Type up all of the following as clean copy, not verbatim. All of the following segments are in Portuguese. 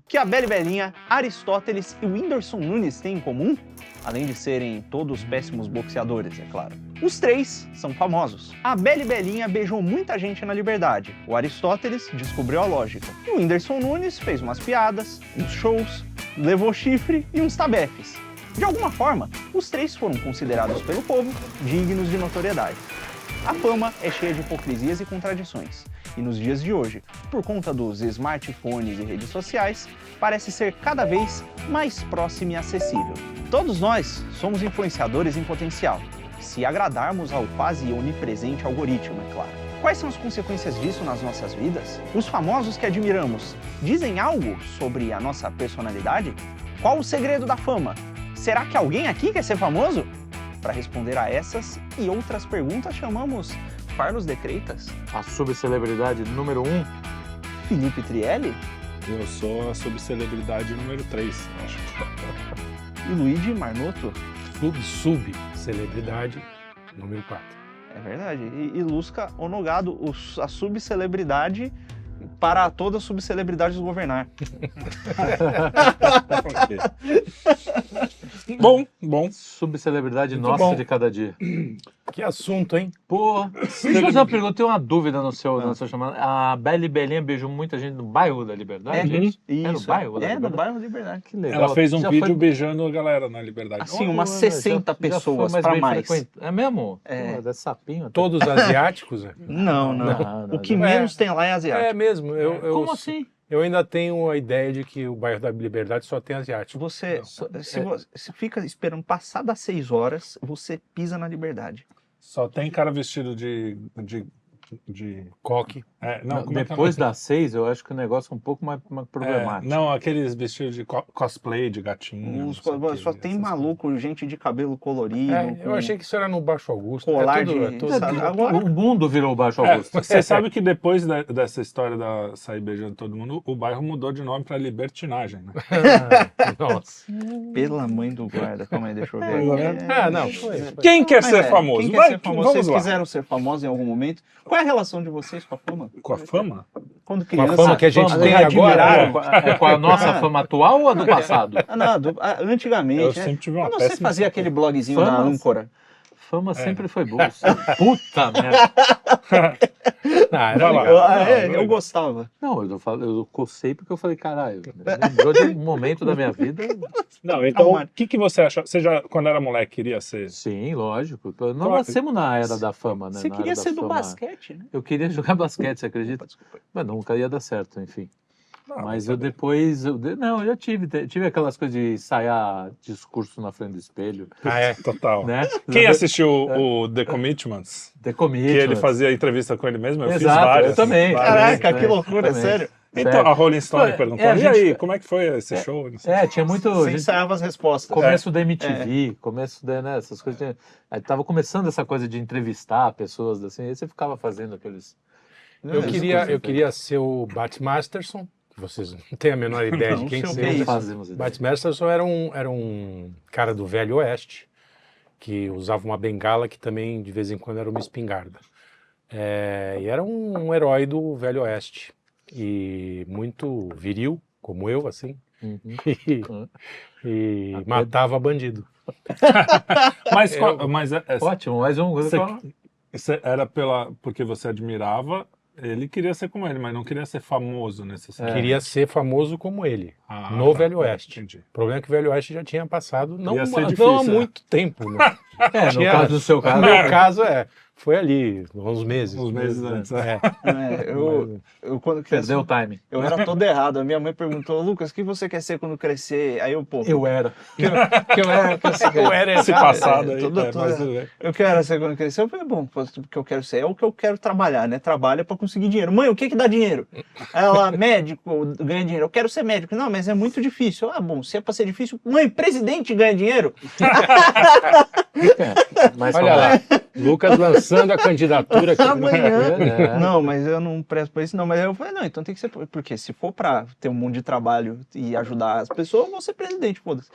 que a Bela e Belinha, Aristóteles e o Whindersson Nunes têm em comum? Além de serem todos péssimos boxeadores, é claro. Os três são famosos. A Bela e Belinha beijou muita gente na Liberdade. O Aristóteles descobriu a lógica. E o Whindersson Nunes fez umas piadas, uns shows, levou chifre e uns tabefes. De alguma forma, os três foram considerados pelo povo dignos de notoriedade. A fama é cheia de hipocrisias e contradições. E nos dias de hoje, por conta dos smartphones e redes sociais, parece ser cada vez mais próximo e acessível. Todos nós somos influenciadores em potencial, se agradarmos ao quase onipresente algoritmo, é claro. Quais são as consequências disso nas nossas vidas? Os famosos que admiramos dizem algo sobre a nossa personalidade? Qual o segredo da fama? Será que alguém aqui quer ser famoso? Para responder a essas e outras perguntas, chamamos Carlos de Freitas. A subcelebridade número 1. Felipe Trielli. Eu sou a subcelebridade número 3, acho. E Luigi Marnoto. Subcelebridade número 4. É verdade. E Lusca Onogado, a subcelebridade para todas as subcelebridades governar. Bom. Subcelebridade Muito nossa bom. de cada dia. Que assunto, hein? Pô, deixa eu fazer uma pergunta, eu tenho uma dúvida na sua chamada. A Bela e Belinha beijou muita gente no bairro da Liberdade? Isso. É no bairro da no Liberdade? bairro da Liberdade. Que legal. Ela fez um Já vídeo foi- beijando a galera na Liberdade. Assim, umas Já 60 foi pessoas mais para bem mais. frequentado. É mesmo? É. Pô, é sapinho até. Todos asiáticos? Não. Não, O que não. menos tem lá é asiático. É mesmo. Como assim? Eu ainda tenho a ideia de que o bairro da Liberdade só tem asiático. Você, Não. você fica esperando passar das 6 horas, você pisa na Liberdade. Só tem cara vestido de Coque. não, como é que é? Depois das 6, eu acho que o negócio é um pouco mais problemático. Não, aqueles vestidos de cosplay de gatinho. Os- não sei o quê, só tem essas maluco, gente de cabelo colorido. Eu achei que isso era no Baixo Augusto. Colar é tudo, de- é tudo- sabe? Agora- O mundo virou Baixo coisas. Augusto. Você sabe que depois dessa história da sair beijando todo mundo, o bairro mudou de nome para Libertinagem, né? Nossa. Pela mãe do guarda, calma aí, deixa eu ver. Não, foi. Quem quer Mas ser famoso? Quem quer Vai, ser famoso? vamos Vocês lá. quiseram ser famosos em algum momento? Qual é a relação de vocês com a fama? Com a fama? Quando Com a criança... fama que a gente Fama, tem admiraram. agora. É com a nossa fama atual ou a do passado? Antigamente, Eu né? sempre tive uma Quando você péssima fazia aquele blogzinho Fama. da âncora. Fama sempre foi bolsa. Puta merda. Era Vai lá. legal. Eu gostava. Não, eu cocei porque eu falei, caralho, lembrou de um momento da minha vida? Não, então Amar. o que você achou? Você já, quando era moleque, queria ser? Sim, lógico. Nós Claro. nascemos na era da fama, né? Você Na queria era da ser do fama. basquete, né? Eu queria jogar basquete, você acredita? Mas nunca ia dar certo, enfim. Mas eu depois... Não, eu já tive aquelas coisas de ensaiar discurso na frente do espelho, Total. né? Quem assistiu o The Commitments? The Que Commitments. ele fazia entrevista com ele mesmo? Eu fiz Exato, várias. eu também. várias. Caraca, Também, que loucura, também. sério. Então, Sério. a Rolling Stone Pô, perguntou, a e gente- aí, como é que foi esse show? Não sei. Tinha muito... Você gente- ensaiava as respostas. Começo da MTV, começo da, né, essas coisas. Aí tava começando essa coisa de entrevistar pessoas, assim, aí você ficava fazendo aqueles... Eu queria ser o Bat Masterson, que vocês não têm a menor ideia de Não quem sei o que seja. é isso. Fazemos ideia. Bat Masterson era um cara do Velho Oeste, que usava uma bengala que também, de vez em quando, era uma espingarda. E era um herói do Velho Oeste. E muito viril, como eu, assim. Uhum. E matava bandido. Mas, Ótimo, mais um... Você era porque você admirava, ele queria ser como ele, mas não queria ser famoso necessariamente. Queria ser famoso como ele, Ah, no tá. Velho Oeste. Entendi. O problema é que o Velho Oeste já tinha passado, não Ia ser há difícil, muito tempo. Né? no caso do seu No caso... meu caso, foi ali, uns meses. Uns meses antes. Eu quando cresci, Perdeu o time. eu era todo errado. A minha mãe perguntou, Lucas, o que você quer ser quando crescer? Aí eu, pô, Eu era. que eu era, que Eu era Esse errado. passado aí, tudo- mas tudo bem. eu quero ser quando crescer. Eu falei, bom, o que eu quero ser é o que eu quero trabalhar, né? Trabalha pra conseguir dinheiro. Mãe, o que dá dinheiro? Aí ela, médico, ganha dinheiro. Eu quero ser médico. Não, mas é muito difícil. Ah, bom, se é pra ser difícil, mãe, presidente ganha dinheiro? Mas Olha lá, Lucas lançando a candidatura aqui. Amanhã. É. Não, mas eu não presto pra isso, não. Mas eu falei, não, então tem que ser. Porque se for pra ter um monte de trabalho e ajudar as pessoas, eu vou ser presidente, foda-se.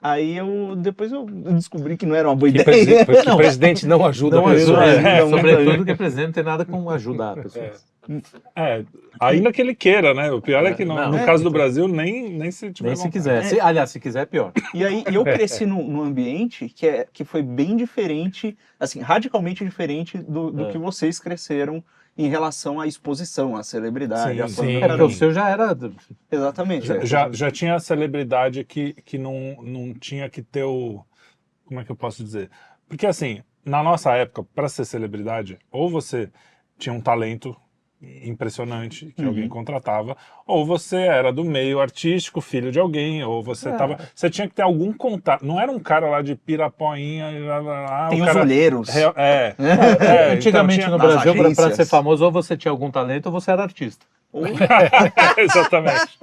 Aí depois eu descobri que não era uma boa ideia. Que presidente não ajuda Não a pessoa. ajuda, ajuda muito sobretudo aí. que presidente não tem nada com ajudar pessoas. Ainda que ele queira, né? O pior é que no Não, caso do Brasil, nem se tiver Nem se vontade. quiser. Aliás, se quiser é pior. E aí eu cresci num ambiente que foi bem diferente, assim, radicalmente diferente do que vocês cresceram em relação à exposição, à celebridade, Sim, à fama sim. do É porque cara. o seu já era... Exatamente. Já tinha a celebridade que não tinha que ter o... Como é que eu posso dizer? Porque assim, na nossa época, para ser celebridade, ou você tinha um talento impressionante que alguém contratava, ou você era do meio artístico, filho de alguém, ou você você tinha que ter algum contato. Não era um cara lá de Pirapoinha e lá, Tem o os cara... olheiros. Antigamente então no nas Brasil, para agências. ser famoso, ou você tinha algum talento ou você era artista. Exatamente.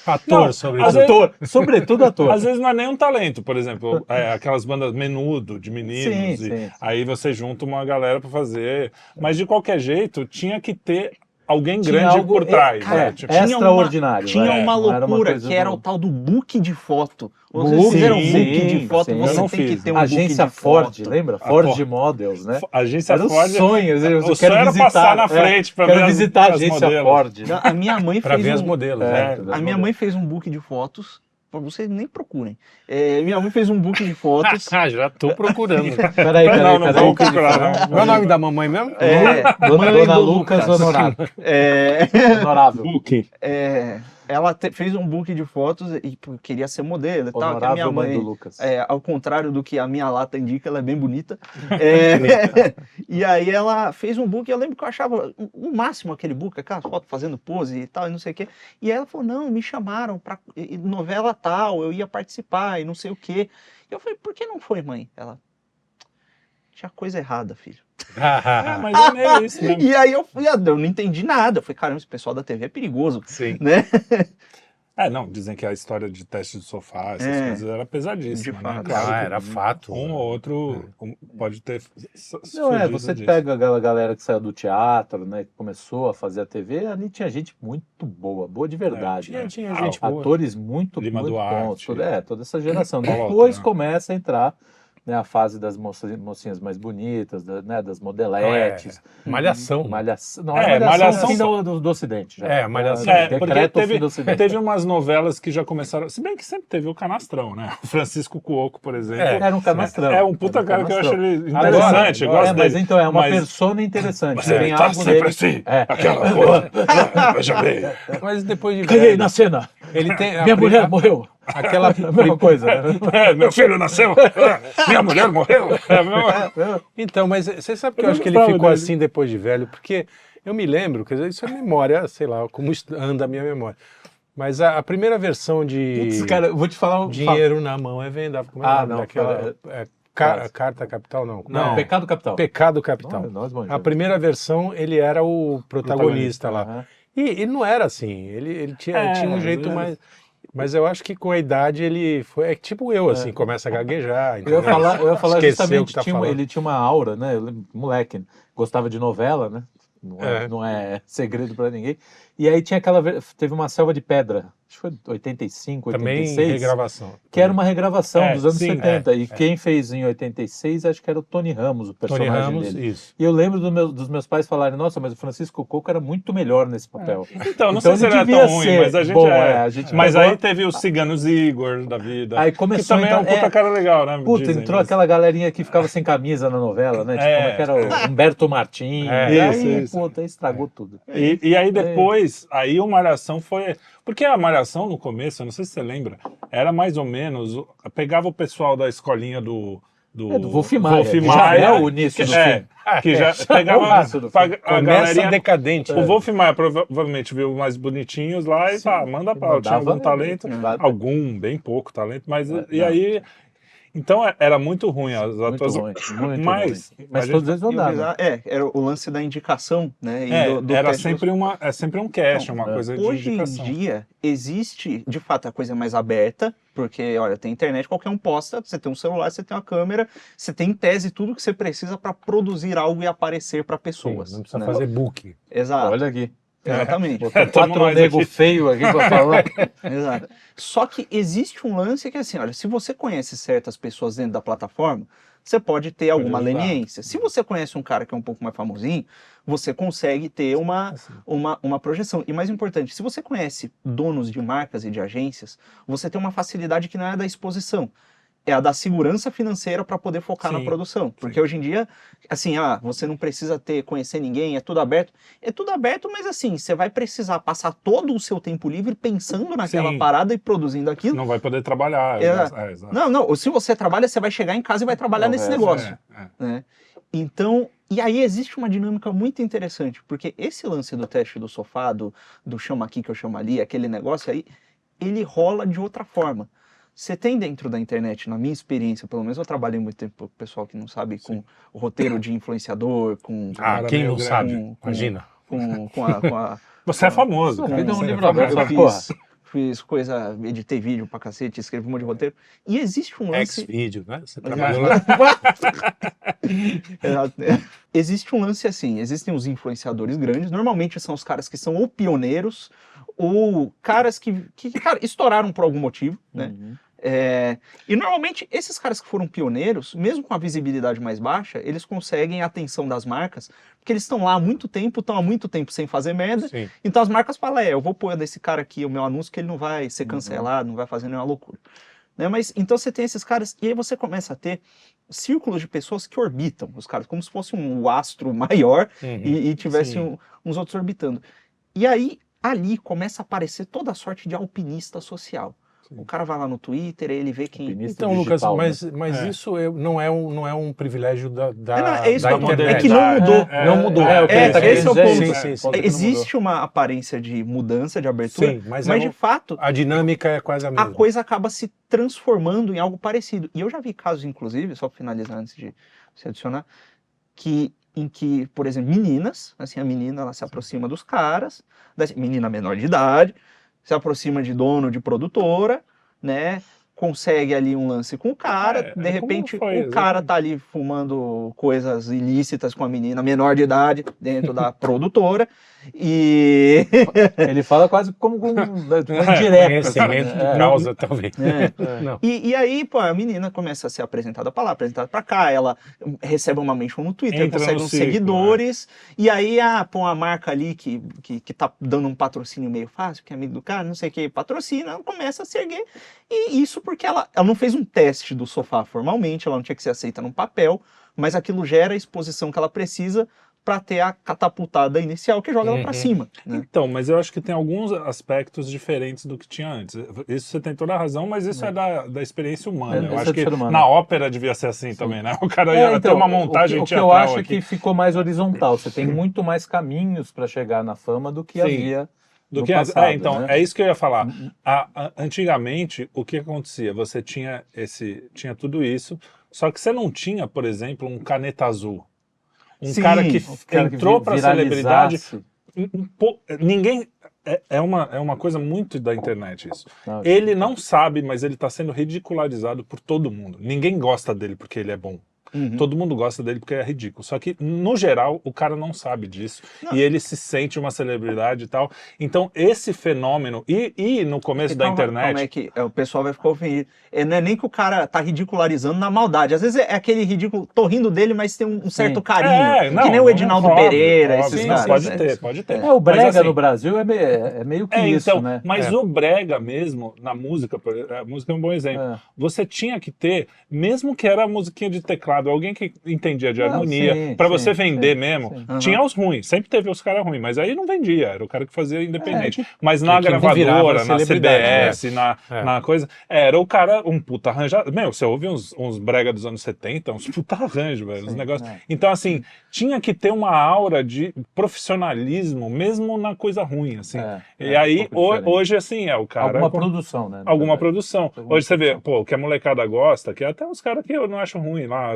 Ator, Não, sobretudo. às vezes- Ator, sobretudo ator. Às vezes não é nem um talento, por exemplo, aquelas bandas Menudo, de meninos, Sim. aí você junta uma galera pra fazer, mas de qualquer jeito tinha que ter alguém Tinha grande algo- por trás, cara, né? Tipo, extraordinário. Tinha uma Não era uma loucura coisa que era do- o tal do book de foto. Vocês Book, fizeram um sim, book de foto, sim. você Eu não tem que fiz. ter um Agência book de Ford, foto. lembra? Ah, Ford pô. Models, né? a agência Era o Ford, sonho. Eu o quero sonho era visitar, passar na frente pra quero ver visitar a as agência modelos. Ford. Né? A minha mãe Pra fez ver as um, modelos. É, né? a minha mãe fez um book de fotos, pra vocês nem procurem. Minha mãe fez um book de fotos. Já tô procurando. Peraí. Não vamos procurar, não. Qual é o nome da mamãe mesmo? Mãe Dona do Lucas Honorável. É, Honorável. ela fez um book de fotos e queria ser modelo e tal. Que a minha Honorável mãe do mãe, Lucas. ao contrário do que a minha lata indica, ela é bem bonita. E aí ela fez um book, eu lembro que eu achava o máximo aquele book, aquelas fotos fazendo pose e tal, e não sei o quê. E aí ela falou, não, me chamaram pra novela tal, eu ia participar e não sei o quê. E eu falei, por que não foi, mãe? Ela, tinha coisa errada, filho. Mas é meio isso mesmo. E aí eu não entendi nada. Eu falei, caramba, esse pessoal da TV é perigoso, Sim. né? Não, dizem que a história de teste de sofá, essas coisas, era pesadíssima, De né? fato. Claro que Era fato. um ou outro pode ter Não, fugido você disso. pega aquela galera que saiu do teatro, né, que começou a fazer a TV, ali tinha gente muito boa de verdade. né? Tinha gente boa. Atores muito Lima muito Duarte. bons. Toda essa geração. Paulo Depois Altran. começa a entrar, né, a fase das mocinhas mais bonitas, das modeletes. Malhação. Malhação. Não, É, Malhação Malhação é o fim só- do Ocidente. Já. É, Malhação. Porque Decreto o fim do Ocidente. teve umas novelas que já começaram. Se bem que sempre teve o canastrão, né? O Francisco Cuoco, por exemplo. Era um canastrão. É um puta Era um cara que eu acho canastrão. ele interessante. Agora, Gosto Mas dele. então é uma Mas- persona interessante. Mas Tem ele tá algo sempre dele. assim. É. Aquela coisa. Veja bem. Mas depois de Ganhei velho, na cena. ele tem Minha mulher morreu. aquela A mesma coisa. Né? Meu filho nasceu. Minha mulher morreu. Então, mas você sabe que eu Eu acho que ele gostava ficou dele. assim depois de velho, porque eu me lembro, quer dizer, isso é memória, sei lá, como anda a minha memória. Mas a primeira versão de Putz, cara, eu vou te falar um Dinheiro na Mão é vendável. Como é o Ah, nome não, daquela? cara, Carta Capital, não. Não, Pecado Capital. Pecado Capital. Nós manjamos. A primeira versão, ele era o protagonista lá. Aham. E não era assim, ele tinha um às jeito vezes. mais... Mas eu acho que com a idade ele foi... É tipo eu, assim, começa a gaguejar, Eu ia falar Esqueceu o justamente, que tá falando. ele tinha uma aura, né? Eu lembro, moleque, gostava de novela, né? É. Não é segredo pra ninguém. E aí tinha teve uma Selva de Pedra, acho que foi 85, Também 86. regravação. Que era uma regravação dos anos sim, 70. E quem fez em 86, acho que era o Tony Ramos, o Tony personagem Ramos, dele. isso. E eu lembro dos meus pais falarem, nossa, mas o Francisco Coco era muito melhor nesse papel. Então, não sei se ele ele era devia tão ruim, ser mas a gente bom, é. a gente Mas pegou- aí teve os Ciganos Igor da vida. Aí que começou também é um então, puta cara legal, né? Puta, dizem, entrou mas- aquela galerinha que ficava sem camisa na novela, né? Tipo, É. como é que era o Humberto Martins. É, E aí, isso. puta, estragou tudo. E aí depois, aí o Malhação foi... Porque a Malhação no começo, eu não sei se você lembra, era mais ou menos... Pegava o pessoal da escolinha do Wolf Maia. Wolf Já Maia, é o início do filme. que já é o pegava início do filme. a Começa galerinha... decadente. O Wolf Maia provavelmente viu mais bonitinhos lá e pá, manda pra... Tinha algum talento, algum, bem pouco talento, mas... E aí... Então era muito ruim as Muito atuações. ruim, muito Mas ruim. Mas a todos gente- eles não davam. Era o lance da indicação, né? E do era teste sempre um cast, uma coisa de Hoje em indicação. dia, existe, de fato, a coisa mais aberta, porque, olha, tem internet, qualquer um posta, você tem um celular, você tem uma câmera, você tem em tese tudo que você precisa para produzir algo e aparecer para Sim, pessoas. não precisa né? fazer book. Exato, Olha aqui. exatamente. Botou Tamo 4 nós nego aqui. feio aqui pra falar. Exato. Só que existe um lance que, assim, olha, se você conhece certas pessoas dentro da plataforma, você pode ter alguma ajudar. leniência. Se você conhece um cara que é um pouco mais famosinho, você consegue ter uma projeção. E mais importante, se você conhece donos de marcas e de agências, você tem uma facilidade que não é da exposição, é a da segurança financeira para poder focar na Sim, produção. Porque hoje em dia, assim, você não precisa conhecer ninguém, é tudo aberto. É tudo aberto, mas assim, você vai precisar passar todo o seu tempo livre pensando naquela Sim. parada e produzindo aquilo. Não vai poder trabalhar. Exato. Exato. Não, se você trabalha, você vai chegar em casa e vai trabalhar nesse negócio. Né? Então, e aí existe uma dinâmica muito interessante, porque esse lance do teste do sofá, do chama aqui que eu chamo ali, aquele negócio aí, ele rola de outra forma. Você tem dentro da internet, na minha experiência, pelo menos eu trabalhei muito tempo, pessoal que não sabe, com o roteiro de influenciador, com... Cara, Quem meio não grande. sabe, imagina. com a Você é famoso. Sua vida é um Você livro famoso. aberto. eu fiz coisa, editei vídeo pra cacete, escrevi um monte de roteiro. E existe um lance... X-Video, né? Você Exato. trabalhou lá. Exato. Existe um lance assim, existem os influenciadores grandes, normalmente são os caras que são ou pioneiros, ou caras que cara, estouraram por algum motivo, né? E normalmente esses caras que foram pioneiros, mesmo com a visibilidade mais baixa, eles conseguem a atenção das marcas, porque eles estão lá há muito tempo, estão há muito tempo sem fazer merda, Sim. então as marcas falam, eu vou pôr desse cara aqui o meu anúncio que ele não vai ser cancelado, não vai fazer nenhuma loucura. Né? Mas então você tem esses caras, e aí você começa a ter círculos de pessoas que orbitam os caras, como se fosse um astro maior e tivesse uns outros orbitando. E aí, ali começa a aparecer toda a sorte de alpinista social. O cara vai lá no Twitter, ele vê quem... Então, Lucas, mas isso não é um privilégio da isso da que eu tô- internet. é que não mudou. Não mudou. o que ele tá esse é o querendo dizer ponto. isso. Sim, sim. Pode ser que não mudou. Existe uma aparência de mudança, de abertura, Sim, mas de fato, a dinâmica é quase a a mesma. coisa acaba se transformando em algo parecido. E eu já vi casos, inclusive, só para finalizar antes de se adicionar, em que, por exemplo, meninas, assim, a menina ela se aproxima dos caras, menina menor de idade, se aproxima de dono de produtora, né? Consegue ali um lance com o cara, de repente o cara tá ali fumando coisas ilícitas com a menina menor de idade dentro da produtora e... Ele fala quase como um direto. Conhecimento de causa, talvez. Não. E aí, pô, a menina começa a ser apresentada pra lá, apresentada pra cá, ela recebe uma mention no Twitter, Entra consegue no uns círculo, seguidores, e aí, pô, a marca ali que tá dando um patrocínio meio fácil, que é amigo do cara, não sei o que, patrocina, ela começa a se erguer, e isso porque ela não fez um teste do sofá formalmente, ela não tinha que ser aceita num papel, mas aquilo gera a exposição que ela precisa para ter a catapultada inicial que joga ela para cima. Né? Então, mas eu acho que tem alguns aspectos diferentes do que tinha antes. Isso você tem toda a razão, mas isso é da experiência humana. Eu acho que na ópera devia ser assim também, né? O cara ia ter uma montagem o que teatral eu acho aqui. que ficou mais horizontal. Você tem muito mais caminhos para chegar na fama do que havia do no que passado, então, né? é isso que eu ia falar. Antigamente, o que acontecia? Você tinha tudo isso, só que você não tinha, por exemplo, um Caneta Azul. Um cara que entrou para a celebridade. Ninguém. É uma coisa muito da internet isso. Ele não sabe, mas ele está sendo ridicularizado por todo mundo. Ninguém gosta dele porque ele é bom. Todo mundo gosta dele porque é ridículo. Só que, no geral, o cara não sabe disso. E ele se sente uma celebridade e tal. Então, esse fenômeno... E no começo da internet... Como é que o pessoal vai ficar ofendido? Não é nem que o cara tá ridicularizando na maldade. Às vezes é aquele ridículo... Tô rindo dele, mas tem um certo carinho. Que nem o Edinaldo Pereira, esses caras. Pode ter. O brega mas, assim, no Brasil é meio que isso, então, né? Mas o brega mesmo, na música, a música é um bom exemplo. Você tinha que ter, mesmo que era a musiquinha de teclado, alguém que entendia de harmonia, para você vender mesmo, tinha os ruins, sempre teve os caras ruins, mas aí não vendia, era o cara que fazia independente. Mas na gravadora, na CBS, na coisa, era o cara, um puta arranjado. Você ouve uns brega dos anos 70, uns puta arranjo, velho, uns negócios. Então, assim, tinha que ter uma aura de profissionalismo, mesmo na coisa ruim, assim. E aí, hoje, assim, o cara... Alguma produção, né? Alguma produção. Hoje você vê, pô, o que a molecada gosta, que é até uns caras que eu não acho ruim lá,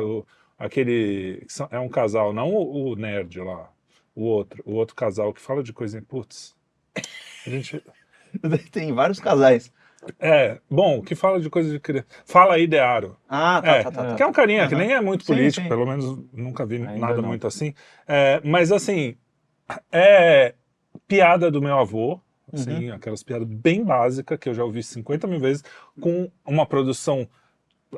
aquele... É um casal, não o nerd lá, o outro casal que fala de coisa em putz. A gente... Tem vários casais. Bom, que fala de coisa de criança. Fala aí, Dearo. Tá. Que é um carinha que nem é muito político, pelo menos nunca vi nada muito assim. Mas assim, é piada do meu avô, assim, aquelas piadas bem básicas que eu já ouvi 50 mil vezes, com uma produção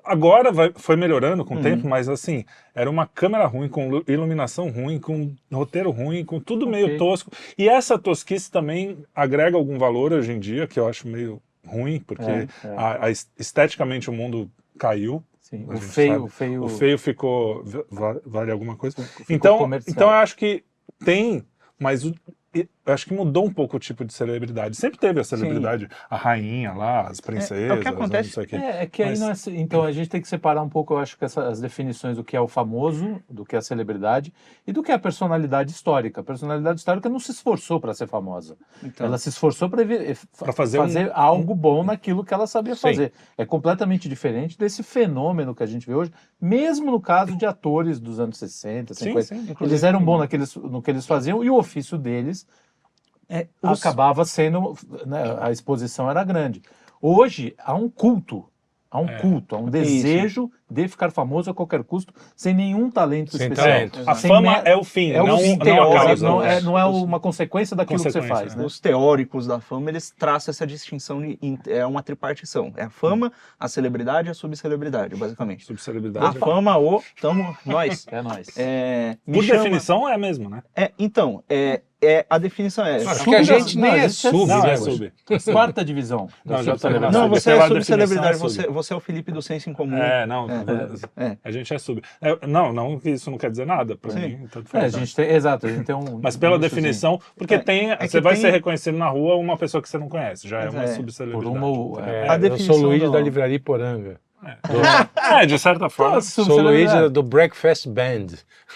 Agora foi melhorando com o tempo, mas assim, era uma câmera ruim, com iluminação ruim, com roteiro ruim, com tudo meio tosco. E essa tosquice também agrega algum valor hoje em dia, que eu acho meio ruim, porque esteticamente o mundo caiu. Sim, A o gente feio, sabe. O feio ficou... Vale alguma coisa? ficou Então comercial. eu acho que tem, mas eu acho que mudou um pouco o tipo de celebridade. Sempre teve a celebridade, a rainha lá, as princesas, É o que acontece. não sei o quê. É que aí Mas- não é, então a gente tem que separar um pouco, eu acho, que as definições do que é o famoso, do que é a celebridade e do que é a personalidade histórica. A personalidade histórica não se esforçou para ser famosa. Então, Ela se esforçou para fazer algo bom naquilo que ela sabia Sim. fazer. É completamente diferente desse fenômeno que a gente vê hoje, mesmo no caso de atores dos anos 60, 50. sim. Eles eram bons no que eles faziam e o ofício deles acabava sendo, né, a exposição era grande. Hoje há um culto, há um desejo de ficar famoso a qualquer custo, sem nenhum talento Sem especial. talento. A Sem fama me- é o fim, É não, o fim não a teórico, causa. não é uma consequência daquilo que você Consequência, faz. Né? os teóricos da fama, eles traçam essa distinção, é uma tripartição. É a fama, a celebridade e a subcelebridade, basicamente. Subcelebridade. A fama, nós. É nóis. Me Por chama- definição é mesmo, né? Então, a definição é... Acho que a gente nem é sub, Não, né? é sub. Quarta divisão. Não, da já subcelebridade. Não, Sub, você é pela subcelebridade, definição, é sub. você é o Felipe do Senso em Comum. Não, É. a gente é sub. Não que isso não quer dizer nada pra Sim. mim. Tanto A faz. gente tem, exato, a gente tem um. Mas pela um nichozinho. definição, porque você que vai tem- ser reconhecido na rua uma pessoa que você não conhece, já é uma Por subcelebridade. uma- entendeu? A Eu definição sou Luiz do- da Livraria Iporanga. De certa forma. Nossa, Sou Luiz subcelebridade. do Breakfast Band.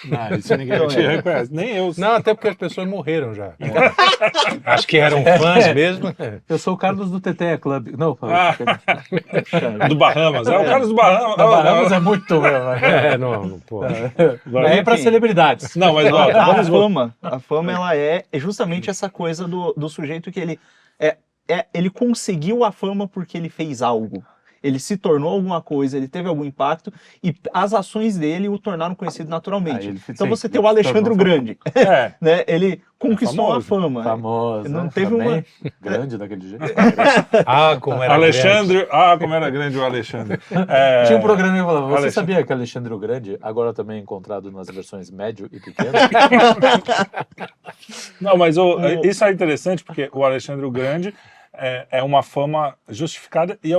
Não, isso ninguém te reconhece. Nem eu. Não, até porque as pessoas morreram já. Acho que eram fãs mesmo. Eu sou o Carlos do Teteia Club. Não, Do Bahamas. É o Carlos do Bahamas. Bahamas é muito. Não, pô. É para enfim. celebridades. Não, mas volta. A fama, ela é justamente essa coisa do sujeito que ele conseguiu a fama porque ele fez algo. Ele se tornou alguma coisa, ele teve algum impacto e as ações dele o tornaram conhecido naturalmente. Então você tem o Alexandre o Grande, É. né? Ele conquistou famoso. a fama. Famosa. Não teve também, grande daquele jeito. Como era Alexandre. Como era grande o Alexandre. Tinha um programa que falava, você Alexandre. sabia que Alexandre o Grande, agora também encontrado nas versões médio e pequeno? Não, mas isso é interessante porque o Alexandre o Grande é uma fama justificada e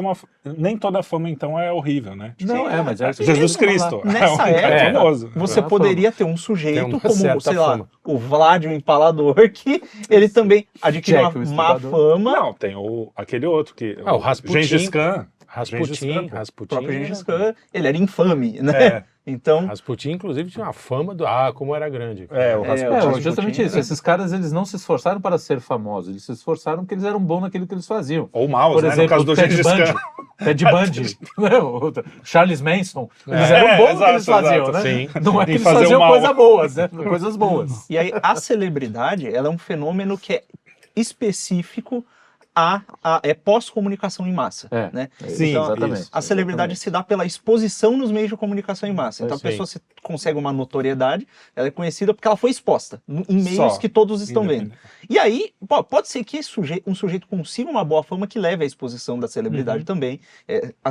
nem toda fama então é horrível, né? Não, mas é Jesus Cristo. Nessa é época, famoso. você uma poderia ter um Tem sujeito uma como, certa sei lá, fama. o Vlad, o Empalador, que ele também adquiriu Jack, o uma má Estripador. fama. Não, tem aquele outro que... o Rasputin. Gengis Khan. Rasputin. O próprio Gengis Khan, ele era infame, né? É. Então, Rasputin, inclusive, tinha uma fama do... como era grande. O Rasputin. justamente isso. Esses caras, eles não se esforçaram para ser famosos, eles se esforçaram porque eles eram bons naquilo que eles faziam. Ou maus, Por né? exemplo, No caso do Ted Gengis Bundy, Khan. Ted Bundy, né? Charles Manson, eles eram bons no que eles exato, faziam, exato, né? sim. Não é que E eles fazer o faziam mal. coisas boas, né? Coisas boas. e aí a celebridade, ela é um fenômeno que é específico é pós-comunicação em massa, né? Sim, Então, exatamente. a celebridade se dá pela exposição nos meios de comunicação em massa. Então a Sim. pessoa consegue uma notoriedade, ela é conhecida porque ela foi exposta em meios Só. que todos estão vendo. Independente. E aí, pode ser que um sujeito consiga uma boa fama que leve à exposição da celebridade também.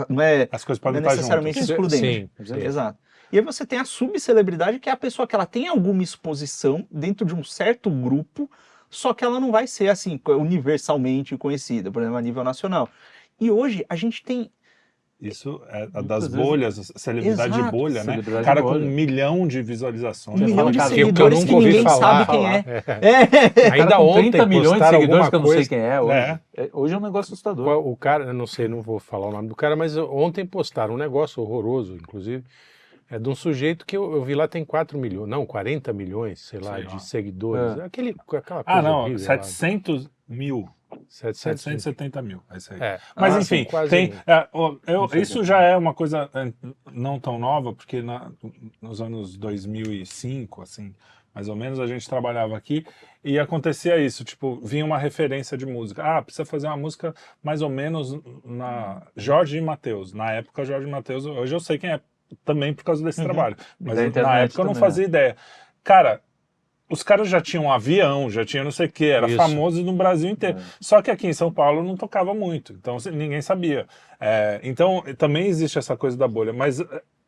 Não é As coisas não podem é estar necessariamente juntas. excludente. Sim. Exato. E aí você tem a subcelebridade, que é a pessoa que ela tem alguma exposição dentro de um certo grupo, só que ela não vai ser assim universalmente conhecida, por exemplo, a nível nacional. E hoje a gente tem Isso é a das Muitas bolhas, celebridade Exato. bolha, né? Celebridade cara bolha. com 1 milhão de visualizações. 1 milhão de cara, Que eu seguidores que nunca ouvi ninguém falar. sabe quem é. Ainda Cara, com ontem 30 milhões de postaram seguidores alguma que eu não sei coisa. quem é hoje. É. Hoje é um negócio assustador. O cara, eu não sei, não vou falar o nome do cara, mas ontem postaram um negócio horroroso, inclusive, de um sujeito que eu vi lá tem 4 milhões, não, 40 milhões, sei lá, Sei lá. de seguidores. Aquela coisa Não, horrível lá. 700 mil. 700 770 mil. É isso aí. Mas Mas enfim, quase tem, sei isso quanto. já é uma coisa não tão nova, porque nos anos 2005, assim, mais ou menos, a gente trabalhava aqui e acontecia isso, tipo, vinha uma referência de música. Precisa fazer uma música mais ou menos na Jorge e Mateus. Na época, Jorge e Mateus, hoje eu sei quem é também por causa desse trabalho, mas Da na internet época eu não também, fazia ideia. Cara, os caras já tinham um avião, já tinha não sei o que, era Isso. famoso no Brasil inteiro. Só que aqui em São Paulo não tocava muito, então ninguém sabia. Então também existe essa coisa da bolha, mas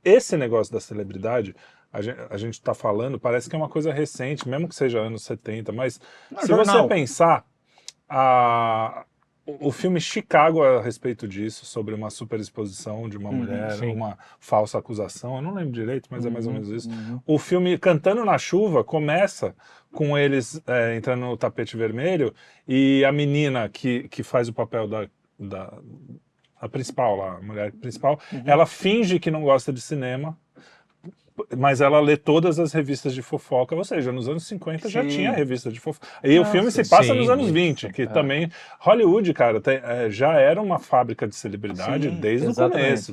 esse negócio da celebridade, a gente tá falando, parece que é uma coisa recente, mesmo que seja anos 70, mas se você pensar, o filme Chicago a respeito disso, sobre uma superexposição de uma mulher, sim. uma falsa acusação, eu não lembro direito, mas é mais ou menos isso. O filme Cantando na Chuva começa com eles entrando no tapete vermelho e a menina que faz o papel a principal lá, a mulher principal, ela finge que não gosta de cinema, mas ela lê todas as revistas de fofoca, ou seja, nos anos 50 já tinha revista de fofoca. E o filme se passa nos anos 20, que também... Hollywood, cara, já era uma fábrica de celebridade desde o começo.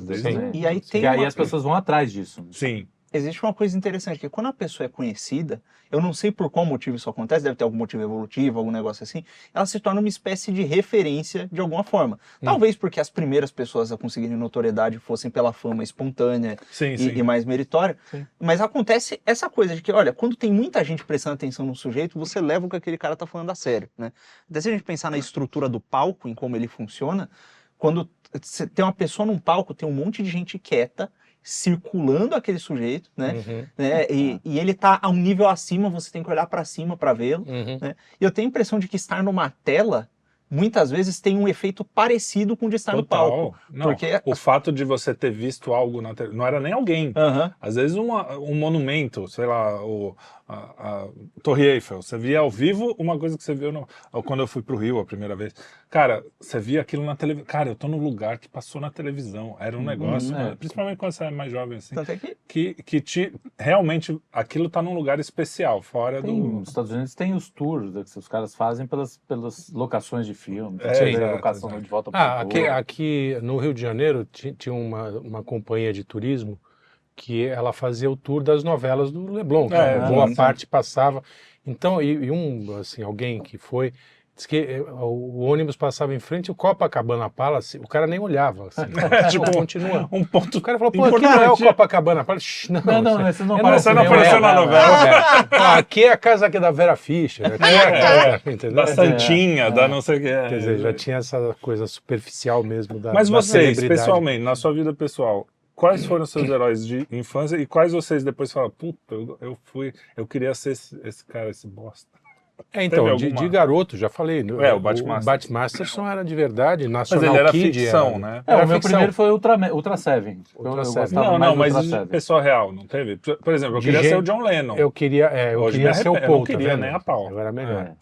E aí E aí as pessoas vão atrás disso. Sim. Existe uma coisa interessante, que quando a pessoa é conhecida, eu não sei por qual motivo isso acontece, deve ter algum motivo evolutivo, algum negócio assim, ela se torna uma espécie de referência de alguma forma. Talvez porque as primeiras pessoas a conseguirem notoriedade fossem pela fama espontânea e mais meritória, mas acontece essa coisa de que, olha, quando tem muita gente prestando atenção no sujeito, você leva o que aquele cara tá falando a sério, né? Até se a gente pensar na estrutura do palco, em como ele funciona, quando você tem uma pessoa num palco, tem um monte de gente quieta, circulando aquele sujeito, né? E ele tá a um nível acima, você tem que olhar para cima para vê-lo, né? E eu tenho a impressão de que estar numa tela muitas vezes tem um efeito parecido com o de estar no palco. Não, porque o fato de você ter visto algo na televisão, não era nem alguém. Às vezes um monumento, sei lá, a Torre Eiffel, você via ao vivo uma coisa que você viu quando eu fui pro Rio a primeira vez. Cara, você via aquilo na televisão. Cara, eu tô no lugar que passou na televisão. Era um negócio, principalmente quando você é mais jovem assim, realmente aquilo tá num lugar especial, fora Nos Estados Unidos tem os tours que os caras fazem pelas locações de filme. Locação de volta para aqui no Rio de Janeiro tinha uma companhia de turismo que ela fazia o tour das novelas do Leblon. Boa parte passava. Então, assim, alguém que foi... Diz que o ônibus passava em frente ao Copacabana Palace, o cara nem olhava. Assim, continua. Um ponto. O cara falou, pô, aqui não é o Copacabana Palace. Não, você não apareceu na novela. Aqui é a casa aqui da Vera Fischer. Da Santinha, da não sei o que. Quer dizer, já tinha essa coisa superficial mesmo da Mas vocês, celebridade. pessoalmente, na sua vida pessoal, quais foram os seus heróis de infância e quais vocês depois falam, puta, eu queria ser esse cara, esse bosta? Então, de garoto, já falei. O Batman. O Batman Masterson era de verdade, National Mas ele era Kid, ficção, né? O meu primeiro foi Ultra Seven. Não, mas de pessoa real, não teve? Por exemplo, eu queria ser o John Lennon. Eu queria ser o Paul, eu não queria nem a pau. Eu era melhor.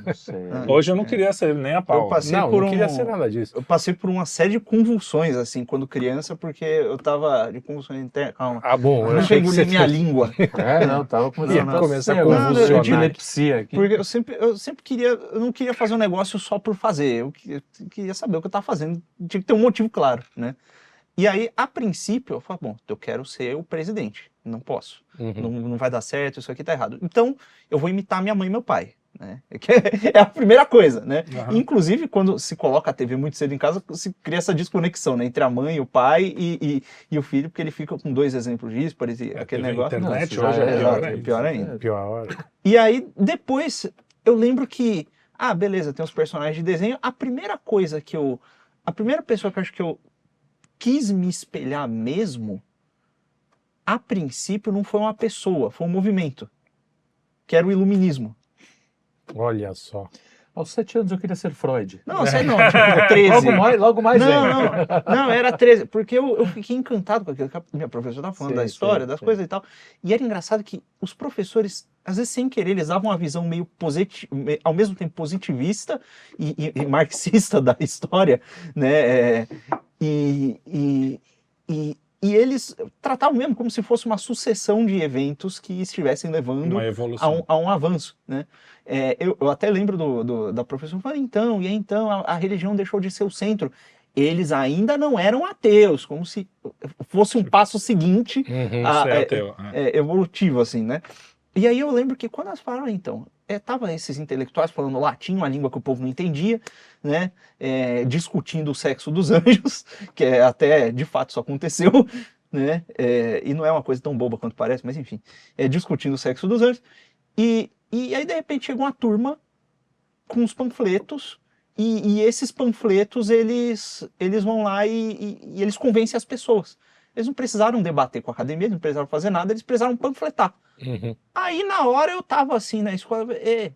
Não sei. Hoje eu não queria ser nem a pau. Não queria ser nada disso. Eu passei por uma série de convulsões, assim, quando criança, porque eu tava de convulsões internas. Calma. Bom, eu não cheguei a minha língua. Tava começar a convulsionar. Epilepsia aqui. Porque eu sempre queria, eu não queria fazer um negócio só por fazer, eu queria saber o que eu tava fazendo, tinha que ter um motivo claro, né? E aí, a princípio, eu falei, bom, eu quero ser o presidente, não posso, não vai dar certo, isso aqui tá errado. Então, eu vou imitar minha mãe e meu pai. Né? É a primeira coisa, né? Inclusive, quando se coloca a TV muito cedo em casa, se cria essa desconexão, né? Entre a mãe, o pai e o filho, porque ele fica com dois exemplos díspares e aquele negócio. A internet hoje é pior ainda. Pior. E aí, depois, eu lembro que, beleza, tem os personagens de desenho. A primeira pessoa que eu acho que eu quis me espelhar mesmo, a princípio não foi uma pessoa, foi um movimento, que era o iluminismo. Olha só. Aos 7 anos eu queria ser Freud. Não, sei não, tipo 13. Logo mais não, era 13, porque eu fiquei encantado com aquilo que a minha professora estava falando da história, das coisas e tal. E era engraçado que os professores, às vezes sem querer, eles davam uma visão meio ao mesmo tempo positivista e marxista da história, né? E eles tratavam mesmo como se fosse uma sucessão de eventos que estivessem levando a um avanço, né? Eu até lembro da professora falando, então a religião deixou de ser o centro. Eles ainda não eram ateus, como se fosse um passo seguinte evolutivo, assim, né? E aí eu lembro que quando elas falaram, tava esses intelectuais falando latim, uma língua que o povo não entendia, né? Discutindo o sexo dos anjos, que até de fato isso aconteceu, né? E não é uma coisa tão boba quanto parece, mas enfim, discutindo o sexo dos anjos. E aí, de repente, chega uma turma com os panfletos, e esses panfletos, eles vão lá e eles convencem as pessoas. Eles não precisaram debater com a academia, eles não precisaram fazer nada, eles precisaram panfletar. Uhum. Aí, na hora, eu tava assim na escola, é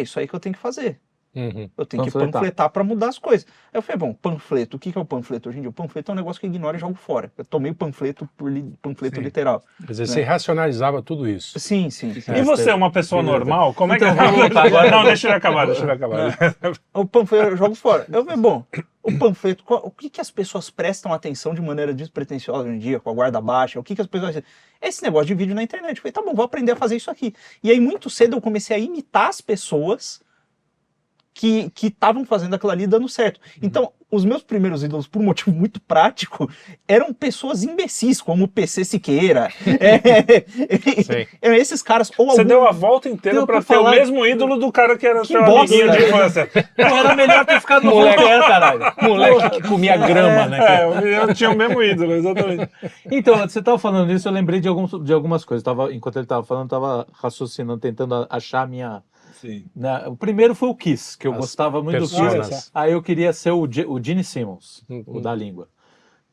isso aí que eu tenho que fazer. Uhum. Eu tenho que Panfletar. panfletar para mudar as coisas. Aí eu falei, bom, panfleto, o que é o panfleto hoje em dia? O panfleto é um negócio que eu ignoro e jogo fora. Eu tomei o panfleto por panfleto Sim. literal. Quer dizer, você racionalizava tudo isso. Sim, sim. E você é uma pessoa normal? Como é que Então, vamos voltar agora. Não, deixa ele acabar. O panfleto eu jogo fora. Eu falei, bom, o panfleto, o que as pessoas prestam atenção de maneira despretensiosa hoje em dia, com a guarda baixa? O que as pessoas... Esse negócio de vídeo na internet. Eu falei, tá bom, vou aprender a fazer isso aqui. E aí, muito cedo, eu comecei a imitar as pessoas que estavam fazendo aquilo ali dando certo. Então, os meus primeiros ídolos, por um motivo muito prático, eram pessoas imbecis, como o PC Siqueira. Eram esses caras. Ou Você algum... deu a volta inteira Deu pra pra ter o falar- mesmo ídolo do cara que era seu bosta, amiguinho de né? infância. Pô, era melhor ter ficado no Moleque. Voltaire, caralho. Moleque que comia grama, né? Eu tinha o mesmo ídolo, exatamente. Então, você estava falando isso, eu lembrei de algumas coisas. Enquanto ele estava falando, eu estava raciocinando, tentando achar a minha... Sim. O primeiro foi o Kiss, que eu As gostava muito do personas. Kiss. Aí eu queria ser o Gene Simmons, o da língua.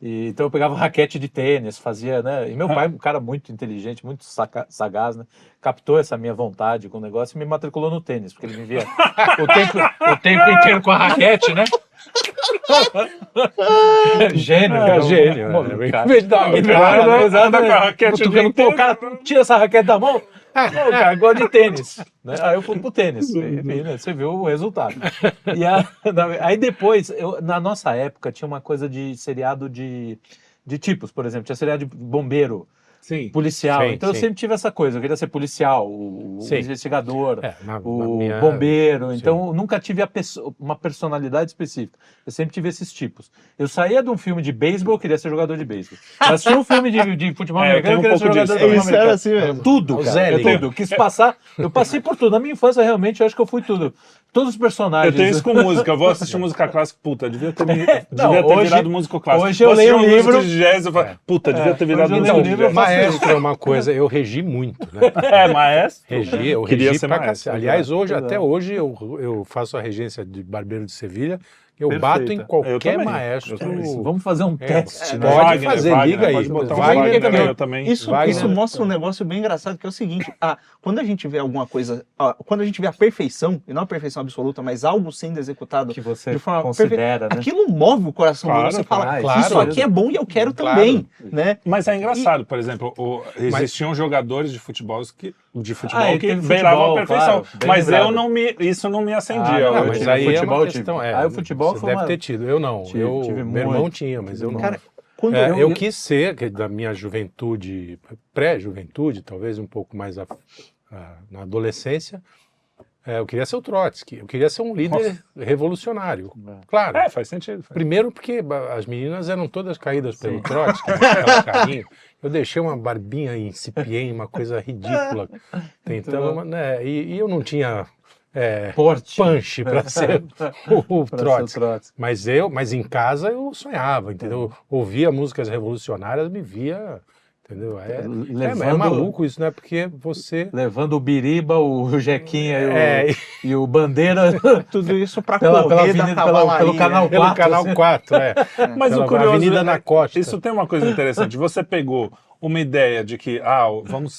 Então eu pegava raquete de tênis, fazia, né? E meu pai, um cara muito inteligente, muito sagaz, né? Captou essa minha vontade com o negócio e me matriculou no tênis, porque ele me via o tempo inteiro com a raquete, né? Gênio, É, gênio, Pô, né? cara. Em vez de dar uma guitarra, Cara, anda exatamente. com a raquete o dia Cutucando, pô, inteiro. o cara tira essa raquete da mão. Pô, cara, gosta de tênis. Né? Aí eu fui pro tênis. Enfim, né? Você viu o resultado. E aí depois, na nossa época, tinha uma coisa de seriado de tipos, por exemplo. Tinha seriado de bombeiro, Sim. policial. Sim, Então eu sim. sempre tive essa coisa. Eu queria ser policial, o Sim. investigador, Na o minha- bombeiro. sim. Então eu nunca tive uma personalidade específica. Eu sempre tive esses tipos. Eu saía de um filme de beisebol, eu queria ser jogador de beisebol. Eu assistia um filme de futebol É, eu americano, eu tenho um queria ser pouco jogador de disso futebol também. americano. Isso era assim mesmo. Tudo, O cara. Zé Eu Liga. tudo. Quis passar. Eu passei por tudo. Na minha infância, realmente, eu acho que eu fui tudo. Todos os Eu personagens. tenho isso com música. Eu vou assistir música clássica. Puta, devia ter Não, hoje- virado músico clássico. hoje eu Vou assistir leio um músico livro- de jazz. Eu falo, puta, devia ter virado hoje eu músico leio um de livro, eu jazz. faço Maestro é uma coisa, eu regi muito, né? É, maestro. Eu Queria regi ser pra maestro. cacete. Aliás, Exato. até hoje, eu faço a regência de Barbeiro de Sevilha. Eu Perfeita. bato em Eu qualquer também. maestro. Eu também. Vamos fazer um teste, né? Pode Wagner, fazer, Wagner, liga aí. pode botar um Wagner Wagner também. aí, eu também. Isso Wagner. mostra um negócio bem engraçado, que é o seguinte, quando a gente vê alguma coisa, quando a gente vê a perfeição, e não a perfeição absoluta, mas algo sendo executado Que você de forma considera, perfeita, né? aquilo move o coração Claro, de você fala, claro, isso aqui é bom e eu quero Claro. também, né? Mas é engraçado, por exemplo, existiam jogadores de futebol que ele que teve beiravam futebol, a perfeição. claro, bem mas lembrado. isso não me acendia. Ah, Eu não, mas tive aí é futebol, uma tive. questão. Aí o futebol você foi deve uma- ter tido. Eu não. Tive Meu irmão muito. tinha, mas eu não. Cara, quando Eu quis ser, da minha juventude, pré-juventude, talvez um pouco mais na adolescência, eu queria ser o Trotsky, eu queria ser um líder revolucionário. Claro. É, faz sentido. Primeiro porque as meninas eram todas caídas pelo Trotsky, aquela carinha. Eu deixei uma barbinha incipiente, uma coisa ridícula, tentando, né, e eu não tinha Porte. punch para ser o Pra ser o Trotsky. Trotsky. Mas em casa eu sonhava, entendeu? Eu ouvia músicas revolucionárias, me via, entendeu? É Levando- maluco isso, né? Porque você... Levando o Biriba, o Jequinha É, e o Bandeira tudo isso pra pela correr da avenida, cavalaria. pelo canal pelo 4. Canal assim. 4, Mas Pela o curioso Avenida é, na Costa. isso tem uma coisa interessante. Você pegou uma ideia de que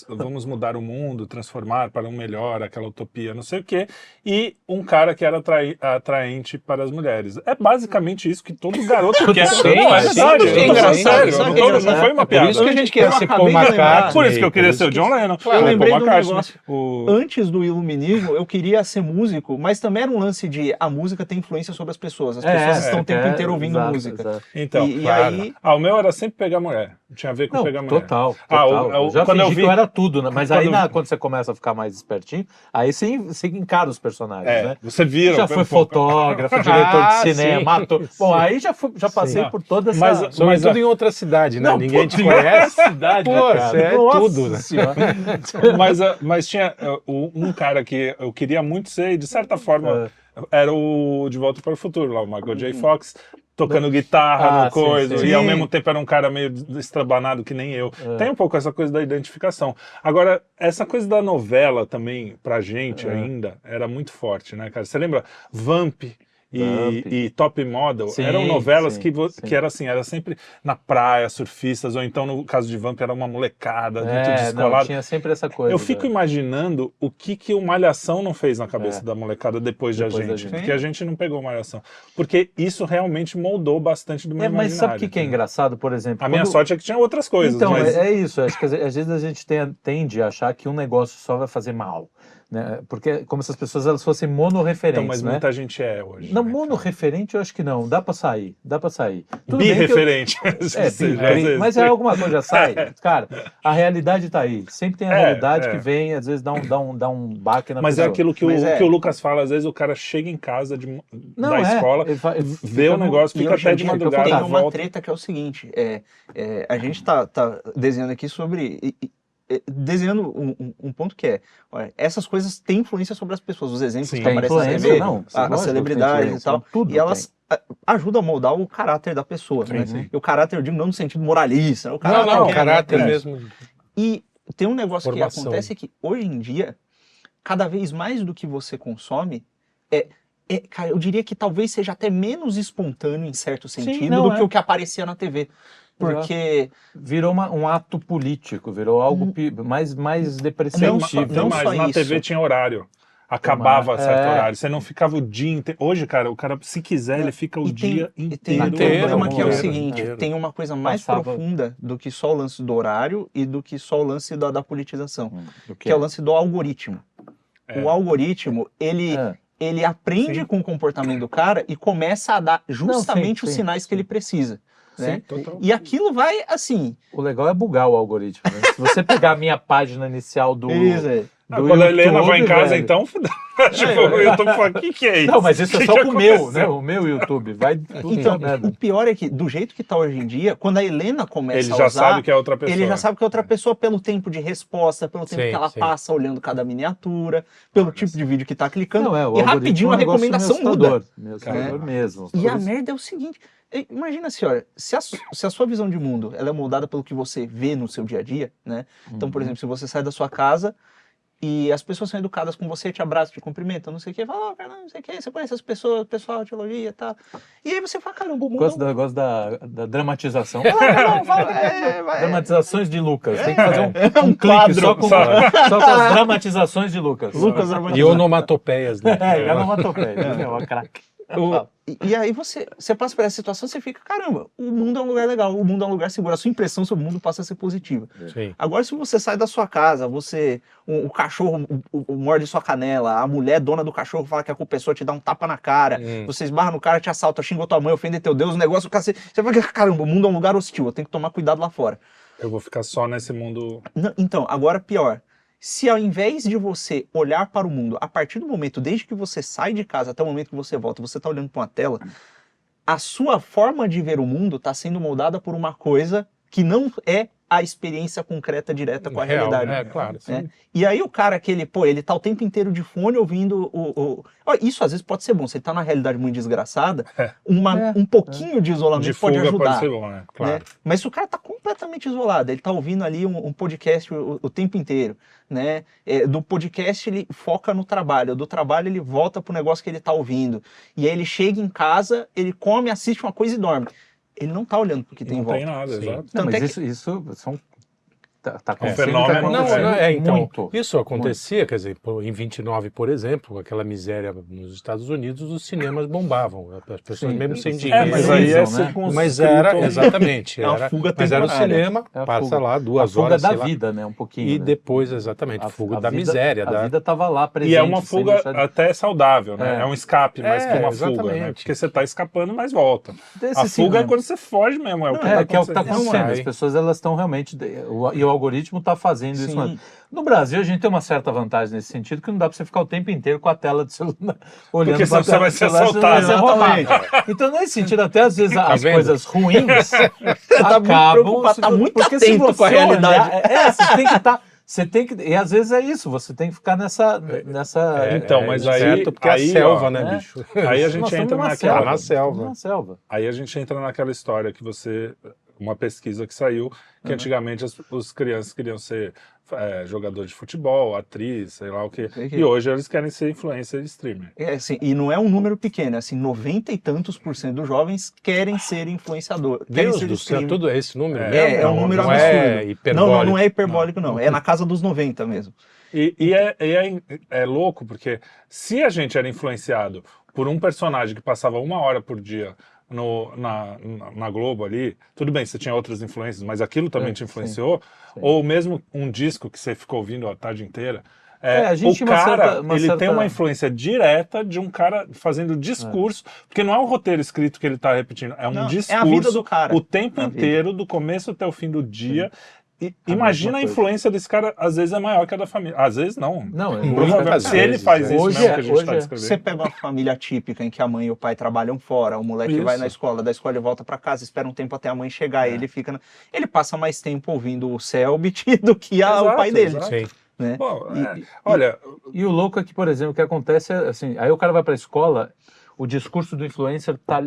vamos mudar o mundo, transformar para um melhor, aquela utopia, não sei o quê, e um cara que era atraente para as mulheres. É basicamente isso que todo garoto quer. Sim, Não, é sim, verdade, sim, eu tô falando sim, sério, sim, eu não sim, tô- sim. não foi uma Por piada. isso que a gente queria ser acabei Paul de lembrar. McCartney. Por isso que eu queria ser o John Lennon. Eu lembrei de um McCartney, negócio. o- Antes do iluminismo, eu queria ser músico, mas também era um lance de a música tem influência sobre as pessoas. As pessoas estão o tempo inteiro ouvindo exato, música. exato. Então, E claro. aí, o meu era sempre pegar mulher. Não tinha a ver com Não, pegar mulher. total. Ah, Eu já quando eu fingi vi- que eu era tudo, né? Mas quando aí eu vi- quando você começa a ficar mais espertinho, aí você encara os personagens, É, né? você vira. Já foi fotógrafo, diretor Ah, de cinema, sim, ator. sim. Bom, aí já passei Sim. por toda essa... Mas- Sobretudo em outra cidade, né? Não, Ninguém pô, te em conhece. outra cidade, Pô, cara. você é Nossa tudo, né? Senhora. Mas tinha um cara que eu queria muito ser, e de certa forma era o De Volta para o Futuro, lá, o Michael J. Fox. tocando guitarra no sim, coisa, sim. e ao mesmo tempo era um cara meio estrabanado que nem eu. Tem um pouco essa coisa da identificação. Agora, essa coisa da novela também, pra gente ainda, era muito forte, né, cara? Você lembra Vamp e Top Model? Sim, Eram novelas sim, que era assim, era sempre na praia, surfistas, ou então no caso de Vamp era uma molecada, muito descolada. Tinha sempre essa coisa. Eu fico imaginando o que o Malhação não fez na cabeça da molecada depois da gente. Porque a gente não pegou Malhação. Porque isso realmente moldou bastante do meu mas imaginário. sabe o que é engraçado, por exemplo? A minha sorte é que tinha outras coisas. Então, mas... é isso. Acho que às vezes a gente tende a achar que um negócio só vai fazer mal. Né? Porque como se as pessoas elas fossem monorreferentes. Então, mas né? muita gente é hoje. Não, né, monorreferente eu acho que não. Dá pra sair. Birreferente. Mas é alguma coisa já sai. Cara, a realidade tá aí. Sempre tem a realidade que vem, às vezes dá um baque na pessoa. Mas é aquilo que o Lucas fala, às vezes o cara chega em casa da escola, vê o negócio, fica até de madrugada. Tem uma treta que é o seguinte, a gente tá desenhando aqui sobre... desenhando um ponto que é, olha, essas coisas têm influência sobre as pessoas, os exemplos que aparecem na TV, as celebridades e tal, e elas ajudam a moldar o caráter da pessoa, né? E o caráter, eu digo, não no sentido moralista, o caráter mesmo. E tem um negócio que acontece que, hoje em dia, cada vez mais do que você consome, cara, eu diria que talvez seja até menos espontâneo, em certo sentido, do que o que aparecia na TV. Porque virou um ato político, virou algo mais depreciativo. Não só na TV tinha horário. Acabava certo horário. Você não ficava o dia inteiro. Hoje, cara, o cara, se quiser, ele fica o dia inteiro. E tem um problema que é o seguinte, tem uma coisa mais profunda do que só o lance do horário e do que só o lance da politização, que é o lance do algoritmo. O algoritmo, ele aprende com o comportamento do cara e começa a dar justamente os sinais que ele precisa. Né? E aquilo vai assim. O legal é bugar o algoritmo. Né? Se você pegar a minha página inicial do. Quando a Helena vai em casa, então. Tipo, o YouTube fala: o que é isso? Não, mas isso é só com o meu, né? O meu YouTube. Então, o pior é que, do jeito que tá hoje em dia, quando a Helena começa ele a já usar, sabe que é outra pessoa. Ele já sabe que é outra pessoa pelo tempo de resposta, pelo tempo que ela passa olhando cada miniatura, pelo tipo de vídeo que tá clicando. E rapidinho a recomendação muda. Mesmo. E a merda é o seguinte. Imagina assim, olha, se a sua visão de mundo ela é moldada pelo que você vê no seu dia a dia, né? Então, por exemplo, se você sai da sua casa e as pessoas são educadas com você, te abraçam, te cumprimentam, não sei o que, fala, Fernando, não sei o que, você conhece as pessoas, o pessoal te elogia e tal. E aí você fala, caramba, o mundo... Gosto da dramatização. Dramatizações de Lucas. Tem que fazer um clipe só com as dramatizações de Lucas. E onomatopeias, né? Onomatopeias. É craque. E aí você passa por essa situação, você fica, caramba, o mundo é um lugar legal, o mundo é um lugar seguro, a sua impressão sobre o mundo passa a ser positiva. Sim. Agora, se você sai da sua casa, o cachorro morde sua canela, a mulher dona do cachorro fala que a pessoa te dá um tapa na cara, você esbarra no cara, te assalta, xinga tua mãe, ofende teu Deus, o negócio, você fala, caramba, o mundo é um lugar hostil, eu tenho que tomar cuidado lá fora. Eu vou ficar só nesse mundo... Não, então, agora pior. Se ao invés de você olhar para o mundo, a partir do momento, desde que você sai de casa até o momento que você volta, você está olhando para uma tela, a sua forma de ver o mundo está sendo moldada por uma coisa que não é a experiência concreta, direta com a realidade. É, claro. Né? E aí o cara que ele tá o tempo inteiro de fone ouvindo isso às vezes pode ser bom, você tá na realidade muito desgraçada, um pouquinho de isolamento de pode ajudar. Pode ser bom, né? Claro. Né? Mas se o cara tá completamente isolado, ele tá ouvindo ali um podcast o tempo inteiro, né? Do podcast ele foca no trabalho, do trabalho ele volta pro negócio que ele tá ouvindo, e aí ele chega em casa, ele come, assiste uma coisa e dorme. Ele não tá olhando pro que tem em volta. Não tem nada, exato. Não, mas isso são... Tá acontecendo, fenômeno. Muito. Isso acontecia, quer dizer, em 29, por exemplo, aquela miséria nos Estados Unidos, os cinemas bombavam, as pessoas mesmo sem dinheiro. Mas aí mas era, exatamente, uma fuga mas era o cinema, passa lá 2 horas, a fuga da vida, né, um pouquinho. E depois, exatamente, a fuga da miséria. A vida estava lá presente. E é uma fuga até saudável, né? É um escape mais que uma fuga, né? Porque você está escapando, mas volta. A fuga é quando você foge mesmo, é o que está acontecendo. As pessoas elas estão realmente... E o algoritmo está fazendo isso. No Brasil, a gente tem uma certa vantagem nesse sentido, que não dá para você ficar o tempo inteiro com a tela do celular olhando. Porque senão você vai ser assaltado. Então, nesse sentido, até às vezes as coisas ruins acabam... Tá muito atento com a realidade. Você tem que estar... Você tem que... E às vezes é isso, você tem que ficar nessa... Então, mas aí... certo, porque aí, é selva, ó, né, né? bicho? Aí a gente Nós estamos entra numa naquela... selva. na selva. Estamos na selva. Aí a gente entra naquela história que uma pesquisa que saiu, que antigamente os crianças queriam ser jogador de futebol, atriz, sei lá o quê. E hoje eles querem ser influencer e streamer. Assim, e não é um número pequeno, é assim, 90 e tantos % dos jovens querem ser influenciador. Querem Deus ser do céu, streamer. tudo é esse número É, mesmo? é um número não absurdo. É hiperbólico. Não é hiperbólico, não. É na casa dos 90 mesmo. É louco, porque se a gente era influenciado por um personagem que passava 1 hora por dia na Globo ali, tudo bem, você tinha outras influências, mas aquilo também te influenciou, sim. ou mesmo um disco que você ficou ouvindo a tarde inteira, a gente o tinha cara, uma ele certa... tem uma influência direta de um cara fazendo discurso, porque não é um roteiro escrito que ele está repetindo, é um Não, discurso é a vida do cara. o tempo É a vida. inteiro, do começo até o fim do dia. E A imagina mesma a coisa. influência desse cara, às vezes é maior que a da família. Às vezes não. Não, Provavelmente, se ele vezes, faz isso hoje mesmo que a gente está hoje Você descrevendo. pega uma família típica em que a mãe e o pai trabalham fora, o moleque Isso. vai na escola, da escola ele volta pra casa, espera um tempo até a mãe chegar, ele fica... Ele passa mais tempo ouvindo o Selbit do que o Exato, pai dele. exato. Sim. Né? Bom, E- olha, E o louco é que, por exemplo, o que acontece é assim, aí o cara vai para a escola, o discurso do influencer tá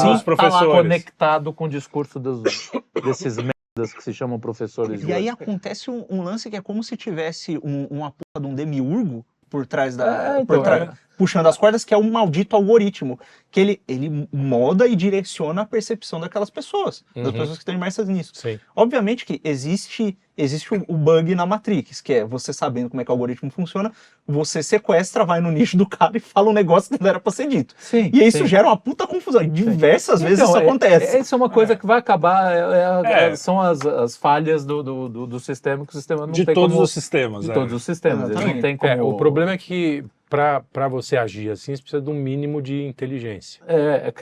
nos professores. conectado com o discurso desses merdas que se chamam professores. E aí hoje. acontece um lance que é como se tivesse uma porra de um demiurgo por trás puxando as cordas, que é um maldito algoritmo, que ele moda e direciona a percepção daquelas pessoas, das pessoas que estão imersas nisso. Sim. Obviamente que existe o bug na Matrix, que é você sabendo como é que o algoritmo funciona, você sequestra, vai no nicho do cara e fala um negócio que não era pra ser dito. Sim, E isso sim. gera uma puta confusão. E diversas vezes Então, isso acontece. Isso é uma coisa que vai acabar, É. são as falhas do sistema, que o sistema não de tem todos como... os sistemas. De né? todos os sistemas, ele não Exatamente. tem como... O problema é que para você agir assim, você precisa de um mínimo de inteligência.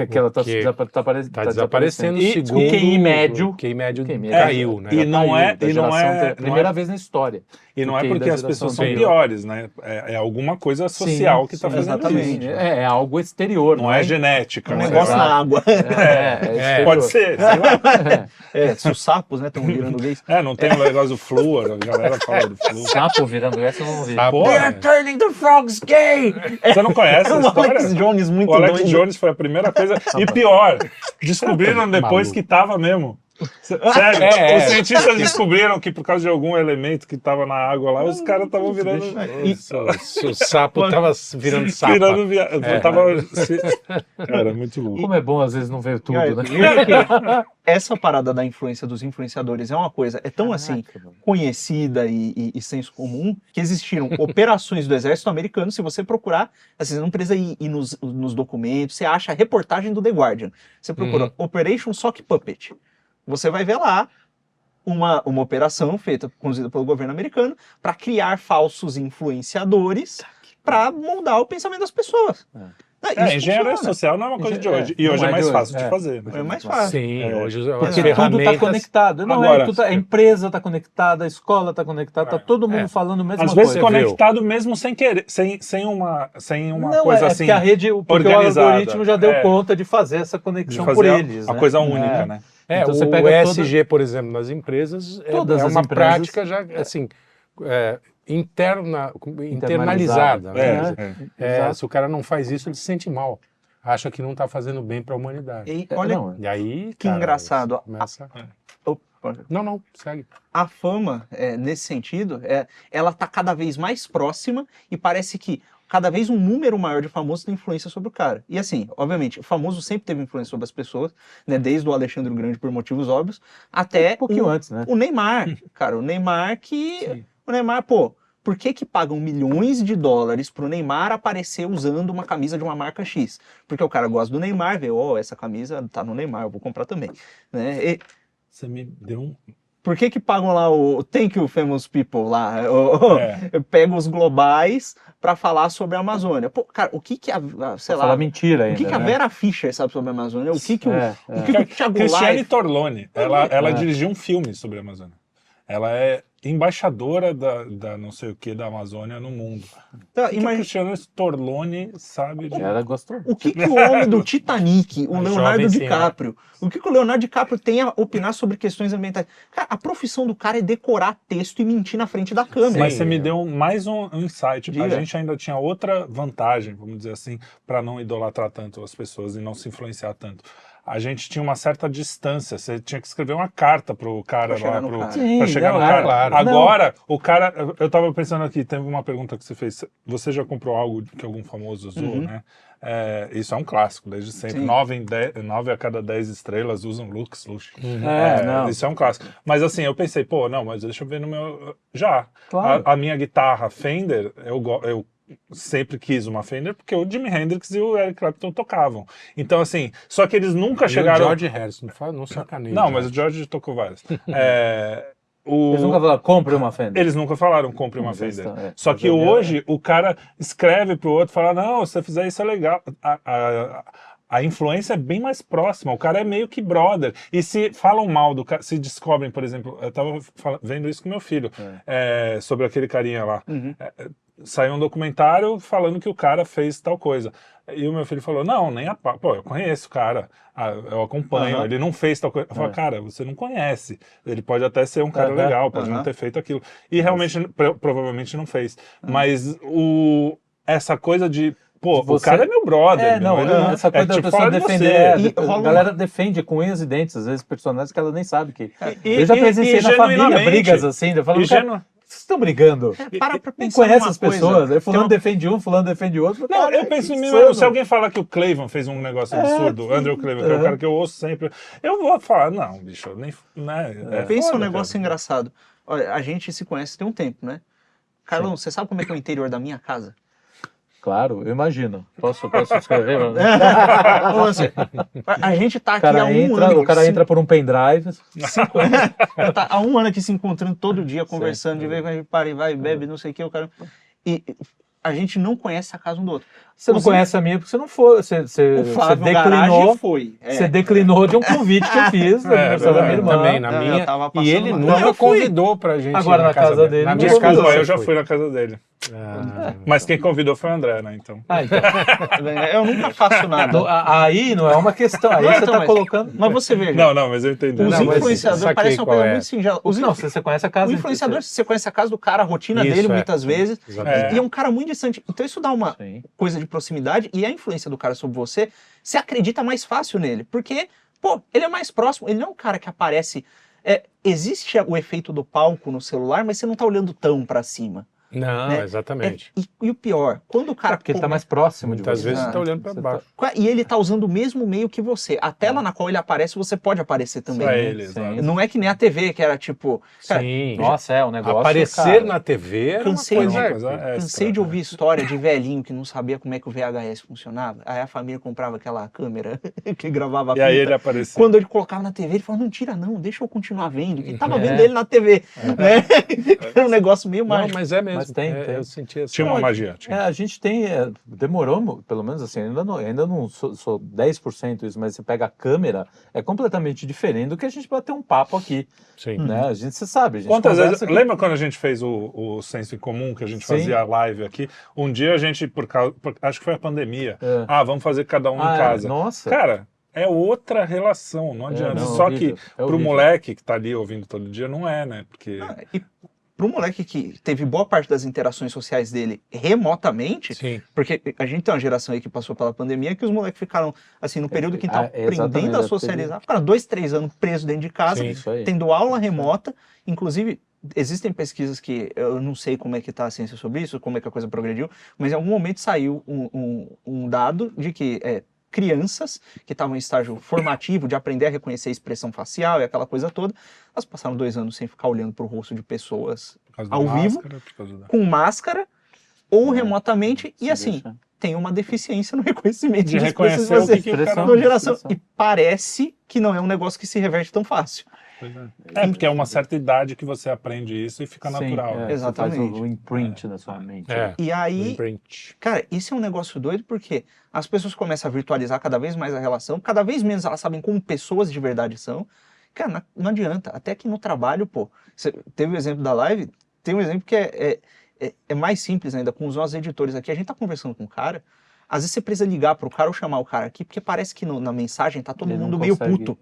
que ela está Porque desaparecendo. desaparecendo E segundo o QI médio... O QI médio QI médio caiu, né? E não é- da e não geração é- primeira não é- vez na história. E não do é QI porque da as pessoas geração são anterior. piores, né? É alguma coisa social que está sim, fazendo exatamente. isso. É algo exterior. Não é genética. Um né? negócio na água. exterior. Pode ser, sei lá. Se os sapos, né, estão virando gays. Não tem o negócio do flúor, a galera fala do flúor. Sapo virando essa, eu não vi. Sapo. Pô, turning the frogs gay! você não conhece É a o história? Alex Jones muito O Alex doido. Jones foi a primeira coisa. E pior, descobriram depois Maluco. que tava mesmo. Sério, os cientistas descobriram que por causa de algum elemento que tava na água lá, os caras estavam virando. O sapo tava virando sapo. Virando Cara, muito louco. Como é bom às vezes não ver tudo, Cara, né? porque essa parada da influência dos influenciadores é uma coisa, é tão assim, Caraca, mano. conhecida e senso comum, que existiram operações do exército americano. Se você procurar, assim, você não precisa ir nos documentos, você acha a reportagem do The Guardian. Você procura Operation Sock Puppet. Você vai ver lá uma operação feita, conduzida pelo governo americano, para criar falsos influenciadores para moldar o pensamento das pessoas. Isso Engenharia funciona. social não é uma coisa de É, hoje. E não hoje é é mais de fácil hoje, de fazer. Né? É mais fácil. Sim, hoje as Porque tudo ferramentas... está conectado. Não, Agora, a empresa está conectada, a escola está conectada, está todo mundo falando a mesma Às coisa. vezes conectado mesmo sem querer, sem uma Não, coisa é assim. porque a rede, porque o organizada. algoritmo já deu É. conta de fazer essa de conexão fazer por a- eles. a né? coisa única, né? Então o você pega ESG, por exemplo, nas empresas, Todas é as uma empresas- prática já, assim, internalizada. Né? Exato. Se o cara não faz isso, ele se sente mal. Acha que não está fazendo bem para a humanidade. E olha Não, E aí, que cara, engraçado. começa- Opa. Não, segue. A fama, nesse sentido, ela está cada vez mais próxima e parece que cada vez um número maior de famosos tem influência sobre o cara. E assim, obviamente, o famoso sempre teve influência sobre as pessoas, né? Desde o Alexandre o Grande por motivos óbvios, até Um pouquinho antes, né? o Neymar. Cara, o Neymar O Neymar, pô, por que pagam milhões de dólares pro Neymar aparecer usando uma camisa de uma marca X? Porque o cara gosta do Neymar, vê, essa camisa tá no Neymar, eu vou comprar também. Né? Você me deu um. Por que pagam lá o Thank You Famous People lá? Pegam os globais para falar sobre a Amazônia. Pô, cara, o que sei lá, Falar mentira o ainda, que a né? Vera Fischer sabe sobre a Amazônia? O que o Thiago Cristiane Life... Torlone, ela dirigiu um filme sobre a Amazônia. Ela é embaixadora da não sei o que da Amazônia no mundo. Tá, O que o Cristiano Storlone sabe de... Ela gostou. O que o homem do Titanic, o A Leonardo jovem senhora. DiCaprio, o que o Leonardo DiCaprio tem a opinar sobre questões ambientais? Cara, a profissão do cara é decorar texto e mentir na frente da câmera. Mas você me deu mais um insight. Diga. A gente ainda tinha outra vantagem, vamos dizer assim, para não idolatrar tanto as pessoas e não se influenciar tanto. A gente tinha uma certa distância, você tinha que escrever uma carta pro cara Pra chegar lá, no cara. pra chegar no Sim, cara. claro. Agora, o cara, eu tava pensando aqui, teve uma pergunta que você fez, você já comprou algo que algum famoso usou, né? Isso é um clássico, desde sempre. Sim. 9 a cada 10 estrelas usam Lux. Não. Isso é um clássico. Mas assim, eu pensei, pô, não, mas deixa eu ver no meu... Já. Claro. A minha guitarra Fender, eu sempre quis uma Fender porque o Jimi Hendrix e o Eric Clapton tocavam. Então, assim, só que eles nunca E chegaram... o George Harrison, não sacaneia. Não, mas o George tocou várias. Eles nunca falaram, compre uma Fender. Eles nunca falaram, compre uma Mas eles Fender. estão- Só mas que eu- hoje o cara escreve pro outro e fala, não, se você fizer isso é legal. A influência é bem mais próxima, o cara é meio que brother. E se falam mal do cara, se descobrem, por exemplo, eu tava vendo isso com meu filho, sobre aquele carinha lá. Saiu um documentário falando que o cara fez tal coisa. E o meu filho falou, não, nem a pau. Pô, eu conheço o cara, eu acompanho, ele não fez tal coisa. Eu falei, cara, você não conhece. Ele pode até ser um cara legal, pode não ter feito aquilo. E realmente, provavelmente não fez. Mas essa coisa de, pô, o Você- cara é meu brother. meu, ele não- essa coisa da tipo, pessoa fala de defender. você. E rola A galera defende com unhas e dentes, às vezes, personagens que ela nem sabe que. E- Eu já e- presenciei e na família genuinamente- brigas assim, eu falo, E cara, vocês estão brigando. Para pra Nem pensar conhece numa as pessoas. coisa. Aí fulano defende um, fulano defende outro. Não, cara, eu penso que em mim, insano. se alguém falar que o Cleavon fez um negócio absurdo, o Andrew Cleavon, que é o cara que eu ouço sempre, eu vou falar, não, bicho, eu nem... Né, Pensa foda, um negócio cara. engraçado. Olha, a gente se conhece tem um tempo, né? Carlão, você sabe como é que é o interior da minha casa? Claro, eu imagino. Posso escrever? Ou seja, a gente tá aqui há um ano. O cara entra por um pendrive. Tá há um ano aqui se encontrando todo dia, conversando, de vez em quando a gente para e vai, bebe, não sei o que, o cara... E a gente não conhece a casa um do outro. Você não conhece a minha porque você não foi. Você O Flávio declinou. Garage foi. Você declinou de um convite que eu fiz no aniversário da minha irmã. Também, na Não, eu minha. tava E passando ele lá. nunca Eu fui. convidou pra gente Agora ir na casa dele, Na não minha convidou. casa Desculpa, você eu já foi. fui na casa dele. Ah, Mas quem convidou foi o André, né, então. Então. Eu nunca faço nada. Aí não é uma questão. Aí Não, você então, tá mas- colocando. Mas você veja, Não, mas eu entendi. os Não, mas influenciadores saquei parecem uma qual coisa é. muito singela. Não, você conhece a casa. O influenciador, você conhece a casa do cara, a rotina Isso, dele é. muitas vezes, exatamente. e é um cara muito distante. Então isso dá uma Sim. coisa de proximidade, e a influência do cara sobre você, você acredita mais fácil nele, porque, pô, ele é mais próximo, ele não é um cara que aparece... existe o efeito do palco no celular, mas você não tá olhando tão pra cima. Não, né? exatamente. E o pior, quando o cara... Porque ele tá mais próximo de Muitas você. vezes você tá olhando pra Você baixo. E ele tá usando o mesmo meio que você. A tela na qual ele aparece, você pode aparecer também. Pra né? ele, exato. Não é que nem a TV, que era tipo... Cara, Sim. Nossa, é um negócio. Aparecer cara. na TV era uma Cansei coisa... de- Uma coisa extra, Cansei de né? ouvir história de velhinho que não sabia como é que o VHS funcionava. Aí a família comprava aquela câmera que gravava a E aí fita. ele apareceu. Quando ele colocava na TV, ele falava, não tira não, deixa eu continuar vendo. E tava É. vendo ele na TV. Né? Era um negócio meio Não, mágico. mas é mesmo. Mas tem. Eu senti assim. Tinha uma Não, magia. A gente tem, demorou, pelo menos assim, ainda não sou 10% isso, mas você pega a câmera, é completamente diferente do que a gente bater um papo aqui, Sim. né? A gente, você sabe, a gente Quantas conversa vezes... aqui. Lembra quando a gente fez o Senso em Comum, que a gente Sim. fazia a live aqui? Um dia a gente, acho que foi a pandemia, vamos fazer cada um em casa. Nossa. Cara, é outra relação, não adianta. não, Só horrível, que é pro horrível. moleque que tá ali ouvindo todo dia, não é, né? Porque... E pro moleque que teve boa parte das interações sociais dele remotamente, Sim. porque a gente tem uma geração aí que passou pela pandemia que os moleques ficaram, assim, no período que estavam exatamente, aprendendo a socializar, ficaram 2, 3 anos presos dentro de casa, Sim. Isso aí. tendo aula remota. Inclusive, existem pesquisas que eu não sei como é que está a ciência sobre isso, como é que a coisa progrediu, mas em algum momento saiu um dado de que crianças que estavam em estágio formativo de aprender a reconhecer a expressão facial e aquela coisa toda, elas passaram 2 anos sem ficar olhando para o rosto de pessoas por causa da ao vivo, máscara, por causa da... com máscara ou remotamente, e Se assim, deixa. tem uma deficiência no reconhecimento De expressão reconhecer o facial que o cara... Expressão. da geração. expressão. E parece que não é um negócio que se reverte tão fácil. Porque é uma certa idade que você aprende isso e fica Sim, natural. né? Exatamente. Você faz o imprint na sua mente. É. E aí, Imprint. cara, isso é um negócio doido porque as pessoas começam a virtualizar cada vez mais a relação, cada vez menos elas sabem como pessoas de verdade são, Cara, não adianta. Até que no trabalho, pô, você teve o exemplo da live, tem um exemplo que é mais simples ainda, com os nossos editores aqui. A gente tá conversando com o cara, às vezes você precisa ligar pro cara ou chamar o cara aqui, porque parece que na mensagem tá todo mundo meio puto.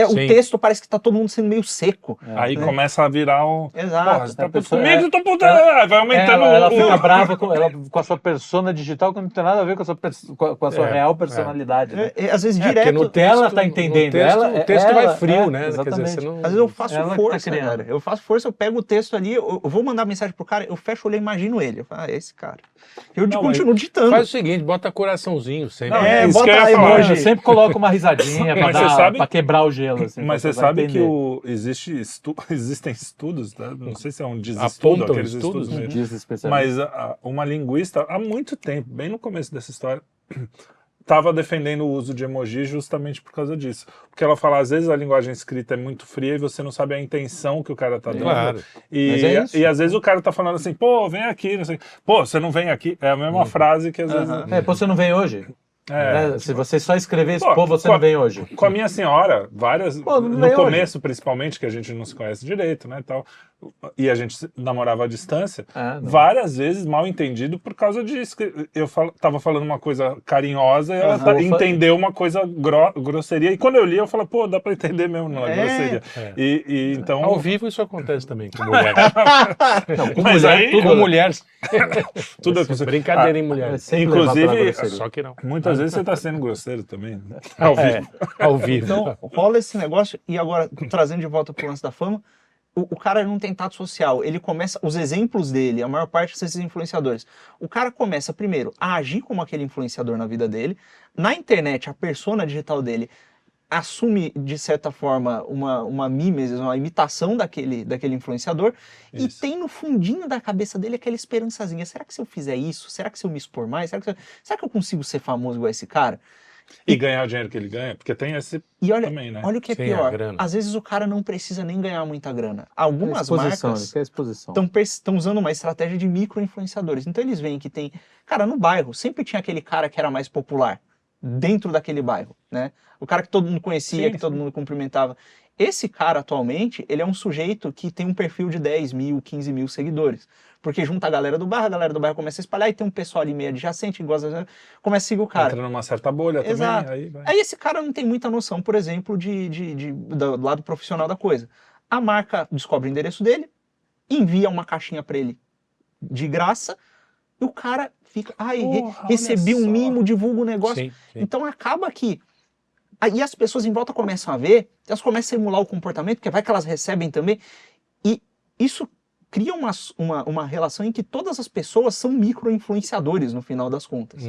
O texto parece que tá todo mundo sendo meio seco. Aí começa a virar um... Exato. Porra, você tá puto comigo, eu tô puto. Vai aumentando ela fica brava com a sua persona digital, que não tem nada a ver com a sua real personalidade. Né? Às vezes direto... Porque no texto, ela tá entendendo. O texto vai frio, né? Exatamente. Quer dizer, não... Às vezes eu faço ela força, tá criando. cara. Eu faço força, eu pego o texto ali, eu vou mandar mensagem pro cara, eu fecho o olho e imagino ele. Eu falo, é esse cara. Eu continuo digitando. Faz o seguinte, bota coraçãozinho sempre. Isso que eu ia bota falar. emoji. Eu sempre coloco uma risadinha pra quebrar o gelo. Assim, Mas você sabe que existem estudos, né? Não sei se é um desestudo, Apontam aqueles estudos, estudos mesmo. Mas uma linguista, há muito tempo, bem no começo dessa história, estava defendendo o uso de emoji justamente por causa disso. Porque ela fala, às vezes a linguagem escrita é muito fria e você não sabe a intenção que o cara tá dando. Claro. E às vezes o cara tá falando assim, pô, vem aqui, não sei. Pô, você não vem aqui. É a mesma frase que às vezes... Pô, você não vem hoje? Se você só escrever isso, pô, você não vem hoje. Com a minha senhora, no começo principalmente, que a gente não se conhece direito, né, tal, e a gente namorava à distância, várias vezes mal entendido por causa de... Eu tava falando uma coisa carinhosa e ela entendeu uma coisa grosseria, e quando eu li eu falei, pô, dá pra entender mesmo, não é grosseria. E então... Ao vivo isso acontece também com mulher. Não, com Mas mulher, aí, tudo, Com mulher. tudo Brincadeira em mulher. inclusive, Só que não. muitas vezes você tá sendo grosseiro também, né? Ao vivo. Ao vivo. Então, rola esse negócio, e agora, trazendo de volta pro lance da fama, o cara não tem tato social, ele começa, os exemplos dele, a maior parte são esses influenciadores. O cara começa, primeiro, a agir como aquele influenciador na vida dele, na internet, a persona digital dele assume, de certa forma, uma mimesis, uma imitação daquele influenciador, e tem no fundinho da cabeça dele aquela esperançazinha, será que se eu fizer isso, será que se eu me expor mais, será que eu consigo ser famoso igual esse cara? E ganhar o dinheiro que ele ganha, porque tem esse também, né? Olha o que é Sim, pior, a grana. às vezes o cara não precisa nem ganhar muita grana. Algumas marcas exposição. estão usando uma estratégia de micro-influenciadores. Então eles veem que tem... Cara, no bairro, sempre tinha aquele cara que era mais popular dentro daquele bairro, né? O cara que todo mundo conhecia, que todo mundo cumprimentava. Esse cara, atualmente, ele é um sujeito que tem um perfil de 10 mil, 15 mil seguidores. Porque junta a galera do bairro começa a espalhar, e tem um pessoal ali meio adjacente, que gosta, começa a seguir o cara. Entra numa certa bolha Exato. também. Aí esse cara não tem muita noção, por exemplo, do lado profissional da coisa. A marca descobre o endereço dele, envia uma caixinha para ele de graça, e o cara fica, recebi um mimo, divulga o negócio. Sim. Então acaba que... Aí as pessoas em volta começam a ver, elas começam a emular o comportamento, porque vai que elas recebem também, e isso cria uma relação em que todas as pessoas são micro-influenciadores no final das contas.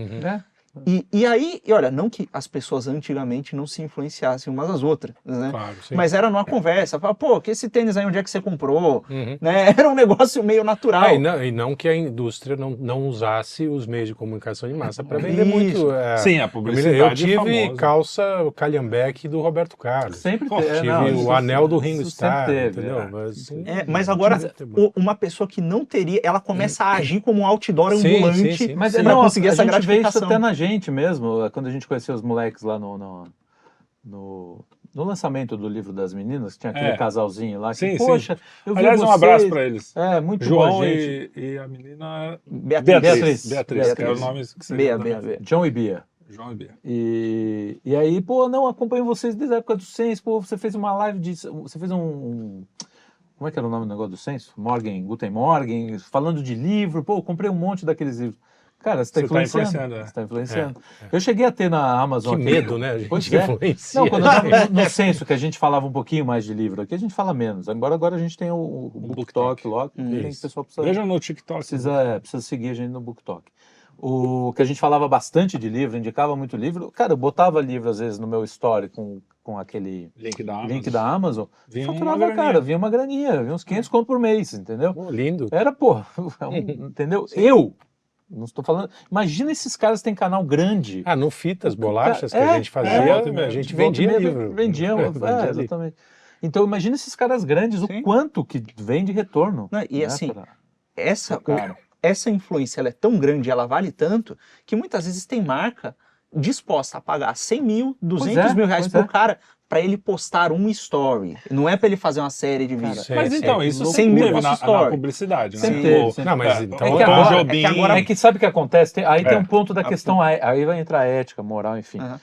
E aí, olha, não que as pessoas antigamente não se influenciassem umas às outras, né? Claro, sim. Mas era numa conversa, fala, pô, que esse tênis aí, onde é que você comprou? Né? Era um negócio meio natural. E não que a indústria não usasse os meios de comunicação em massa para vender Isso. muito. Sim, a publicidade Eu é tive famosa. calça Calhambeck do Roberto Carlos. Sempre Tive o anel do Ringo Starr, teve, entendeu? Mas agora, uma pessoa que não teria, ela começa a agir como um outdoor ambulante sim. Mas para não, conseguir essa a gente vê isso gratificação. até na gente mesmo, quando a gente conheceu os moleques lá no lançamento do livro das meninas, que tinha aquele casalzinho lá, que, Sim, poxa, eu vi aliás, vocês. um abraço para eles. Muito João bom, gente. e a menina... Beatriz. Beatriz, que é o nome que você Bea. John e Bia. João e Bia. E aí, pô, não, acompanho vocês desde a época do Censo, pô, você fez uma live você fez como é que era o nome do negócio do Censo? Guten Morgen, falando de livro, pô, eu comprei um monte daqueles livros. Cara, você está influenciando. Você está influenciando. Eu cheguei a ter na Amazon... Que medo, né? A gente influencia. Não, quando eu estava no Censo, que a gente falava um pouquinho mais de livro, aqui a gente fala menos. Agora a gente tem o BookTok lá, que o pessoal precisa... Vejam no TikTok. Precisa seguir a gente no BookTok. O que a gente falava bastante de livro, indicava muito livro. Cara, eu botava livro, às vezes, no meu story com aquele link da Amazon. Vinha faturava, cara, vinha uma graninha, vinha uns 500 conto por mês, entendeu? Lindo. Era, entendeu? Não estou falando... Imagina esses caras que têm canal grande. No Fitas, bolachas que a gente fazia, a gente vendia livro. Vendia, exatamente. Então, imagina esses caras grandes, o quanto que vem de retorno. E assim, essa influência ela é tão grande, ela vale tanto, que muitas vezes tem marca disposta a pagar 100 mil, 200 mil reais pro cara pra ele postar um story. Não é pra ele fazer uma série de vídeos. Mas então, isso Sem sempre mil teve na story. publicidade, né? Sempre teve, Tipo, sempre Não, mas é, então... o que Tom agora- Jobim... É que sabe o que acontece? Aí tem É. um ponto da questão, aí vai entrar a ética, moral, enfim. Aham.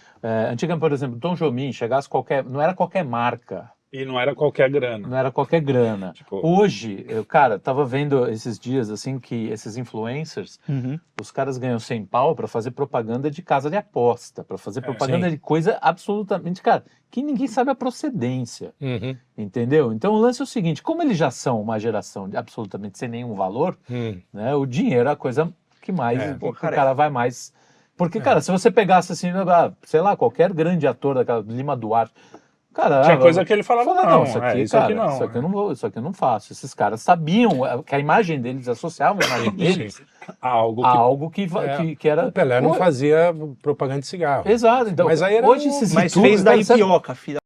Antigamente, por exemplo, Tom Jobim chegasse não era qualquer marca, E não era qualquer grana. não era qualquer grana. Tipo- Hoje, cara, tava vendo esses dias, assim, que esses influencers, Uhum. os caras ganham 100 pau pra fazer propaganda de casa de aposta, pra fazer propaganda sim. de coisa absolutamente, cara, que ninguém sabe a procedência. Uhum. Entendeu? Então o lance é o seguinte, como eles já são uma geração absolutamente sem nenhum valor, né, o dinheiro é a coisa que mais, É. que Pô, o cara, cara vai mais... Porque, cara, se você pegasse assim, sei lá, qualquer grande ator daquela Lima Duarte, cara... Tinha coisa que ele falava, não, isso aqui, isso aqui cara, não. isso aqui eu não vou, isso aqui eu não faço. Esses caras sabiam que a imagem deles, associavam a imagem deles Algo a que... algo que era... O Pelé não Pô, fazia propaganda de cigarro. Exato, então, Mas aí era hoje um- esses Mas youtubers, fez da cara, sabe- Ipioca, filha.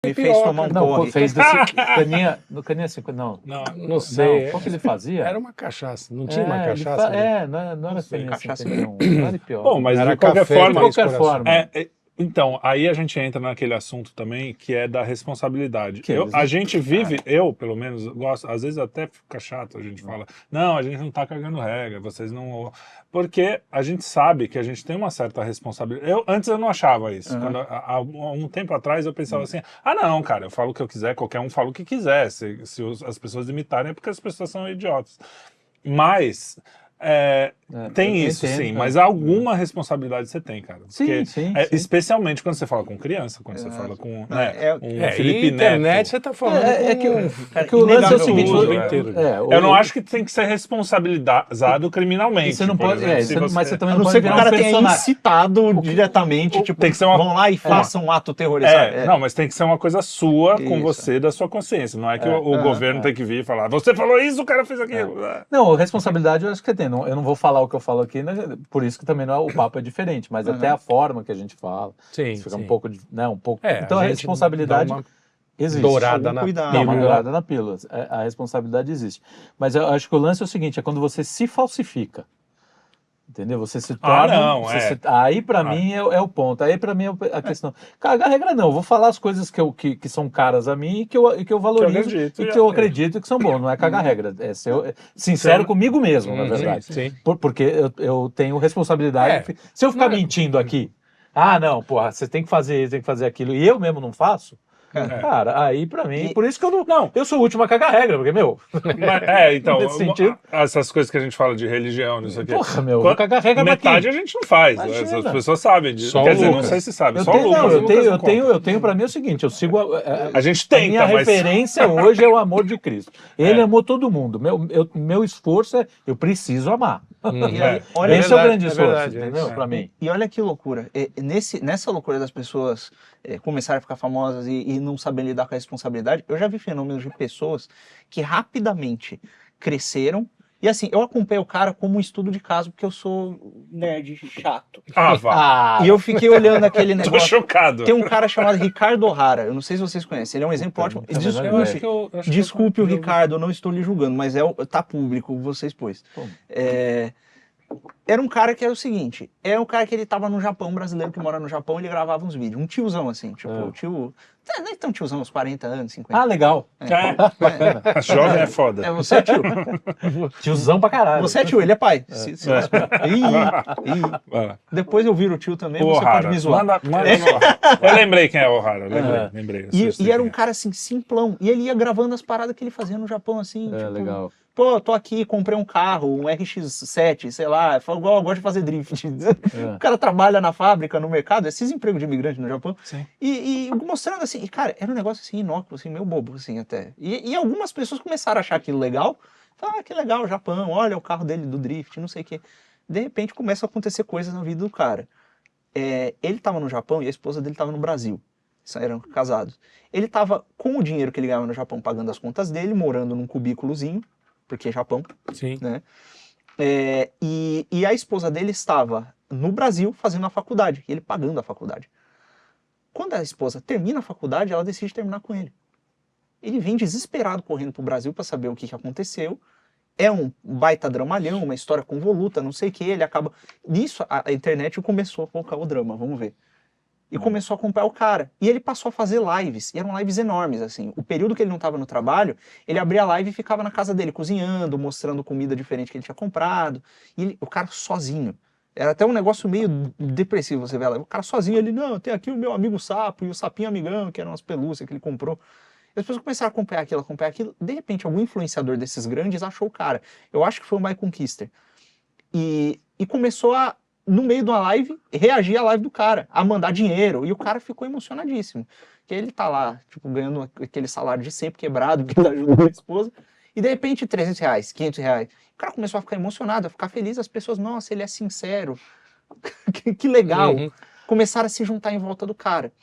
Ele fez Ipioca, tomar um Não, pô, porre. fez desse caninha, no caninha 50, não. Não, Não sei. Não, qual que ele fazia? Era uma cachaça. Não tinha uma ele cachaça? né? não era sei. caninha Cachaça. 51, não era pior. Bom, mas Era de qualquer café, forma... de três qualquer corações. forma. Então, aí a gente entra naquele assunto também, que é da responsabilidade. Que A gente vive, eu pelo menos, gosto, às vezes até fica chato a gente fala, não, a gente não tá cagando regra, vocês não... Porque a gente sabe que a gente tem uma certa responsabilidade. Antes eu não achava isso. Quando, há um tempo atrás eu pensava assim, não, cara, eu falo o que eu quiser, qualquer um fala o que quiser. Se as pessoas imitarem é porque as pessoas são idiotas. Mas... tem eu isso, entendo, sim, né? mas alguma responsabilidade você tem, cara. Sim, Porque, sim. especialmente quando você fala com criança, quando você fala com um É, Felipe e internet Neto. você tá falando Que o lance é o inegável seguinte, tudo, o- inteiro. Eu não acho que tem que ser responsabilizado criminalmente. você não por pode, exemplo. mas você também A não não pode ser que o virar um cara tenha personagem. incitado diretamente, tipo, tem que ser uma- vão lá e façam um ato terrorista. Não, mas tem que ser uma coisa sua, com Isso. você, da sua consciência. Não é que o governo tem que vir e falar, você falou isso, o cara fez aquilo. Não, responsabilidade eu acho que tem. Eu não vou falar o que eu falo aqui, né, por isso que também não é, o papo é diferente, mas até a forma que a gente fala. Sim, Fica sim. um pouco, né, um pouco. É, então a gente responsabilidade dá uma existe. dourada Algum na cuidado. Não, uma pílula. dourada na pílula. A responsabilidade existe. Mas eu acho que o lance é o seguinte, é quando você se falsifica. Entendeu? Você se torna... não, Aí pra mim é o ponto. Aí pra mim é a questão. Cagar regra não. Eu vou falar as coisas que são caras a mim e que eu valorizo acredito, e que eu acredito que são bons. Não é cagar regra. É ser sincero comigo mesmo, na verdade. Sim. Porque eu tenho responsabilidade. Se eu ficar mentindo aqui, não, porra, você tem que fazer isso, tem que fazer aquilo, e eu mesmo não faço, cara, aí pra mim, por isso que eu não, eu sou o último a cagar regra, porque, meu, Então, nesse sentido. essas coisas que a gente fala de religião, não sei o quê. porra, meu, eu vou cagar regra pra Metade quem? a gente não faz. Imagina. As pessoas sabem disso. Só o Quer dizer, não Lucas. sei se sabe. Eu Só tenho, o Lucas. não, o Lucas não conta. eu tenho pra mim é o seguinte, eu sigo A gente a tenta, minha mas... referência hoje é o amor de Cristo. Ele amou todo mundo. Meu esforço é, eu preciso amar. E aí, olha, Esse é o verdade, grande é esforço, verdade, entendeu? é. Pra mim. E olha que loucura. Nessa loucura das pessoas começarem a ficar famosas e não saberem lidar com a responsabilidade, eu já vi fenômenos de pessoas que rapidamente cresceram. E assim, eu acompanhei o cara como um estudo de caso, porque eu sou nerd chato. vá. E eu fiquei olhando aquele Tô negócio. chocado. Tem um cara chamado Ricardo O'Hara, eu não sei se vocês conhecem, ele é um exemplo ótimo. também não Eu acho Desculpe, que eu... acho que eu- desculpe o Ricardo, eu não estou lhe julgando, mas tá público, você expôs. Pô. Era um cara que era o seguinte, é um cara que ele tava no Japão, um brasileiro que mora no Japão, ele gravava uns vídeos, um tiozão assim, tipo, tio... Não é tão tiozão, uns 40 anos, 50. Legal. Jovem é foda. Você é tio. Tiozão pra caralho. Você é tio, ele é pai. Vai lá. Depois eu viro tio também, O você O'Hara. pode me zoar. Manda no O'Hara. Eu lembrei quem é o O'Hara. Lembrei. E era um cara assim, simplão. E ele ia gravando as paradas que ele fazia no Japão, assim. tipo, legal. Pô, tô aqui, comprei um carro, um RX-7, sei lá. Eu gosto de fazer drift. O cara trabalha na fábrica, no mercado, esses empregos de imigrante no Japão. Sim. E mostrando assim, e, cara, era um negócio assim, inócuo, assim, meio bobo, assim, até. E algumas pessoas começaram a achar aquilo legal. Falaram, que legal, o Japão, olha o carro dele do drift, não sei o quê. De repente começam a acontecer coisas na vida do cara. Ele tava no Japão e a esposa dele tava no Brasil. Eram casados. Ele tava com o dinheiro que ele ganhava no Japão, pagando as contas dele, morando num cubículozinho, porque é Japão, Sim. né? E a esposa dele estava no Brasil fazendo a faculdade, e ele pagando a faculdade. Quando a esposa termina a faculdade, ela decide terminar com ele. Ele vem desesperado correndo pro Brasil para saber o que aconteceu. É um baita dramalhão, uma história convoluta, não sei o que, ele acaba... Nisso, a internet começou a colocar o drama, vamos ver. e começou a acompanhar o cara. E ele passou a fazer lives, e eram lives enormes, assim. O período que ele não estava no trabalho, ele abria a live e ficava na casa dele, cozinhando, mostrando comida diferente que ele tinha comprado. E o cara sozinho. Era até um negócio meio depressivo, você vê lá. O cara sozinho, ele, não, tem aqui o meu amigo sapo e o sapinho amigão, que eram as pelúcias que ele comprou. E as pessoas começaram a acompanhar aquilo. De repente, algum influenciador desses grandes achou o cara. Eu acho que foi o My Conquister. E começou a, no meio de uma live, reagir à live do cara, a mandar dinheiro. E o cara ficou emocionadíssimo. Porque ele tá lá, tipo, ganhando aquele salário de sempre quebrado, que ajudou a esposa. E de repente, 300 reais, 500 reais. O cara começou a ficar emocionado, a ficar feliz. As pessoas, nossa, ele é sincero. que legal. Começaram a se juntar em volta do cara.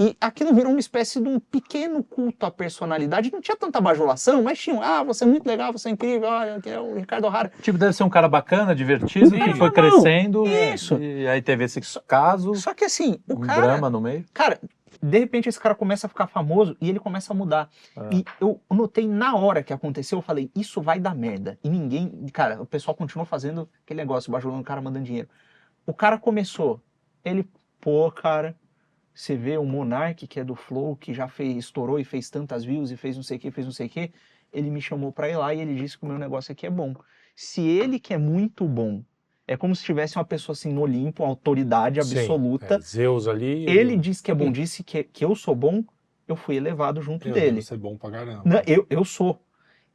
E aquilo virou uma espécie de um pequeno culto à personalidade. Não tinha tanta bajulação, mas tinha, você é muito legal, você é incrível, olha, que é o Ricardo O'Hara. Tipo, deve ser um cara bacana, divertido, que foi crescendo. Isso. E aí teve esse caso, Só que assim, o um cara... drama no meio. Cara, de repente esse cara começa a ficar famoso e ele começa a mudar. E eu notei na hora que aconteceu, eu falei, isso vai dar merda. E ninguém... Cara, o pessoal continuou fazendo aquele negócio, bajulando o cara, mandando dinheiro. O cara começou, cara... Você vê o Monark, que é do Flow, que já estourou e fez tantas views e fez não sei o que, ele me chamou pra ir lá e ele disse que o meu negócio aqui é bom. Se ele que é muito bom, é como se tivesse uma pessoa assim no Olimpo, uma autoridade absoluta. Zeus ali. Ele disse que é bom, disse que eu sou bom, eu fui elevado junto dele. Você é bom pra caramba. Não, eu sou.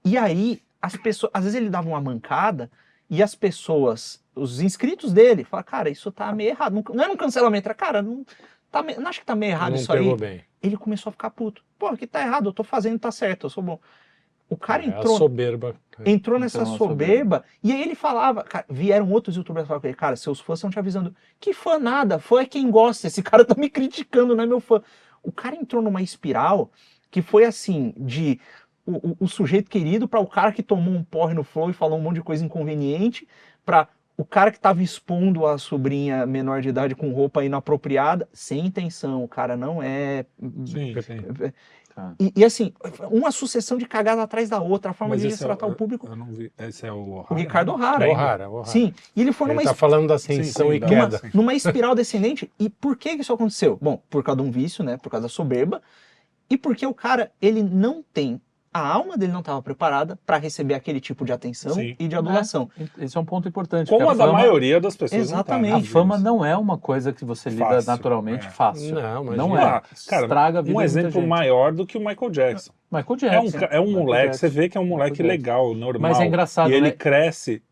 E aí, as pessoas, às vezes ele dava uma mancada e as pessoas, os inscritos dele, falavam, cara, isso tá meio errado. Não era um cancelamento, era, cara, não acho que tá meio errado isso aí. Bem. Ele começou a ficar puto. Pô, aqui tá errado, eu tô fazendo, tá certo, eu sou bom. O cara A soberba. entrou nessa soberba, e aí ele falava, cara, vieram outros youtubers falar com ele, cara, seus fãs estão te avisando. Que fã nada, fã é quem gosta, esse cara tá me criticando, não é meu fã. O cara entrou numa espiral que foi assim, de o sujeito querido para o cara que tomou um porre no Flow e falou um monte de coisa inconveniente, para o cara que estava expondo a sobrinha menor de idade com roupa inapropriada, sem intenção, o cara não é... Sim. E assim, uma sucessão de cagadas atrás da outra, a forma de tratar o público. Eu não vi. Esse é o O'Hara? O Ricardo O'Hara. O'Hara. Sim, e ele foi Ele tá falando da ascensão e queda. numa espiral descendente. E por que isso aconteceu? Bom, por causa de um vício, né? Por causa da soberba. E porque o cara, ele não tem... A alma dele não estava preparada para receber aquele tipo de atenção e de adulação. Esse é um ponto importante. Como a da maioria das pessoas. Exatamente. A fama não é uma coisa que você lida naturalmente fácil. Não é. Cara, estraga a vida um de muita exemplo gente. maior do que o Michael Jackson. Michael Jackson. É um moleque, Jackson. você vê que é um moleque legal, normal. Mas é engraçado, E ele né? cresce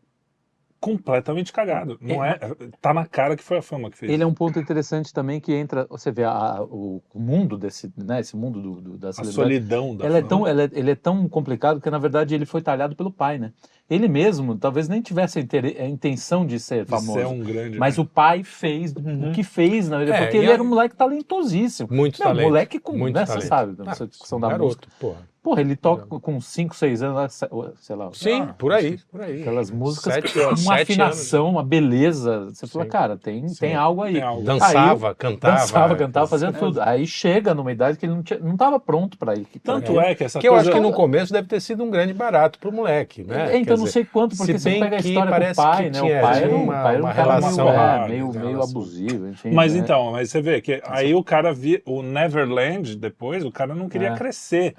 completamente cagado. Não é, tá na cara que foi a fama que fez. Ele é um ponto interessante também que entra, você vê o mundo desse, né, esse mundo da a celebridade. solidão da Ela fama. ele é tão complicado que na verdade ele foi talhado pelo pai, né? Ele mesmo talvez nem tivesse a intenção de ser famoso. Ser um grande, mas o pai fez o que fez, na verdade, porque ele era um moleque talentosíssimo. Muito talento. Moleque com, muito né, talento. você sabe, essa discussão da garoto, música. Porra, ele toca com 5, 6 anos, sei lá. Sim, por aí. Aquelas músicas 7 com anos, uma 7 afinação, uma beleza. Você fala, Sim. cara, tem algo aí. Tem algo. Dançava, cantava. Fazia tudo. Aí chega numa idade que ele não estava pronto para ir. Tanto é que essa Que coisa... eu acho que no começo deve ter sido um grande barato pro moleque, né? Então não sei quanto, porque você pega a história do pai, né? O pai era um uma cara relação meio abusivo, enfim. Mas né? então, mas você vê que aí o cara o Neverland, depois, o cara não queria crescer.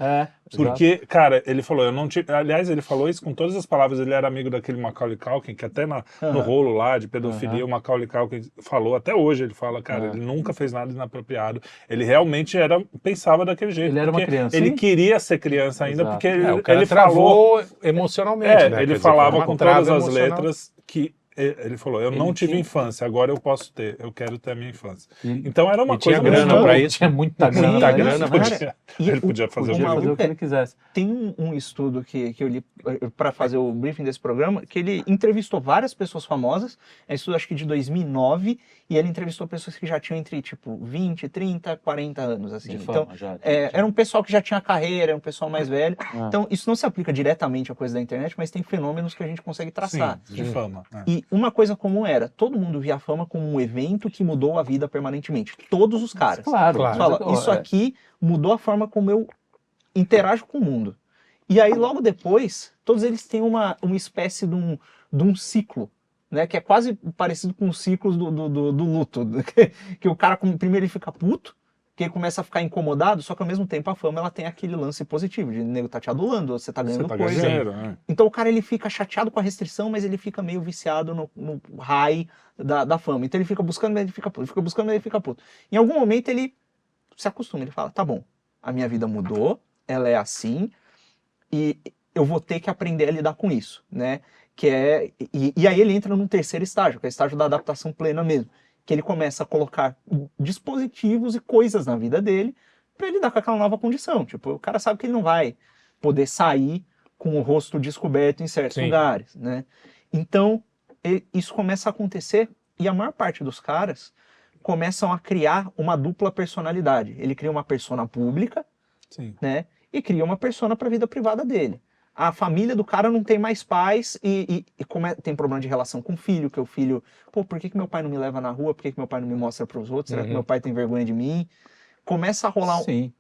Porque, cara, ele falou, eu não tinha... Aliás, ele falou isso com todas as palavras, ele era amigo daquele Macaulay Culkin, que até no rolo lá de pedofilia, o Macaulay Culkin falou, até hoje ele fala, cara, ele nunca fez nada inapropriado, ele realmente pensava daquele jeito. Ele era uma criança. Ele queria ser criança ainda, porque o cara ele travou emocionalmente, né? ele falava com todas as letras que... Ele falou, eu não tive infância, agora eu posso ter, eu quero ter a minha infância. Então era uma coisa... Tinha grana para isso. Tinha muita grana. Ele podia fazer o que ele quisesse. Tem um estudo que eu li para fazer o briefing desse programa, que ele entrevistou várias pessoas famosas, é um estudo acho que de 2009, e ele entrevistou pessoas que já tinham entre, tipo, 20, 30, 40 anos, assim. Então, era um pessoal que já tinha carreira, era um pessoal mais velho. Então, isso não se aplica diretamente à coisa da internet, mas tem fenômenos que a gente consegue traçar. Sim, de fama. E uma coisa comum era, todo mundo via a fama como um evento que mudou a vida permanentemente. Todos os caras. Claro. Fala, isso aqui mudou a forma como eu interajo com o mundo. E aí, logo depois, todos eles têm uma espécie de um ciclo, né? Que é quase parecido com os ciclos do luto. Que o cara, primeiro ele fica puto, que ele começa a ficar incomodado, só que ao mesmo tempo a fama ela tem aquele lance positivo, de nego tá te adulando, você tá ganhando coisa. Dinheiro, né? Então o cara ele fica chateado com a restrição, mas ele fica meio viciado no high da fama. Então ele fica buscando, mas ele fica puto, fica buscando, mas ele fica puto. Em algum momento ele se acostuma, ele fala, tá bom, a minha vida mudou, ela é assim, e eu vou ter que aprender a lidar com isso, né? E aí ele entra num terceiro estágio, que é o estágio da adaptação plena mesmo, que ele começa a colocar dispositivos e coisas na vida dele para ele lidar com aquela nova condição. Tipo, o cara sabe que ele não vai poder sair com o rosto descoberto em certos lugares, né? Então, isso começa a acontecer e a maior parte dos caras começam a criar uma dupla personalidade. Ele cria uma persona pública, né? E cria uma persona para a vida privada dele. A família do cara não tem mais pais e tem problema de relação com o filho, que o filho, pô, por que meu pai não me leva na rua? Por que meu pai não me mostra para os outros? Será que meu pai tem vergonha de mim? Começa a rolar Sim.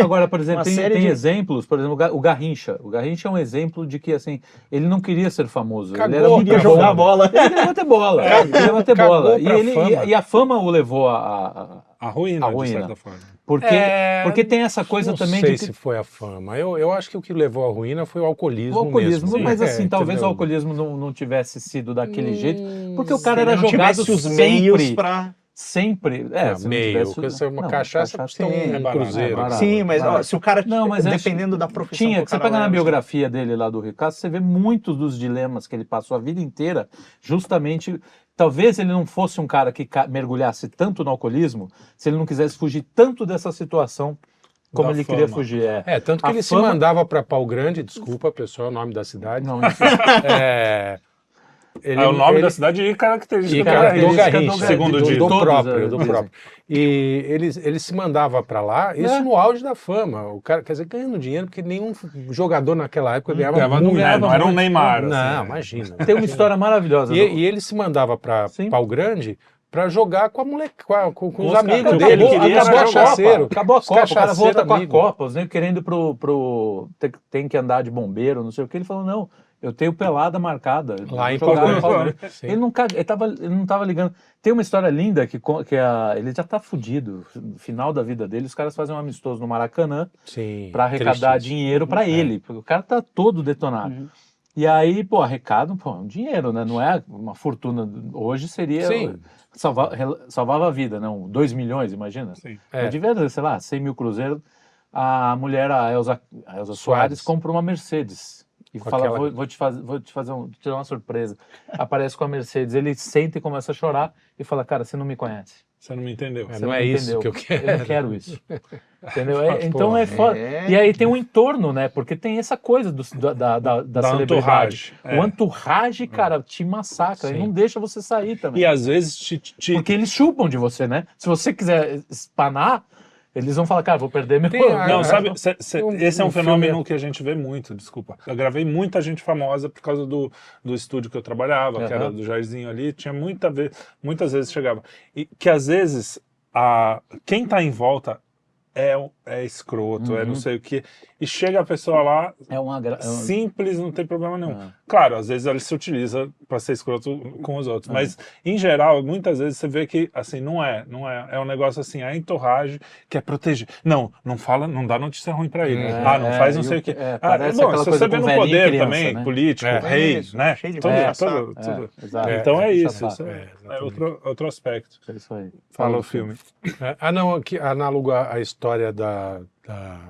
Agora, por exemplo, tem exemplos, por exemplo, o Garrincha. O Garrincha é um exemplo de que, assim, ele não queria ser famoso. Ele queria jogar bola. Ele queria bater bola. Ele queria bater bola. E a fama o levou a ruína, de certa forma. Porque tem essa coisa também de... Não sei se foi a fama. Eu acho que o que levou à ruína foi o alcoolismo. O alcoolismo, mesmo. mas assim, talvez o alcoolismo não tivesse sido daquele jeito, porque o cara era não jogado os meios para... Sempre. Meio, porque uma cachaça custa um cruzeiro. Sim, mas se o cara, dependendo da profissão... Você pega na biografia dele lá do Ricardo, você vê muitos dos dilemas que ele passou a vida inteira, justamente... Talvez ele não fosse um cara que mergulhasse tanto no alcoolismo, se ele não quisesse fugir tanto dessa situação como ele queria fugir. Tanto que ele se mandava para Pau Grande, desculpa, pessoal, é o nome da cidade. Não, o nome da cidade e característica do Garrincha, segundo diz. Do próprio. E ele se mandava para lá, isso no auge da fama. O cara, quer dizer, ganhando dinheiro, porque nenhum jogador naquela época ganhava muito. Não era um Neymar. Não, imagina. Tem uma história maravilhosa. E ele se mandava para Pau Grande para jogar com com os amigos dele. Acabou a Copa, o cara volta com a Copa, os negros querendo pro tem que andar de bombeiro, não sei o que. Ele falou, não, eu tenho pelada marcada. Lá em Pau Grande. Ele não estava ligando. Tem uma história linda que ele já tá fudido. No final da vida dele, os caras fazem um amistoso no Maracanã para arrecadar dinheiro para ele, porque o cara tá todo detonado. E aí, arrecadam, um dinheiro, né? Não é uma fortuna. Hoje seria... Salvava a vida, não? 2 milhões, imagina? Sim. De verdade, sei lá, 100 mil cruzeiros. A mulher, a Elza Soares, compra uma Mercedes. E fala, vou te dar uma surpresa. Aparece com a Mercedes, ele senta e começa a chorar e fala, cara, você não me conhece. Você não me entendeu. Não é isso que eu quero. Eu não quero isso. Entendeu? Então é foda. E aí tem um entorno, né? Porque tem essa coisa da celebridade. O entourage, cara, te massacra. E não deixa você sair também. E às vezes porque eles chupam de você, né? Se você quiser espanar, eles vão falar, cara, vou perder meu... Não, sabe, esse é um fenômeno que a gente vê muito, desculpa. Eu gravei muita gente famosa por causa do estúdio que eu trabalhava, que era do Jairzinho ali, tinha muitas vezes chegava. E que às vezes, quem tá em volta é escroto, é não sei o que, e chega a pessoa lá, simples, não tem problema nenhum. Claro, às vezes ela se utiliza para ser escroto com os outros, mas em geral, muitas vezes você vê que assim, não é um negócio assim, a entourage que é proteger. Não fala, não dá notícia ruim para ele. Não faz não sei o que. Bom, se você vê no poder criança, também, né? Político, rei, né? Tudo. Então é isso. É outro aspecto. É isso aí. Fala o filme. Não, que análoga à história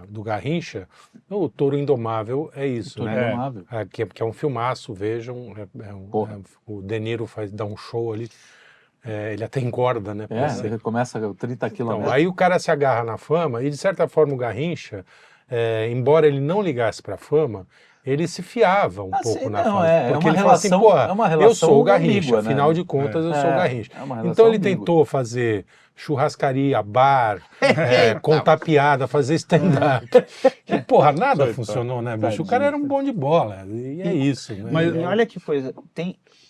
do Garrincha, o Touro Indomável é isso, né? Indomável. Que é um filmaço, vejam. O De Niro dá um show ali. Ele até engorda, né? Ele começa a 30 quilômetros. Então, aí o cara se agarra na fama e, de certa forma, o Garrincha, embora ele não ligasse para a fama, ele se fiava um pouco na fama. Porque ele fala assim, eu sou o Garrincha, afinal de contas eu sou o Garrincha. Então ele tentou fazer churrascaria, bar, contar piada, fazer stand-up. E, nada funcionou, né, bicho? O cara era um bom de bola, e é isso. Né? Mas olha que coisa,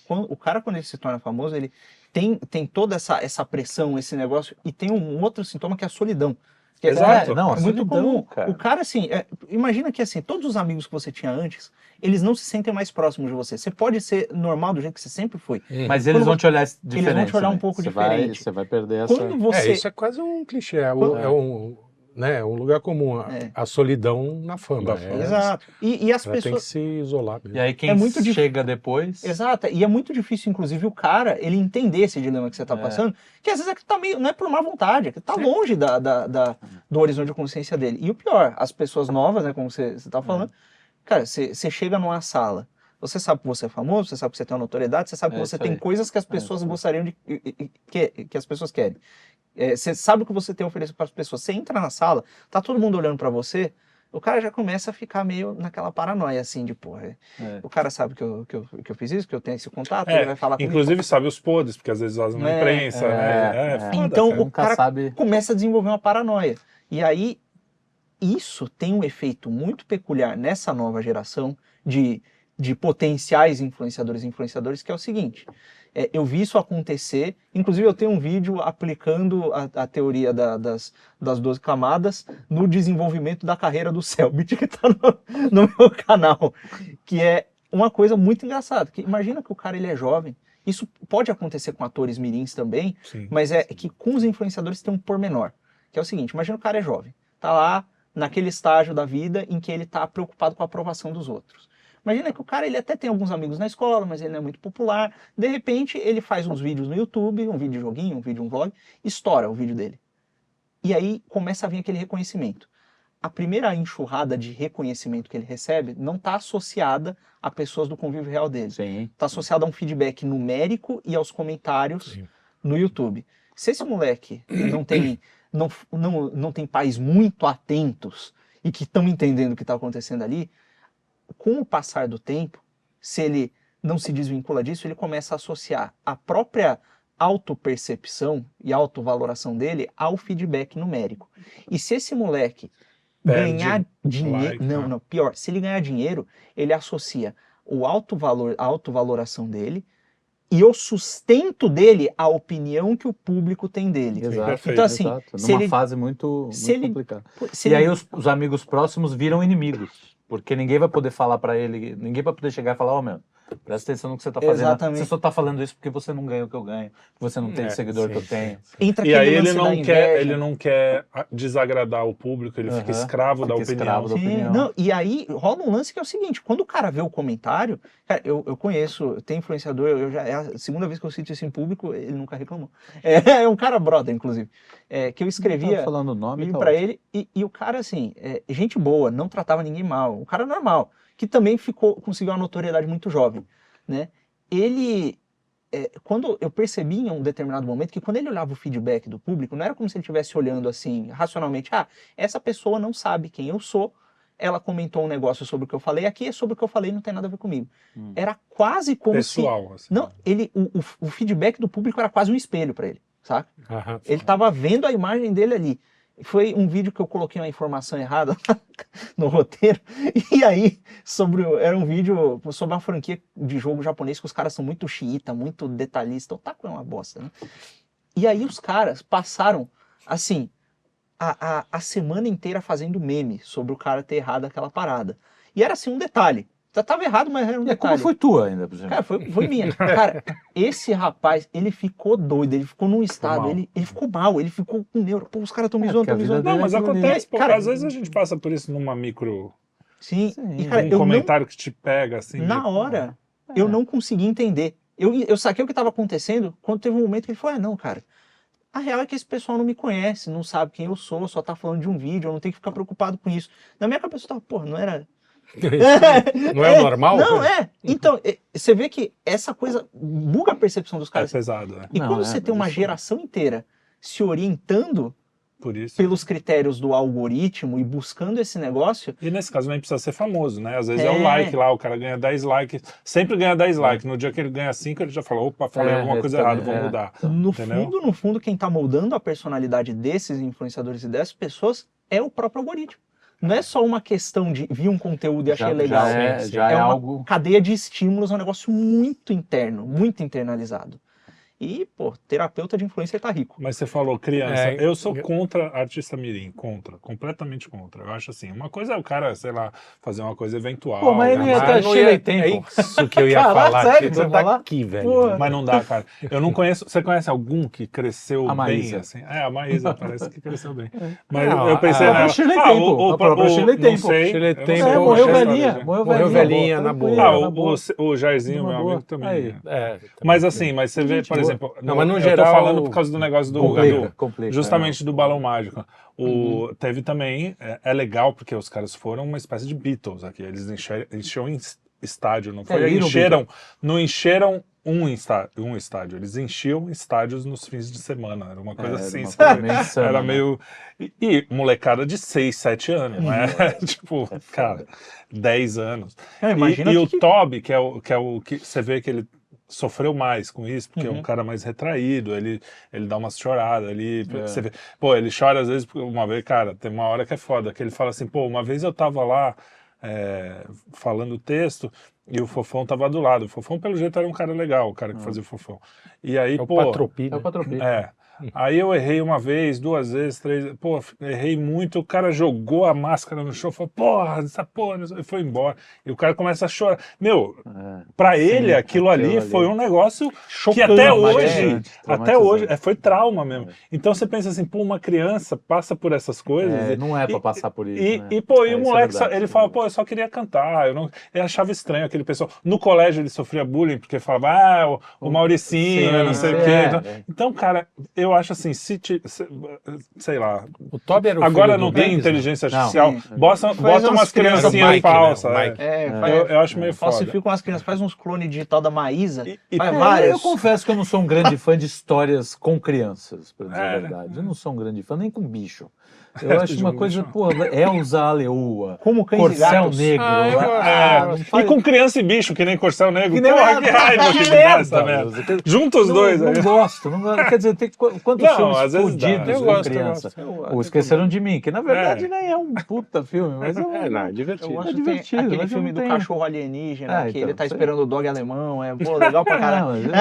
o cara quando ele se torna famoso, ele tem toda essa pressão, esse negócio, e tem um outro sintoma que é a solidão. Exato. Não, É muito solidão, comum. cara. O cara, assim, imagina que assim, todos os amigos que você tinha antes, eles não se sentem mais próximos de você. Você pode ser normal do jeito que você sempre foi. Mas eles vão te olhar diferente. Eles vão te olhar um né? pouco Você diferente. Você vai perder essa... Quando você... Isso é quase um clichê, é um lugar comum, É. a solidão na fama. Da fama. Exato. E as Ela tem que pessoas... se isolar mesmo. E aí quem É muito chega depois... Exato, e é muito difícil, inclusive, o cara, ele entender esse dilema que você tá passando, que às vezes é que tá meio, não é por má vontade, é que tá longe do horizonte de consciência dele. E o pior, as pessoas novas, né, como você tá falando, cara, você chega numa sala, você sabe que você é famoso, você sabe que você tem uma notoriedade, você sabe que você isso tem aí. coisas que as pessoas gostariam de... que as pessoas querem. Você sabe o que você tem a oferecer para as pessoas. Você entra na sala, tá todo mundo olhando para você, o cara já começa a ficar meio naquela paranoia, assim, de porra. O cara sabe que eu fiz isso, que eu tenho esse contato, ele vai falar comigo. Inclusive sabe os podres, porque às vezes vazam na imprensa, né? Foda, então cara. o cara sabe... começa a desenvolver uma paranoia. E aí, isso tem um efeito muito peculiar nessa nova geração de potenciais influenciadores, que é o seguinte... eu vi isso acontecer, inclusive eu tenho um vídeo aplicando a teoria das 12 camadas no desenvolvimento da carreira do Selbit, que está no meu canal, que é uma coisa muito engraçada, que imagina que o cara ele é jovem, isso pode acontecer com atores mirins também, Sim. mas é que com os influenciadores tem um pormenor, que é o seguinte, imagina que o cara é jovem, tá lá naquele estágio da vida em que ele está preocupado com a aprovação dos outros. Imagina que o cara ele até tem alguns amigos na escola, mas ele não é muito popular. De repente, ele faz uns vídeos no YouTube, um vídeo de joguinho, um vlog, estoura o vídeo dele. E aí começa a vir aquele reconhecimento. A primeira enxurrada de reconhecimento que ele recebe não está associada a pessoas do convívio real dele. Está associada a um feedback numérico e aos comentários no YouTube. Se esse moleque não tem pais muito atentos e que estão entendendo o que está acontecendo ali, com o passar do tempo, se ele não se desvincula disso, ele começa a associar a própria autopercepção e autovaloração dele ao feedback numérico. E se esse moleque ganhar dinheiro... Não, pior. Se ele ganhar dinheiro, ele associa o autovalor, a autovaloração dele e o sustento dele à opinião que o público tem dele. Exato. Então, assim, numa fase muito complicada. E aí os amigos próximos viram inimigos. Porque ninguém vai poder falar pra ele, ninguém vai poder chegar e falar, meu, presta atenção no que você tá fazendo. Exatamente. Você só tá falando isso porque você não ganha o que eu ganho, você não tem o seguidor que eu tenho. Entra E aí ele não quer desagradar o público, ele fica escravo da opinião. E aí rola um lance que é o seguinte, quando o cara vê o comentário, cara, eu conheço, tem influenciador, é a segunda vez que eu cito isso em público, ele nunca reclamou. É um cara brother, inclusive, que eu escrevia falando o nome pra ele, e o cara, assim, gente boa, não tratava ninguém mal, um cara normal, que também conseguiu uma notoriedade muito jovem, né? Ele... quando eu percebi em um determinado momento que quando ele olhava o feedback do público, não era como se ele estivesse olhando assim, racionalmente, essa pessoa não sabe quem eu sou, ela comentou um negócio sobre o que eu falei, aqui é sobre o que eu falei, não tem nada a ver comigo. Era quase como pessoal, se... Não, o feedback do público era quase um espelho para ele, saca? Ele estava vendo a imagem dele ali. Foi um vídeo que eu coloquei uma informação errada no roteiro, e aí era um vídeo sobre uma franquia de jogo japonês que os caras são muito xiita, muito detalhista, o Otaku é uma bosta, né? E aí os caras passaram, assim, a semana inteira fazendo meme sobre o cara ter errado aquela parada. E era assim um detalhe. Tava errado, mas era um detalhe. Como foi tua ainda, por exemplo? Cara, foi minha. Cara, esse rapaz, ele ficou doido, ele ficou num estado, ele ficou mal, ele ficou com neuro. Pô, os caras estão me zoando, estão me zoando. Não, mas acontece, cara, às vezes a gente passa por isso numa micro... Sim. E, cara, comentário que te pega, assim. Na hora, eu não consegui entender. Eu saquei o que estava acontecendo quando teve um momento que ele falou, não, cara, a real é que esse pessoal não me conhece, não sabe quem eu sou, só tá falando de um vídeo, eu não tenho que ficar preocupado com isso. Na minha cabeça eu tava, porra, não era... Não é normal? Não, Então, você vê que essa coisa buga a percepção dos caras. É pesado, né? E quando você tem uma geração inteira se orientando pelos critérios do algoritmo e buscando esse negócio... E nesse caso nem precisa ser famoso, né? Às vezes é o like lá, o cara ganha 10 likes, sempre ganha 10 likes. No dia que ele ganha 5, ele já fala, opa, falei alguma coisa errada, vou mudar. No fundo, quem tá moldando a personalidade desses influenciadores e dessas pessoas é o próprio algoritmo. Não é só uma questão de vi um conteúdo e achei legal. Já é uma algo... cadeia de estímulos, é um negócio muito interno, muito internalizado. E, pô, terapeuta de influencer tá rico. Mas você falou criança. É, Eu sou contra artista mirim, completamente contra. Eu acho assim, uma coisa é o cara, sei lá, fazer uma coisa eventual. Pô, mas ele não ia Mas dar não Shirley ia- Temple. É isso que eu ia Caralho, falar. sério que que você você tá vai falar? aqui, velho. Pô. Mas não dá, cara. Eu não conheço. Você conhece algum que cresceu A bem Maísa. assim? É, a Maísa parece que cresceu bem. Mas Não, eu pensei a nela. Shirley Temple, a própria Shirley não Temple. sei. Shirley eu não Temple, sei, eu não morreu sei a história velhinha, dele. Morreu velhinha, na boa. Ah, na boa. o Jairzinho, Numa meu boa. amigo, também. Aí. Mas assim, mas você vê, Gente por boa. exemplo, Não, mas no eu geral, tô falando por causa do negócio do Complica, justamente do Balão Mágico. Teve também, é legal porque os caras foram uma espécie de Beatles aqui, eles encheram estádio, não foi? Little Não encheram um estádio, eles enchiam estádios nos fins de semana, era uma coisa assim, uma sabe? coisa meio insana, Era né? meio... E molecada de 6, 7 anos, não é? Tipo, cara, 10 anos. Imagina E o Toby, que é o que você vê que ele sofreu mais com isso, porque é Uhum. um cara mais retraído, ele dá umas choradas ali, você vê, pô, ele chora às vezes, uma vez, cara, tem uma hora que é foda, que ele fala assim, pô, uma vez eu tava lá falando texto e o Fofão tava do lado, o Fofão pelo jeito era um cara legal, o cara que fazia o Fofão, e aí, É o pô, Patropi, É o né? Patropi. aí eu errei uma vez, 2 vezes, 3, pô, errei muito, o cara jogou a máscara no chão, falou, porra, essa porra, e foi embora. E o cara começa a chorar. Meu, pra ele aquilo ali foi um negócio que até hoje, foi trauma mesmo. Então você pensa assim, pô, uma criança passa por essas coisas. Não é pra passar por isso, né? E pô, e o Isso é moleque, verdade, ele isso é fala, verdade. pô, eu só queria cantar, ele achava estranho aquele pessoal. No colégio ele sofria bullying, porque falava, o Mauricinho, Sim, não sei o sim, quê. Então, cara, eu acho assim, sei lá, O Toby era o agora filho não do tem Mendes, inteligência Não. artificial, bota umas umas crianças criancinhas Mike, né? falsas. O Mike. Eu acho meio foda. Falsifica umas crianças, faz uns clones digital da Maísa, E- faz É, vários. Eu confesso que eu não sou um grande fã de histórias com crianças, pra dizer a É. verdade. Eu não sou um grande fã, nem com bicho. Eu acho de uma um coisa, bicho. pô, Elza a Leoa, Como cães e Corcel gatos. Negro. eu gosto. não E faz- com criança e bicho, que nem Corcel Negro. Que nem Porra, merda. que raiva que Que me dá merda, essa merda. Deus. Junta os dois Não aí. gosto, não gosto. Quer dizer, tem quantos Não, filmes às vezes dá. fodidos Eu com gosto, criança? eu gosto. Ou Esqueceram de Mim, que na verdade É. nem é um puta filme, mas é Não, é Eu divertido. gosto É de divertido, aquele mas eu filme não do tenho. cachorro alienígena, que Então, ele tá isso aí. esperando o dog alemão, pô, legal pra caralho. Não,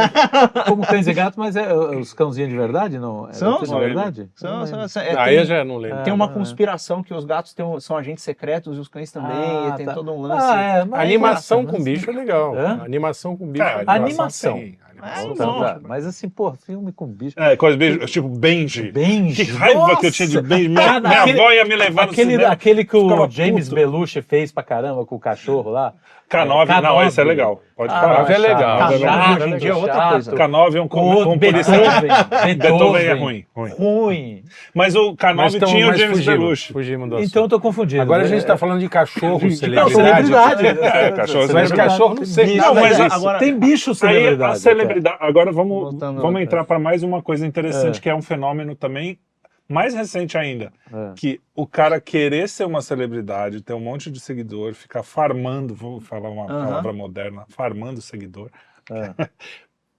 mas como cães e gatos, mas os cãozinhos de verdade, não? São, de são. verdade? São- Não são- lembro. são- Aí eu tem, já não lembro. tem uma não, conspiração que os gatos são agentes secretos e os cães também, Ah, e tem tá. todo um lance. Mas Animação engraçado, com bicho é legal. Hã? Animação com bicho é Cara, legal. Animação. tem, animação Tá, tem. tá, mas assim, pô, filme com bicho. Coisa bicho, tipo Benji. Benji. Que raiva que eu tinha de Benji. Minha avó ia me levar no cinema. Aquele que Ficava o James puto. Belushi fez pra caramba com o cachorro lá. K9, não, esse é legal. Pode parar. é legal. K9 chato, hoje em dia é outra chato. coisa. K9 é um O policial. Beethoven é Beethoven. ruim. Ruim. Mas o K9 tinha o James Belushi. Fugimos do assunto. Então eu tô confundindo. Agora a gente tá falando de cachorro, Não, celebridade. celebridade. Cachorro, Mas cachorro não sei. Não, mas agora- Tem bicho Aí celebridade. a celebridade. Agora vamos Voltando entrar para mais uma coisa interessante, É. que é um fenômeno também mais recente ainda. É. Que o cara querer ser uma celebridade, ter um monte de seguidor, ficar farmando, vou falar uma palavra moderna, farmando seguidor,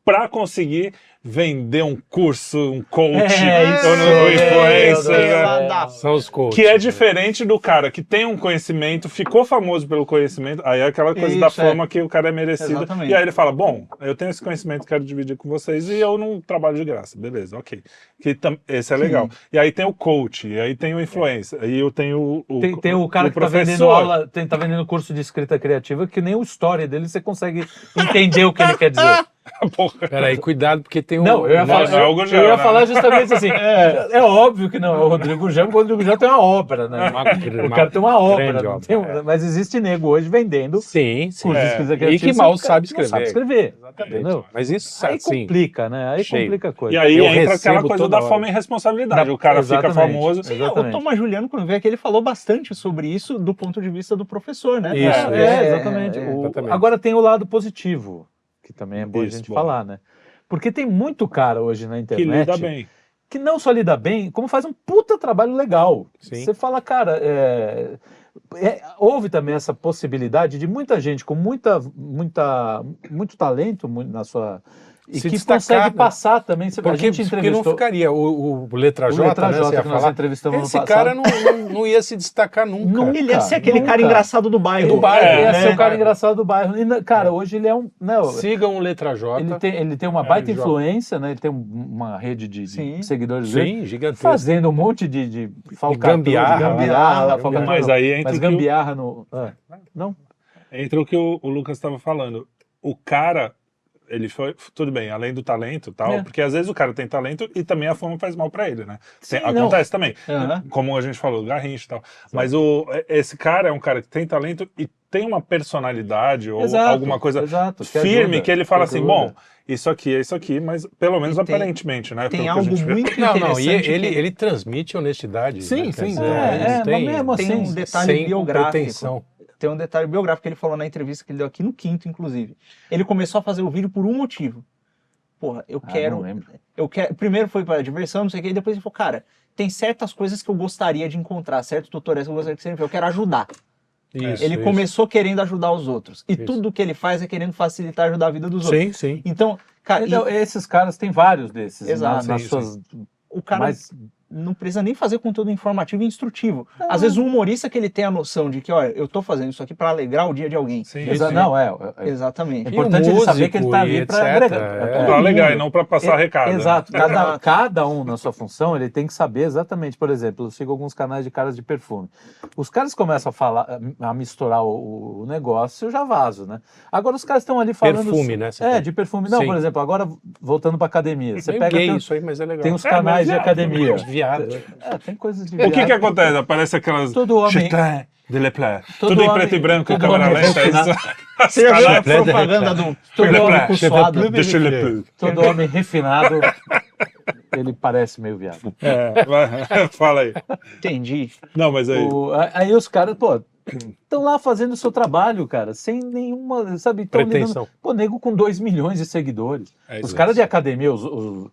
para conseguir vender um curso, um coach, ou influencer, né? São os coaches. Que é diferente do cara que tem um conhecimento, ficou famoso pelo conhecimento, aí é aquela coisa da Isso, fama que o cara é merecido. Exatamente. E aí ele fala, bom, eu tenho esse conhecimento, quero dividir com vocês e eu não trabalho de graça. Beleza, ok. Esse é legal. E aí tem o coach, e aí tem o influencer, aí eu tenho Tem o cara que tá vendendo aula, tá vendendo curso de escrita criativa, que nem o story dele você consegue entender o que ele quer dizer. Porra. Peraí, cuidado, porque tem um... Não, eu ia falar, não é o Gurgel, eu ia né? falar justamente assim. É óbvio que não é o Rodrigo Gurgel, porque o Rodrigo Gurgel tem uma obra, né? O cara tem uma obra, grande não obra, tem mas existe nego hoje vendendo Sim, sim. curso de escrita E criativa. que mal o cara sabe não sabe escrever. escrever. Exatamente. Entendeu? Mas isso, Aí assim... complica, né? Aí cheio. complica a coisa. E aí Eu entra aquela recebo coisa toda da hora. fama e responsabilidade. O cara fica Exatamente. famoso. O Thomas Juliano, quando veio aqui, ele falou bastante sobre isso do ponto de vista do professor, né? Isso, Exatamente. exatamente. Agora tem o lado positivo, que também é bom a Isso, gente bom. falar, né? Porque tem muito cara hoje na Que internet lida bem. que não só lida bem, como faz um puta trabalho legal. Sim. Você fala, cara, houve também essa possibilidade de muita gente com muito talento na sua E se que destacar, consegue né? passar também. A Porque gente não entrevistou ficaria. O Letra o J, Letra né, J você ia que nós falar, entrevistamos esse no cara passado. não ia se destacar nunca. Ele ia ser aquele cara nunca. engraçado do bairro. Do bairro, É, ia ser é. o cara engraçado do bairro. E, cara, hoje ele é um... Não, Sigam o Letra J. ele tem uma baita joga. influência, né? Ele tem uma rede de Sim. seguidores dele, Sim, gigantesco. fazendo um monte de falcatrua, gambiarra, falcatrua. Mas aí entra Mas o que gambiarra no... Não? entra o que o Lucas estava falando. O cara, ele foi, tudo bem, além do talento e tal, É. porque às vezes o cara tem talento e também a fama faz mal pra ele, né? Sim, Acontece também, Aham. como a gente falou, Garrincha e tal. Mas esse cara é um cara que tem talento e tem uma personalidade ou Exato, alguma coisa exato, que firme ajuda, que ele fala que assim, ajuda. bom, isso aqui é isso aqui, mas pelo menos E tem- aparentemente, né? Tem pelo que a algo gente vê. muito Não, interessante. e ele, que ele transmite honestidade. Sim, né? Quer sim. dizer, É, ele mas tem, mesmo tem assim, um detalhe sem biográfico. pretensão. Tem um detalhe biográfico que ele falou na entrevista que ele deu aqui no Quinto, inclusive. Ele começou a fazer o vídeo por um motivo. Porra, eu não quero. lembro. Primeiro foi para diversão, não sei o que, e depois ele falou, cara, tem certas coisas que eu gostaria de encontrar, certos tutoriais que eu gostaria que você me eu quero ajudar. Isso, Ele isso. começou querendo ajudar os outros. E Isso. tudo que ele faz é querendo facilitar e ajudar a vida dos outros. Sim, sim. Então, cara, Então, esses caras, tem vários desses. Exato, nas sim, suas... o cara mais... não precisa nem fazer conteúdo informativo e instrutivo. Às vezes um humorista que ele tem a noção de que, olha, eu tô fazendo isso aqui para alegrar o dia de alguém. Sim, Não, é Exatamente. É importante ele saber que ele tá ali músico para e agregar. etc, É é. todo Pra alegar mundo. e não pra passar recado. né? Exato. Cada um na sua função, ele tem que saber exatamente. Por exemplo, eu sigo alguns canais de caras de perfume. Os caras começam a falar, a misturar o negócio, eu já vazo, né? Agora os caras estão ali falando... Perfume, né? Você fala. de perfume. Não, Sim. por exemplo, agora voltando para academia. Você Meio pega... gay Tem, isso aí, mas é legal. tem uns É, canais mas de é, academia. Viado, né? Tem coisas de O que que viado. acontece? Aparece aquelas... Todo homem- Chetin de Le Play. Todo Tudo em homem- preto e branco, todo câmera homem lenta. refinado. Isso. Você já viu a Chapéu de propaganda do Todo público homem suado? Deixa ele... Todo homem refinado, ele parece meio viado. Fala aí. Entendi. Não, mas aí... Aí os caras, pô, estão lá fazendo o seu trabalho, cara, sem nenhuma, sabe? Tão Pretensão. lidando- Pô, nego com 2 milhões de seguidores. É Os isso. caras de academia,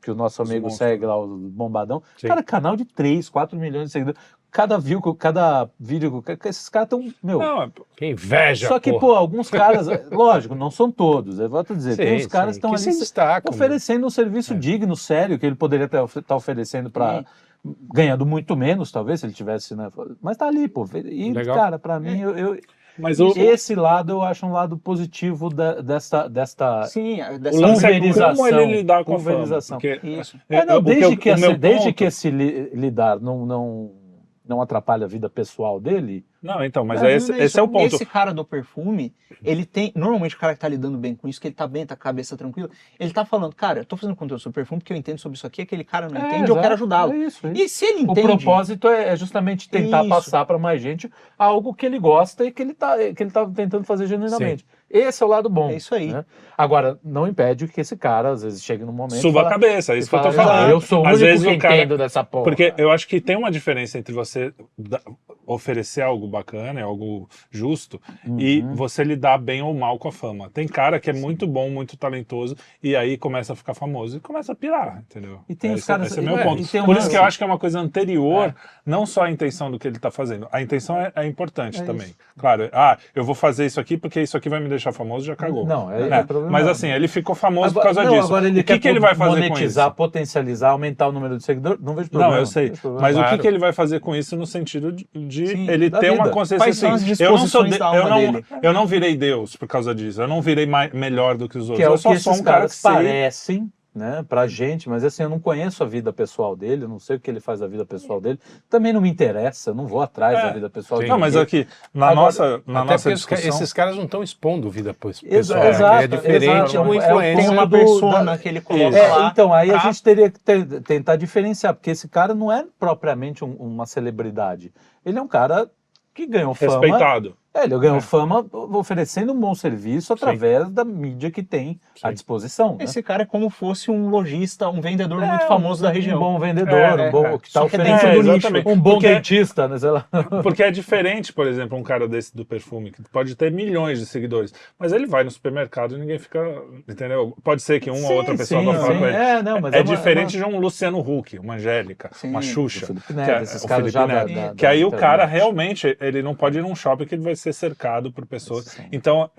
que o nosso amigo monstros. segue lá, os bombadão, Sim. cara, canal de 3, 4 milhões de seguidores. Cada vídeo, esses caras estão, meu... Não, Que inveja, Só que, porra. pô, alguns caras, lógico, não são todos, eu volto a dizer, tem Sim, uns caras sim, que estão que ali se destacam, oferecendo um serviço digno, sério, que ele poderia estar oferecendo para... Ganhando muito menos, talvez, se ele tivesse, né? Mas tá ali, pô. E, Legal. cara, pra mim, mas esse lado eu acho um lado positivo desta Sim, o dessa lance é pulverização, como ele lidar com a fama. pulverização. Porque, Isso. Não, desde que, o meu desde ponto- que esse lidar não atrapalha a vida pessoal dele, Não, então, mas Não, esse, não esse é o ponto. Esse cara do perfume, ele tem. Normalmente o cara que tá lidando bem com isso, que ele tá bem, tá com a cabeça tranquila, ele tá falando, cara, eu tô fazendo conteúdo sobre perfume porque eu entendo sobre isso aqui, aquele cara não entende, eu exato, quero ajudá-lo. é isso. E se ele O entende. propósito é justamente tentar Isso. passar para mais gente algo que ele gosta e que ele tá tentando fazer genuinamente. Esse é o lado bom. É isso aí. Né? Agora, não impede que esse cara, às vezes, chegue num momento... Suba a fala- cabeça, é isso que eu tô fala, falando. Eu sou o Às único vezes que o cara- entendo dessa porra. Porque eu acho que tem uma diferença entre você oferecer algo bacana, algo justo, e você lidar bem ou mal com a fama. Tem cara que é muito bom, muito talentoso, e aí começa a ficar famoso e começa a pirar, entendeu? E tem os caras- Esse é o meu e ponto. tem um Por isso que eu lance- acho que é uma coisa anterior, não só a intenção do que ele tá fazendo. A intenção é importante também. Claro, eu vou fazer isso aqui porque isso aqui vai me deixar famoso, já cagou. Não, é Né? problema. Mas assim, ele ficou famoso por Agora, causa não, disso. agora ele O que, quer que ele vai fazer com isso? monetizar, potencializar, aumentar o número de seguidores, não vejo problema. Não, eu sei. vejo problema. Mas o Claro. que ele vai fazer com isso no sentido de Sim, ele da ter uma vida. consciência Quais são assim, as eu não sou disposições da alma dele? eu não virei Deus por causa disso. Eu não virei melhor do que os outros. Que é eu o só que sou esses um cara caras que sei. parecem, né, pra gente, mas assim, eu não conheço a vida pessoal dele, eu não sei o que ele faz da vida pessoal dele, também não me interessa, eu não vou atrás da vida pessoal sim. de Não, mas ninguém. aqui, na Agora, nossa Até nossa porque discussão... esses caras não estão expondo vida pessoal. Exato, É diferente exato. do É o influencer. Tem uma ponto persona que ele coloca É, lá. então, aí a pra- gente teria que tentar diferenciar, porque esse cara não é propriamente uma celebridade. Ele é um cara que ganhou fama. respeitado. Ele ganhou fama oferecendo um bom serviço através da mídia que tem à disposição. Né? Esse cara é como fosse um lojista, um vendedor muito famoso da região. Um bom vendedor, um bom que está Só que é oferecendo dentro do nicho. exatamente. um bom Porque- dentista, né? Sei lá. Porque é diferente, por exemplo, um cara desse do perfume, que pode ter milhões de seguidores, mas ele vai no supermercado e ninguém fica, entendeu? Pode ser que uma ou outra pessoa vá falar com ele. Não, mas É uma- diferente de um Luciano Huck, uma Angélica, uma Sim. Xuxa. O Felipe que Neto, é esses o caras Felipe já Neto. da Que aí o internet. cara realmente, ele não pode ir num shopping que ele vai ser cercado por pessoas. Sim. Então,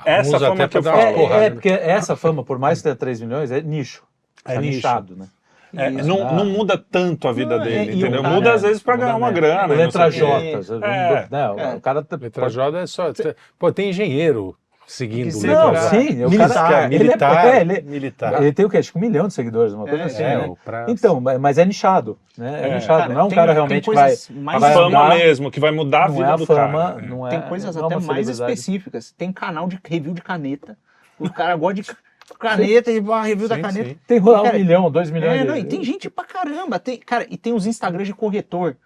essa Usa fama até que eu pra dar uma falo. porrada. Porque essa fama, por mais que tenha 3 milhões, é nicho. É Tá nicho. nichado, né? Isso, não muda tanto a vida Não, dele, e o entendeu? cara- Muda às vezes pra muda ganhar uma mesmo. grana. e não Letra sei o quê. J. É. O cara Letra J é só... Pô, tem engenheiro seguindo Que Não, Letra J. sim, o Militar, cara militar, ele militar. ele tem o quê? Acho que 1 milhão de seguidores, uma coisa assim, né? pra... Então, mas é nichado, né? É nichado, Cara, não é um tem- cara tem realmente que coisas vai... mais vai Fama andar- mesmo, que vai mudar a Não vida é a do fama, cara. não é... Tem coisas não é até uma mais celebridade. específicas. Tem canal de review de caneta. O cara gosta de caneta e vai review da Sim, caneta. sim. Tem lá 1 Cara, milhão, 2 milhões. Não, e tem gente pra caramba. Cara, e tem os Instagrams de corretor.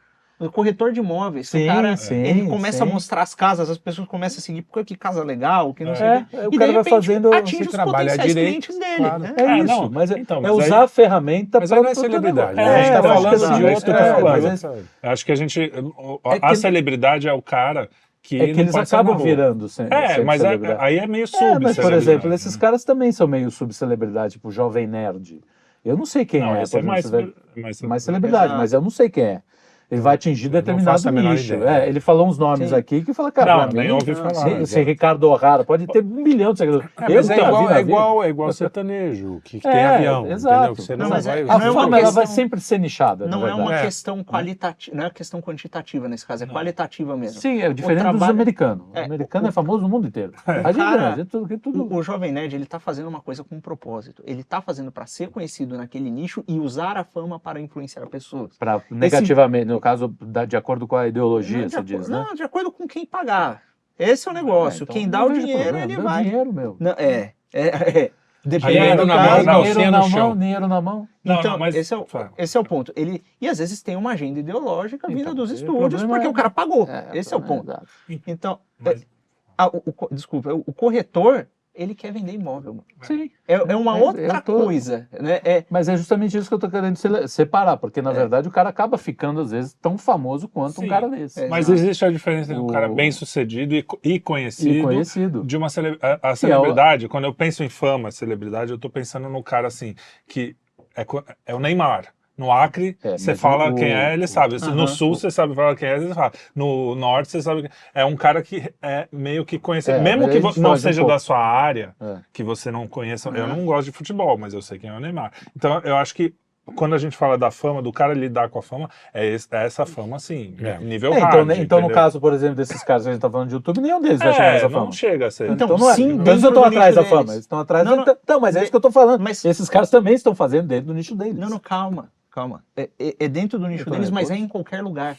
O corretor de imóveis. Sim, o cara, sim, ele começa a sim. mostrar as casas, as pessoas começam a seguir, porque que casa legal, que não sei É, o quê. o E de cara vai repente, fazendo- atinge se os trabalha potenciais direito, clientes dele. claro. Né? É isso, não, mas, então, é mas usar a ferramenta Mas aí não é pro celebridade. negócio. A gente tá eu acho que falando assim, de outro que eu tô falando. mas Eu acho que a gente. É A que- celebridade é o cara que. é que não eles pode sair na acabam rua. virando sempre Mas celebridade. aí é meio Mas, por exemplo, né? esses caras também são meio subcelebridade, tipo Jovem Nerd. Eu não sei quem Não, é, esse é por mais, exemplo, mais celebridade, Exato. mas eu não sei quem é. Ele vai atingir não determinado faço a menor nicho. ideia. Ele falou uns nomes Sim. aqui que fala, cara, Não, pra nem mim, ouvi falar. se Ricardo O'Hara pode ter 1 milhão de seguidores. Mas é nunca vi igual, na é vida. igual, é igual sertanejo, que tem É, avião, exato. entendeu? Que você Não, não mas vai... A não é uma fama ela questão- vai sempre ser nichada, Não na é uma verdade. questão qualitativa, não é questão quantitativa nesse caso, é qualitativa mesmo. Sim, é diferente dos trabalho- americanos. O É, americano é famoso no mundo inteiro. A gente cara, não, a gente tudo... O Jovem Nerd, ele tá fazendo uma coisa com um propósito. Ele tá fazendo para ser conhecido naquele nicho e usar a fama para influenciar pessoas. Pra, negativamente, no caso, de acordo com a ideologia, você diz, né? Não, de acordo com quem pagar. Esse é o negócio. Então, Quem não dá o vejo dinheiro, problema, ele dá vai. dinheiro, meu. Não, Depende Dinheiro do na caso. mão, não, dinheiro sim, na no mão, chão. dinheiro na mão. Não, Então, não, mas- esse é o ponto. E às vezes tem uma agenda ideológica vinda Então, dos o estúdios, problema porque é- o cara pagou. É, Esse é o ponto. exato. Então, Mas- desculpa, o corretor, ele quer vender imóvel. Mano. Sim. É uma outra eu tô- coisa, né? Mas é justamente isso que eu tô querendo separar, porque na verdade o cara acaba ficando, às vezes, tão famoso quanto um Sim. cara desse. É. Mas Exato. existe a diferença entre um cara bem sucedido e conhecido. E conhecido. De uma a celebridade, quando eu penso em fama, celebridade, eu tô pensando no cara assim, que é o Neymar. No Acre, É, você mas fala o- quem é, ele sabe. Aham. No Sul, você sabe falar quem é, ele fala. No Norte, você sabe. É um cara que é meio que conhecido. É, Mesmo mas que a gente não foge um seja pouco. da sua área, É. que você não conheça. Uhum. Eu não gosto de futebol, mas eu sei quem é o Neymar. Então, eu acho que quando a gente fala da fama, do cara lidar com a fama, é essa fama, assim, nível hard. Então, no entendeu? caso, por exemplo, desses caras que a gente tá falando de YouTube, nenhum deles vai chegar nessa fama. não chega a ser. Então, Não é. sim, Então eles dentro não estão do atrás nicho da fama, deles. eles estão atrás. Não, não. Então, mas é isso que eu tô falando. Mas- Esses caras também estão fazendo dentro do nicho deles. Não, calma. É dentro do nicho tô deles, mas nervoso. é em qualquer lugar.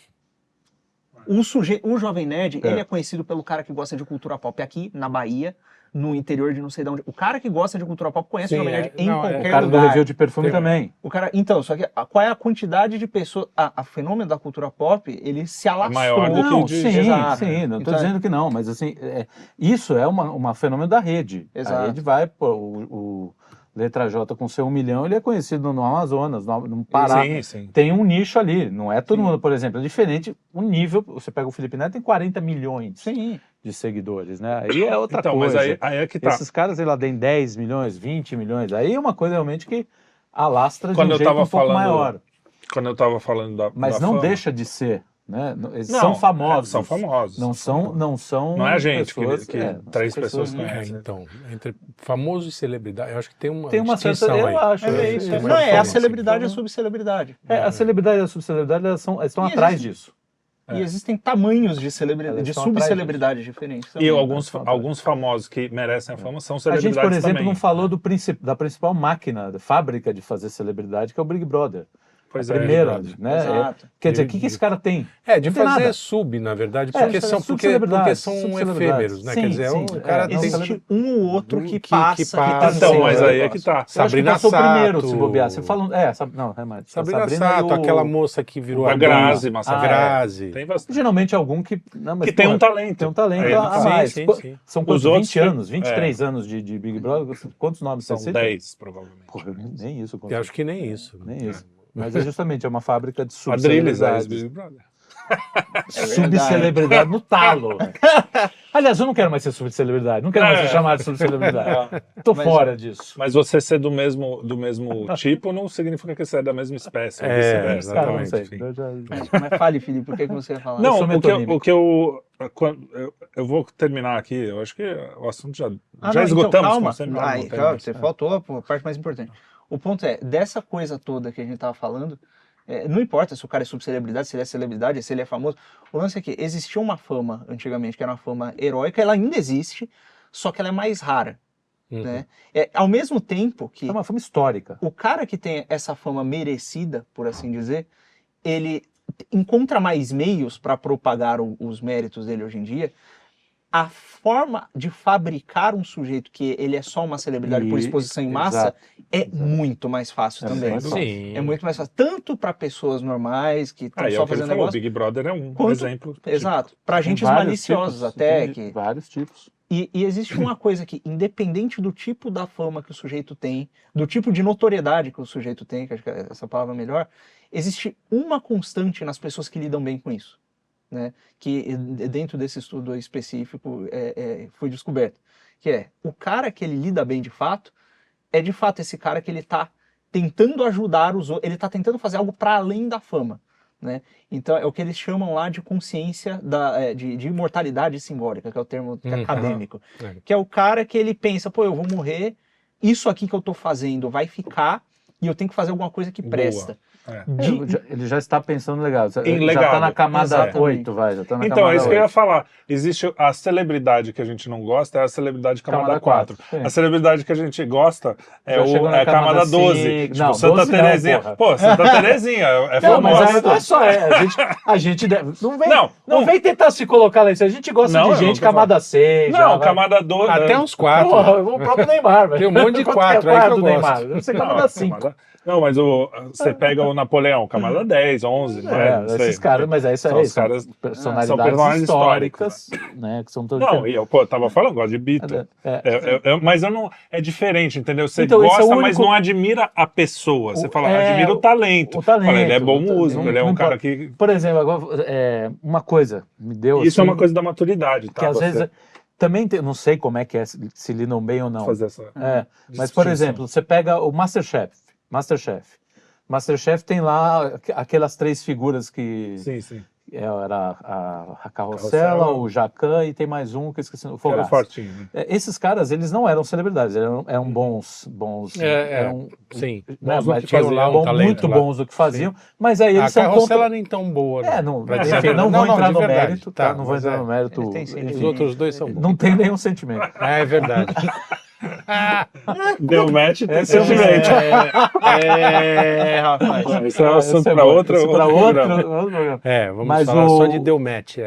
O Jovem Nerd, ele é conhecido pelo cara que gosta de cultura pop aqui, na Bahia, no interior de não sei de onde. O cara que gosta de cultura pop conhece Sim, o Jovem Nerd em não, qualquer O cara do lugar. review de perfume Tem- também. O cara, então, só que qual é a quantidade de pessoas... A fenômeno da cultura pop, ele se alastrou. maior do que Não, o de- sim, Exato. sim, não estou Então, dizendo que não, mas assim, isso é uma fenômeno da rede. Exato. A rede vai, pô, o Letra J com seu 1 milhão, ele é conhecido no Amazonas, no Pará. Sim, sim. Tem um nicho ali, não é todo mundo, por exemplo, é diferente, o nível, você pega o Felipe Neto, tem 40 milhões Sim. de seguidores, né? Aí é outra Então, coisa. mas aí é que tá. Esses caras, sei lá, tem 10 milhões, 20 milhões, aí é uma coisa realmente que alastra de Quando um eu jeito tava um pouco falando maior. Quando eu tava falando da Mas da não fama, deixa de ser, né? Eles Não, são famosos. são famosos. Não são. Não é a gente pessoas, que não três são pessoas que- conhecem. Então, entre famoso e celebridade, eu acho que tem uma certa, distinção eu aí. acho. É isso, isso. isso. Não, é a Assim, celebridade e a então, subcelebridade. A celebridade e a subcelebridade elas estão E atrás existe- disso. E existem tamanhos de celebridade, Elas de estão atrás subcelebridades diferentes. E também. alguns famosos que merecem a fama são A celebridades gente, por exemplo, também. não falou da principal máquina, da fábrica de fazer celebridade, que é o Big Brother. Pois a é, primeira, Big Brother. né? Exato. Quer dizer, o que esse cara tem? De Não tem fazer nada. sub, na verdade, É, porque são subcelebridades, efêmeros, né? sim, Quer dizer, sim, o cara tem... Existe um ou outro que Que passa. passa, Então, sim, mas é. aí é que tá. Eu acho que Sabrina passou primeiro, Sato. se bobear. Você fala, não, realmente. Sabrina e Sato, o- aquela moça que virou A Grazi, Ah, Massa Grazi. Tem bastante. Geralmente algum que... Não, mas, Que tem porra, um talento. Tem um talento Aí, a sim, mais. sim, sim. São quantos? Os outros 20 anos, 23 é. anos de Big Brother? Quantos nomes São você cita? 10, provavelmente. Porra, nem isso. Eu acho que nem isso. Nem isso. Mas é justamente, é uma fábrica de A Drilis é subcelebridades. ex-Big Brother. Subcelebridade no talo. Aliás, eu não quero mais ser subcelebridade. Não quero mais ser chamado de subcelebridade. Tô fora disso. Mas você ser do mesmo tipo não significa que você é da mesma espécie. Ou vice-versa. Cara, não Exatamente, sei. enfim. Mas fale, Felipe, por que você ia falar? Não, sou metonímico. eu vou terminar aqui. Eu acho que o assunto já Não, esgotamos. então, calma. como sempre. Calma, você faltou a parte mais importante. O ponto é, dessa coisa toda que a gente tava falando, não importa se o cara é subcelebridade, se ele é celebridade, se ele é famoso. O lance é que existia uma fama antigamente, que era uma fama heróica, ela ainda existe, só que ela é mais rara. Né? Ao mesmo tempo que É uma fama histórica. o cara que tem essa fama merecida, por assim dizer, ele encontra mais meios para propagar os méritos dele hoje em dia. A forma de fabricar um sujeito que ele é só uma celebridade por exposição em massa é muito mais fácil também. mais fácil. Sim. É muito mais fácil. Tanto para pessoas normais que estão É só o que ele fazendo falou, o negócio. Big Brother é um Quanto- exemplo. Exato. Para Tem agentes vários maliciosos tipos, até. tem Que... vários tipos. E existe uma coisa que, independente do tipo da fama que o sujeito tem, do tipo de notoriedade que o sujeito tem, que acho que essa palavra é melhor, existe uma constante nas pessoas que lidam bem com isso. Né, que dentro desse estudo específico foi descoberto, que é o cara que ele lida bem de fato esse cara que ele está tentando ajudar os outros, ele está tentando fazer algo para além da fama. Né? Então é o que eles chamam lá de consciência de imortalidade simbólica, que é o termo acadêmico, que é o cara que ele pensa, pô, eu vou morrer, isso aqui que eu estou fazendo vai ficar e eu tenho que fazer alguma coisa que presta. Ele já está pensando legal. Em Já legado. está na camada Exatamente. 8, vai. Já tá na Então, camada é isso que eu ia 8. falar. Existe a celebridade que a gente não gosta, é a celebridade camada 4. Sim. A celebridade que a gente gosta é Já chegou na a camada camada 12. 5. Tipo, Não, Santa 12 não, Terezinha. porra. Pô, Santa Terezinha é Não, mas famosa. aí não é só a gente deve, Não, não vem tentar se colocar lá isso. A gente gosta Não, eu de não gente tô camada 6. Não, camada 12. Até uns 4. Porra, o próprio Neymar, velho. Tem um monte de Quanto 4 que é aí que eu do gosto. Neymar? Deve ser camada 5. Não, mas você pega o Napoleão, camada 10, 11, não sei. Esses caras, mas aí São são os caras- personalidades são personagens históricas, né? Que são todos Não, e eu tava falando, gosto de Beatle. Mas eu não. É diferente, entendeu? Você Então, esse é o gosta, mas único- não admira a pessoa. Você fala, é, admira o talento. o talento. Fala, ele é bom Não- músico, ele é não um cara importa. que. Por exemplo, agora, uma coisa me deu Isso é assim, uma coisa da maturidade, tá? que às Você vezes também não sei como é que é, se lidam bem ou não. fazer essa. Mas, por exemplo, você pega o Masterchef tem lá aquelas 3 figuras que Sim, sim. era a Carrossela, o Jacan e tem mais um que eu esqueci, o Que era Fogaça. fortinho. Né? Esses caras, eles não eram celebridades, eram bons eram, Sim. né, Bons no mas que faziam, lá, talento muito lá. bons do que faziam, mas aí A eles são Carrossela nem tão boa. né? não, dizer a enfim, verdade. não vou entrar de no verdade. mérito, Tá, não vou mas entrar no mérito, Ele tem enfim, sentimento. Os outros dois são bons. não tem nenhum sentimento. É verdade. Deu match, tem Esse é o sentimento. Rapaz. Isso é um assunto Esse para bom, outro esse pra programa. outro programa. Vamos Mas falar o- só de deu match.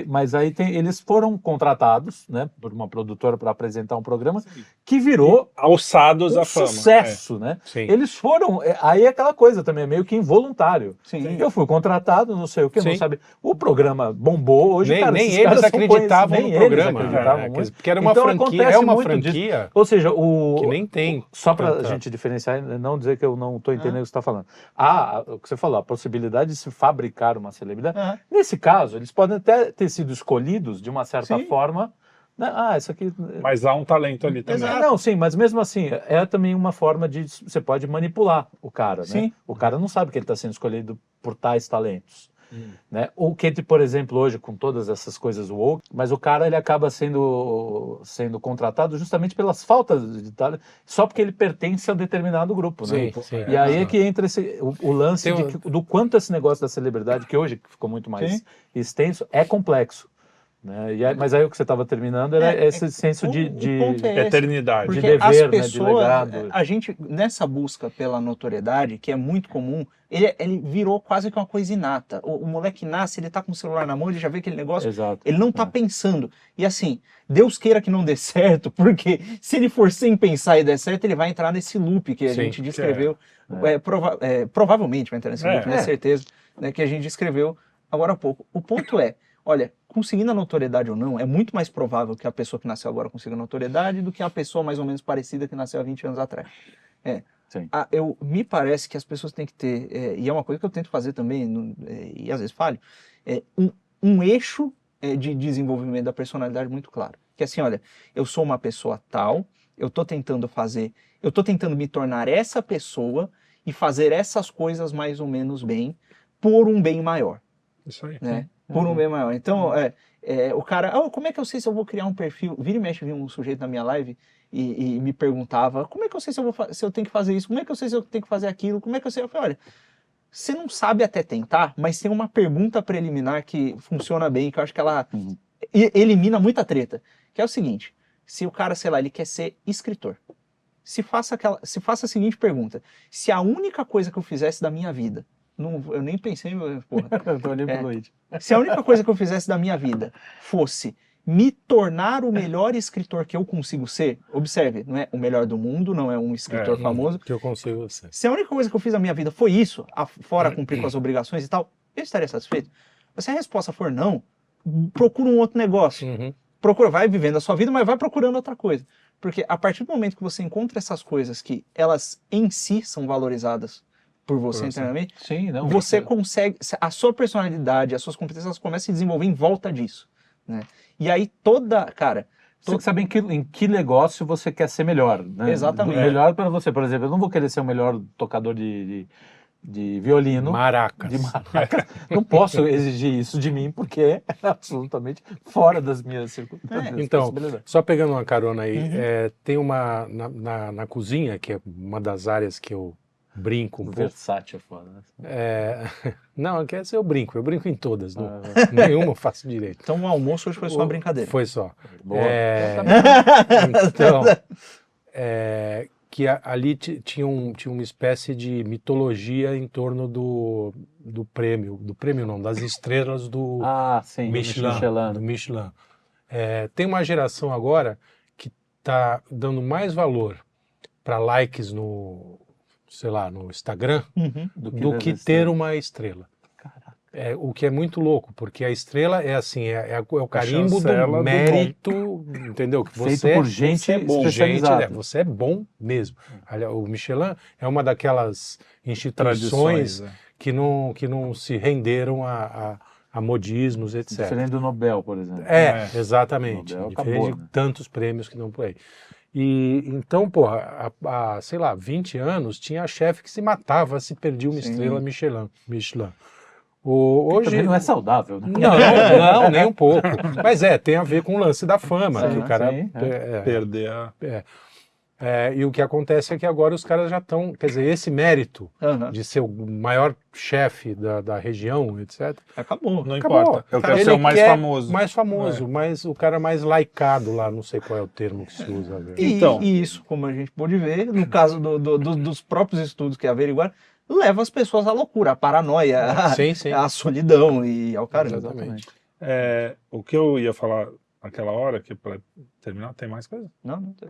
Mas aí eles foram contratados, né, por uma produtora para apresentar um programa que virou Alçados um à fama. sucesso, né? Sim. Eles foram, aí é aquela coisa também, é meio que involuntário. Sim. Eu fui contratado, não sei o que, não Sim. sabe. O programa bombou, hoje, cara, Nem esses eles caras são acreditavam conhecidos, no nem eles programa. acreditavam muito. Porque era uma Então, franquia. acontece É uma muito disso. franquia Ou seja, que nem tem. só para a tanta- gente diferenciar, não dizer que eu não estou entendendo o que você está falando. O que você falou, a possibilidade de se fabricar uma celebridade. Aham. Nesse caso, eles podem até ter sido escolhidos de uma certa Sim. forma. Né? Isso aqui. Mas há um talento ali também. Não, sim, mas mesmo assim, é também uma forma de. Você pode manipular o cara, né? Sim. O cara não sabe que ele está sendo escolhido por tais talentos. Né? O Kate, por exemplo, hoje, com todas essas coisas woke, mas o cara ele acaba sendo contratado justamente pelas faltas de talento, só porque ele pertence a determinado grupo, né? Sim. E aí é que entra o lance Tem do quanto esse negócio da celebridade, que hoje ficou muito mais Sim. extenso, é complexo. Né? Mas aí o que você estava terminando era esse senso de o ponto é esse. Eternidade. Porque dever, as né, de pessoas, legado. a gente, nessa busca pela notoriedade, que é muito comum, ele virou quase que uma coisa inata. O moleque nasce, ele tá com o celular na mão, ele já vê aquele negócio, Exato. ele não tá pensando. E assim, Deus queira que não dê certo, porque se ele for sem pensar e der certo, ele vai entrar nesse loop que a Sim, gente descreveu. Provavelmente vai entrar nesse loop, não é certeza, né, que a gente descreveu agora há pouco. O ponto é, olha, conseguindo a notoriedade ou não, é muito mais provável que a pessoa que nasceu agora consiga notoriedade do que a pessoa mais ou menos parecida que nasceu há 20 anos atrás. Sim. Me parece que as pessoas têm que ter, e é uma coisa que eu tento fazer também, e às vezes falho, um eixo de desenvolvimento da personalidade muito claro. Que assim, olha, eu sou uma pessoa tal, eu tô tentando me tornar essa pessoa e fazer essas coisas mais ou menos bem, por um bem maior. Isso aí. Né? Por um bem maior. Então, o cara, como é que eu sei se eu vou criar um perfil? Vira e mexe, vi um sujeito na minha live e me perguntava, como é que eu sei se eu tenho que fazer isso? Como é que eu sei se eu tenho que fazer aquilo? Como é que eu sei? Eu falei, olha, você não sabe até tentar, mas tem uma pergunta preliminar que funciona bem, que eu acho que ela elimina muita treta, que é o seguinte, se o cara, sei lá, ele quer ser escritor, se faça a seguinte pergunta, se a única coisa que eu fizesse da minha vida, eu nem pensei, porra, Eu tô olhando pro Luigi. se a única coisa que eu fizesse da minha vida fosse me tornar o melhor escritor que eu consigo ser, observe, não é o melhor do mundo, não é um escritor famoso. Que eu consigo ser. Se a única coisa que eu fiz da minha vida foi isso, fora cumprir com as obrigações e tal, eu estaria satisfeito. Mas se a resposta for não, procura um outro negócio. Vai vivendo a sua vida, mas vai procurando outra coisa. Porque a partir do momento que você encontra essas coisas que elas em si são valorizadas por você internamente, sim, não, você consegue, a sua personalidade, as suas competências elas começam a se desenvolver em volta disso, né? E aí cara... Você tem que saber em que negócio você quer ser melhor, né? Exatamente. Melhor para você, por exemplo, eu não vou querer ser o melhor tocador de violino. Maracas. De maracas. Não posso exigir isso de mim, porque é absolutamente fora das minhas circunstâncias. Então, só pegando uma carona aí, tem uma, na cozinha, que é uma das áreas que eu brinco um pouco. Versátil é foda, né? Não, eu brinco em todas, nenhuma eu faço direito. Então o almoço hoje foi só uma brincadeira. Foi só. Boa. Então, que ali tinha uma espécie de mitologia em torno do prêmio não, das estrelas do sim, Michelin. Tem uma geração agora que está dando mais valor para likes no Instagram do que ter uma estrela. O que é muito louco, porque a estrela é assim, é o carimbo do mérito, entendeu? Que feito por gente especializada. Você é bom mesmo. O Michelin é uma daquelas instituições que não se renderam a modismos, etc. Diferente do Nobel, por exemplo. Exatamente. Diferente de tantos prêmios que não por aí. E então, há, sei lá, 20 anos, tinha chefe que se matava se perdia uma estrela Michelin. Hoje também não é saudável, né? Não, nem um pouco. Mas tem a ver com o lance da fama, que o cara perder e o que acontece é que agora os caras já estão, quer dizer, esse mérito de ser o maior chefe da região, etc. Acabou. Não importa. Eu quero ser o mais famoso. Mais famoso, mas o cara mais laicado lá, não sei qual é o termo que se usa. E isso, como a gente pôde ver, no caso dos próprios estudos que averiguaram, leva as pessoas à loucura, à paranoia, à solidão e ao caramba. Exatamente. O que eu ia falar naquela hora, que para terminar, tem mais coisa? Não tem.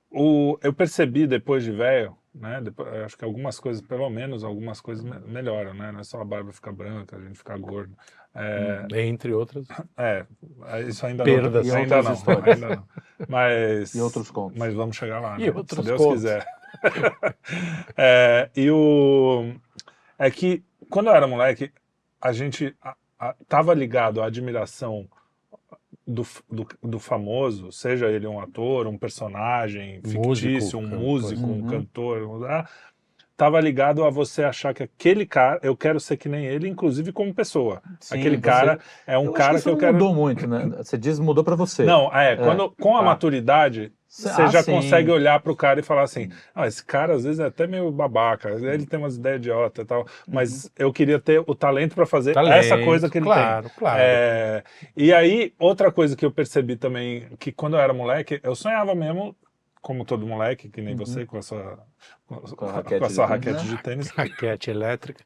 Eu percebi depois de velho, né? Acho que algumas coisas, pelo menos algumas coisas melhoram, né? Não é só a barba ficar branca, a gente ficar gordo. Entre outras. Isso ainda perdas, não. Ainda não. Mas, e outros contos. Mas vamos chegar lá, e né? outros se Deus contos. quiser. É que quando eu era moleque, a gente tava ligado à admiração do famoso, seja ele um ator, um personagem fictício, um músico, um cantor, tava ligado a você achar que aquele cara, eu quero ser que nem ele, inclusive como pessoa. Sim, aquele cara é um cara que eu quero... mudou muito, né? Você diz mudou pra você. Não, com a maturidade, você já consegue olhar pro cara e falar assim, esse cara às vezes é até meio babaca, ele tem umas ideias idiota e tal, mas eu queria ter o talento pra fazer essa coisa que ele tem. Claro. E aí, outra coisa que eu percebi também, que quando eu era moleque, eu sonhava mesmo, como todo moleque, que nem você, com a sua raquete de tênis. Raquete elétrica.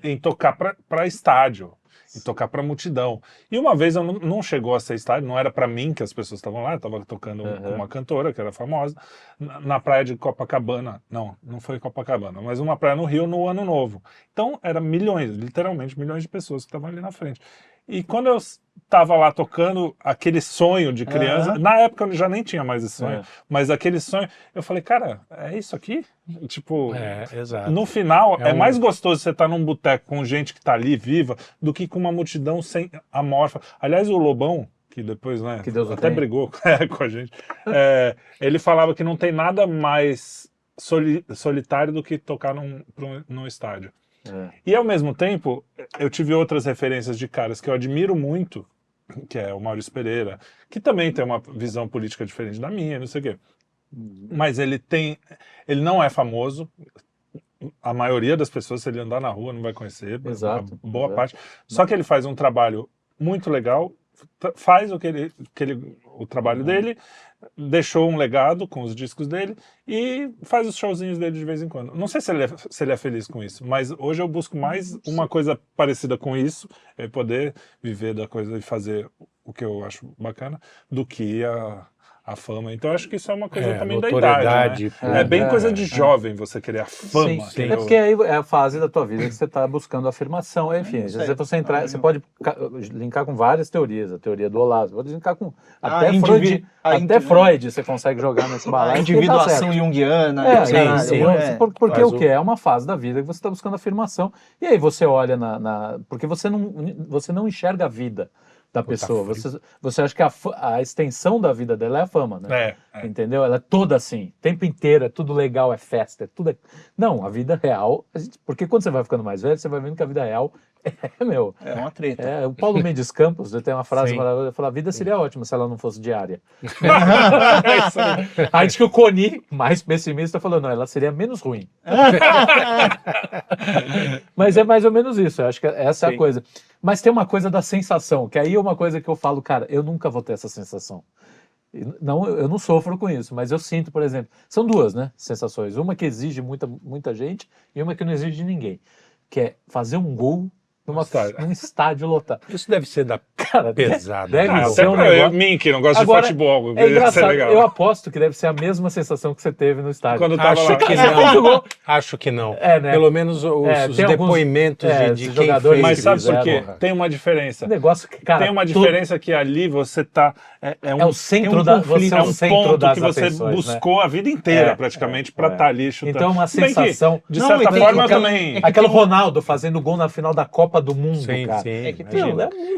Em tocar para estádio. e tocar pra multidão. E uma vez eu não chegou a ser estádio, não era pra mim que as pessoas estavam lá, eu tava tocando com uma cantora que era famosa, na praia de Copacabana. Não foi Copacabana, mas uma praia no Rio no Ano Novo. Então, era milhões, literalmente milhões de pessoas que estavam ali na frente. E quando eu tava lá tocando aquele sonho de criança, na época eu já nem tinha mais esse sonho, mas aquele sonho, eu falei, cara, é isso aqui? Tipo, exato. no final, é mais gostoso você estar num boteco com gente que tá ali viva do que com uma multidão sem amorfa. Aliás, o Lobão, que depois, né, Que Deus o até tenha. brigou com a gente, ele falava que não tem nada mais solitário do que tocar num estádio. E ao mesmo tempo, eu tive outras referências de caras que eu admiro muito, que é o Maurício Pereira, que também tem uma visão política diferente da minha, não sei o quê. Mas ele não é famoso. A maioria das pessoas, se ele andar na rua, não vai conhecer. Exato. Boa parte. Só que ele faz um trabalho muito legal, faz o trabalho dele, deixou um legado com os discos dele e faz os showzinhos dele de vez em quando. Não sei se ele é feliz com isso, mas hoje eu busco mais uma coisa parecida com isso, poder viver da coisa e fazer o que eu acho bacana, do que a fama. Então eu acho que isso é uma coisa também da idade, né? É bem coisa de jovem você querer a fama. Sim, sim. É porque aí é a fase da tua vida que você está buscando afirmação. Enfim, se você entrar, você pode linkar com várias teorias. A teoria do Olavo, pode linkar com até Freud você consegue jogar nesse balaio. A individuação junguiana. Porque o que é uma fase da vida que você está buscando afirmação. E aí você olha porque você não enxerga a vida da pessoa. Você acha que a extensão da vida dela é a fama, né? Entendeu? Ela é toda assim, o tempo inteiro, é tudo legal, é festa, é tudo... Não, a vida real... Porque quando você vai ficando mais velho, você vai vendo que a vida real é uma treta. O Paulo Mendes Campos, tem uma frase maravilhosa, ele fala, a vida seria ótima se ela não fosse diária. Aí diz que o Coni, mais pessimista, falou, não, ela seria menos ruim. Mas é mais ou menos isso, eu acho que essa é a coisa. Mas tem uma coisa da sensação, que aí é uma coisa que eu falo, cara, eu nunca vou ter essa sensação. Não, eu não sofro com isso, mas eu sinto, por exemplo, são duas, né, sensações. Uma que exige muita gente e uma que não exige de ninguém, que é fazer um gol num estádio lotado. Isso deve ser pesado. Deve ser um negócio... Mim, que não gosta de futebol. É engraçado, eu aposto que deve ser a mesma sensação que você teve no estádio. Quando tava Acho que não. Né? Pelo menos os depoimentos de quem fez. Mas sabe por quê? Tem uma diferença. Tem uma diferença que ali você tá... É o centro da conflito, é um ponto que você buscou a vida inteira, praticamente, pra estar ali chutando. Então, uma sensação... De certa forma, eu também... Aquele Ronaldo fazendo gol na final da Copa do Mundo, cara.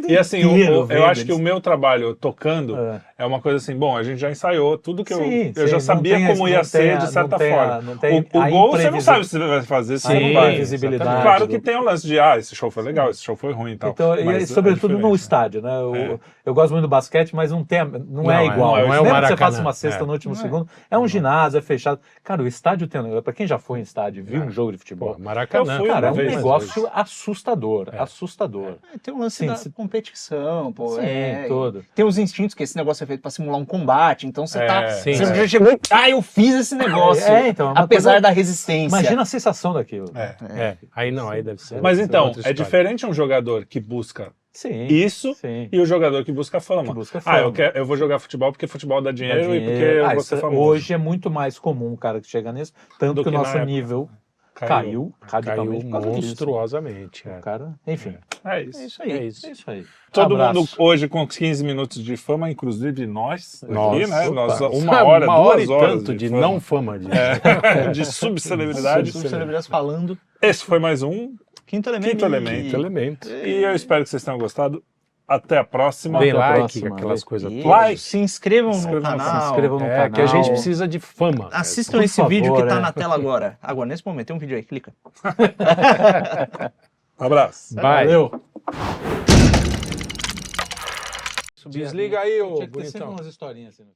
E assim, eu acho que o meu trabalho tocando é uma coisa assim, bom, a gente já ensaiou tudo que eu já sabia como ia ser, de certa forma. O gol, você não sabe se você vai fazer, se não vai. Visibilidade. Claro que tem o lance de, esse show foi legal, esse show foi ruim e tal. E sobretudo no estádio, né? Eu gosto muito do basquete, mas não é igual. Não é o Mesmo Maracanã. que você faça uma cesta no último segundo, é um ginásio, é fechado. Cara, o estádio tem... Pra quem já foi em estádio, viu um jogo de futebol, Maracanã. Cara, é um negócio assustador. Tem um lance da competição, pô. Todo. Tem os instintos, que esse negócio é feito pra simular um combate, então você você sim. já chegou e eu fiz esse negócio. Então, apesar da resistência. Imagina a sensação daquilo. Aí deve ser. Mas então, é diferente um jogador que busca isso e o jogador que busca fama. Eu vou jogar futebol porque futebol dá dinheiro e porque eu vou ser famoso. Hoje é muito mais comum o cara que chega nisso, tanto que o nosso nível caiu radicalmente monstruosamente. Cara, enfim. É isso aí. Todo mundo hoje com 15 minutos de fama, inclusive nós aqui, né? Nós, uma hora, 2 horas tanto de não fama. De subcelebridade. Subcelebridades falando. Esse foi mais um Quinto Elemento. E eu espero que vocês tenham gostado. Até a próxima. Dê like, aquelas coisas todas. Like, se inscrevam no canal. Se inscrevam no canal. Que a gente precisa de fama. Assistam esse vídeo que tá na tela agora. Agora, nesse momento, tem um vídeo aí, clica. Abraço. Valeu. Desliga aí, ô bonitão. Tinha que ter sempre umas historinhas assim.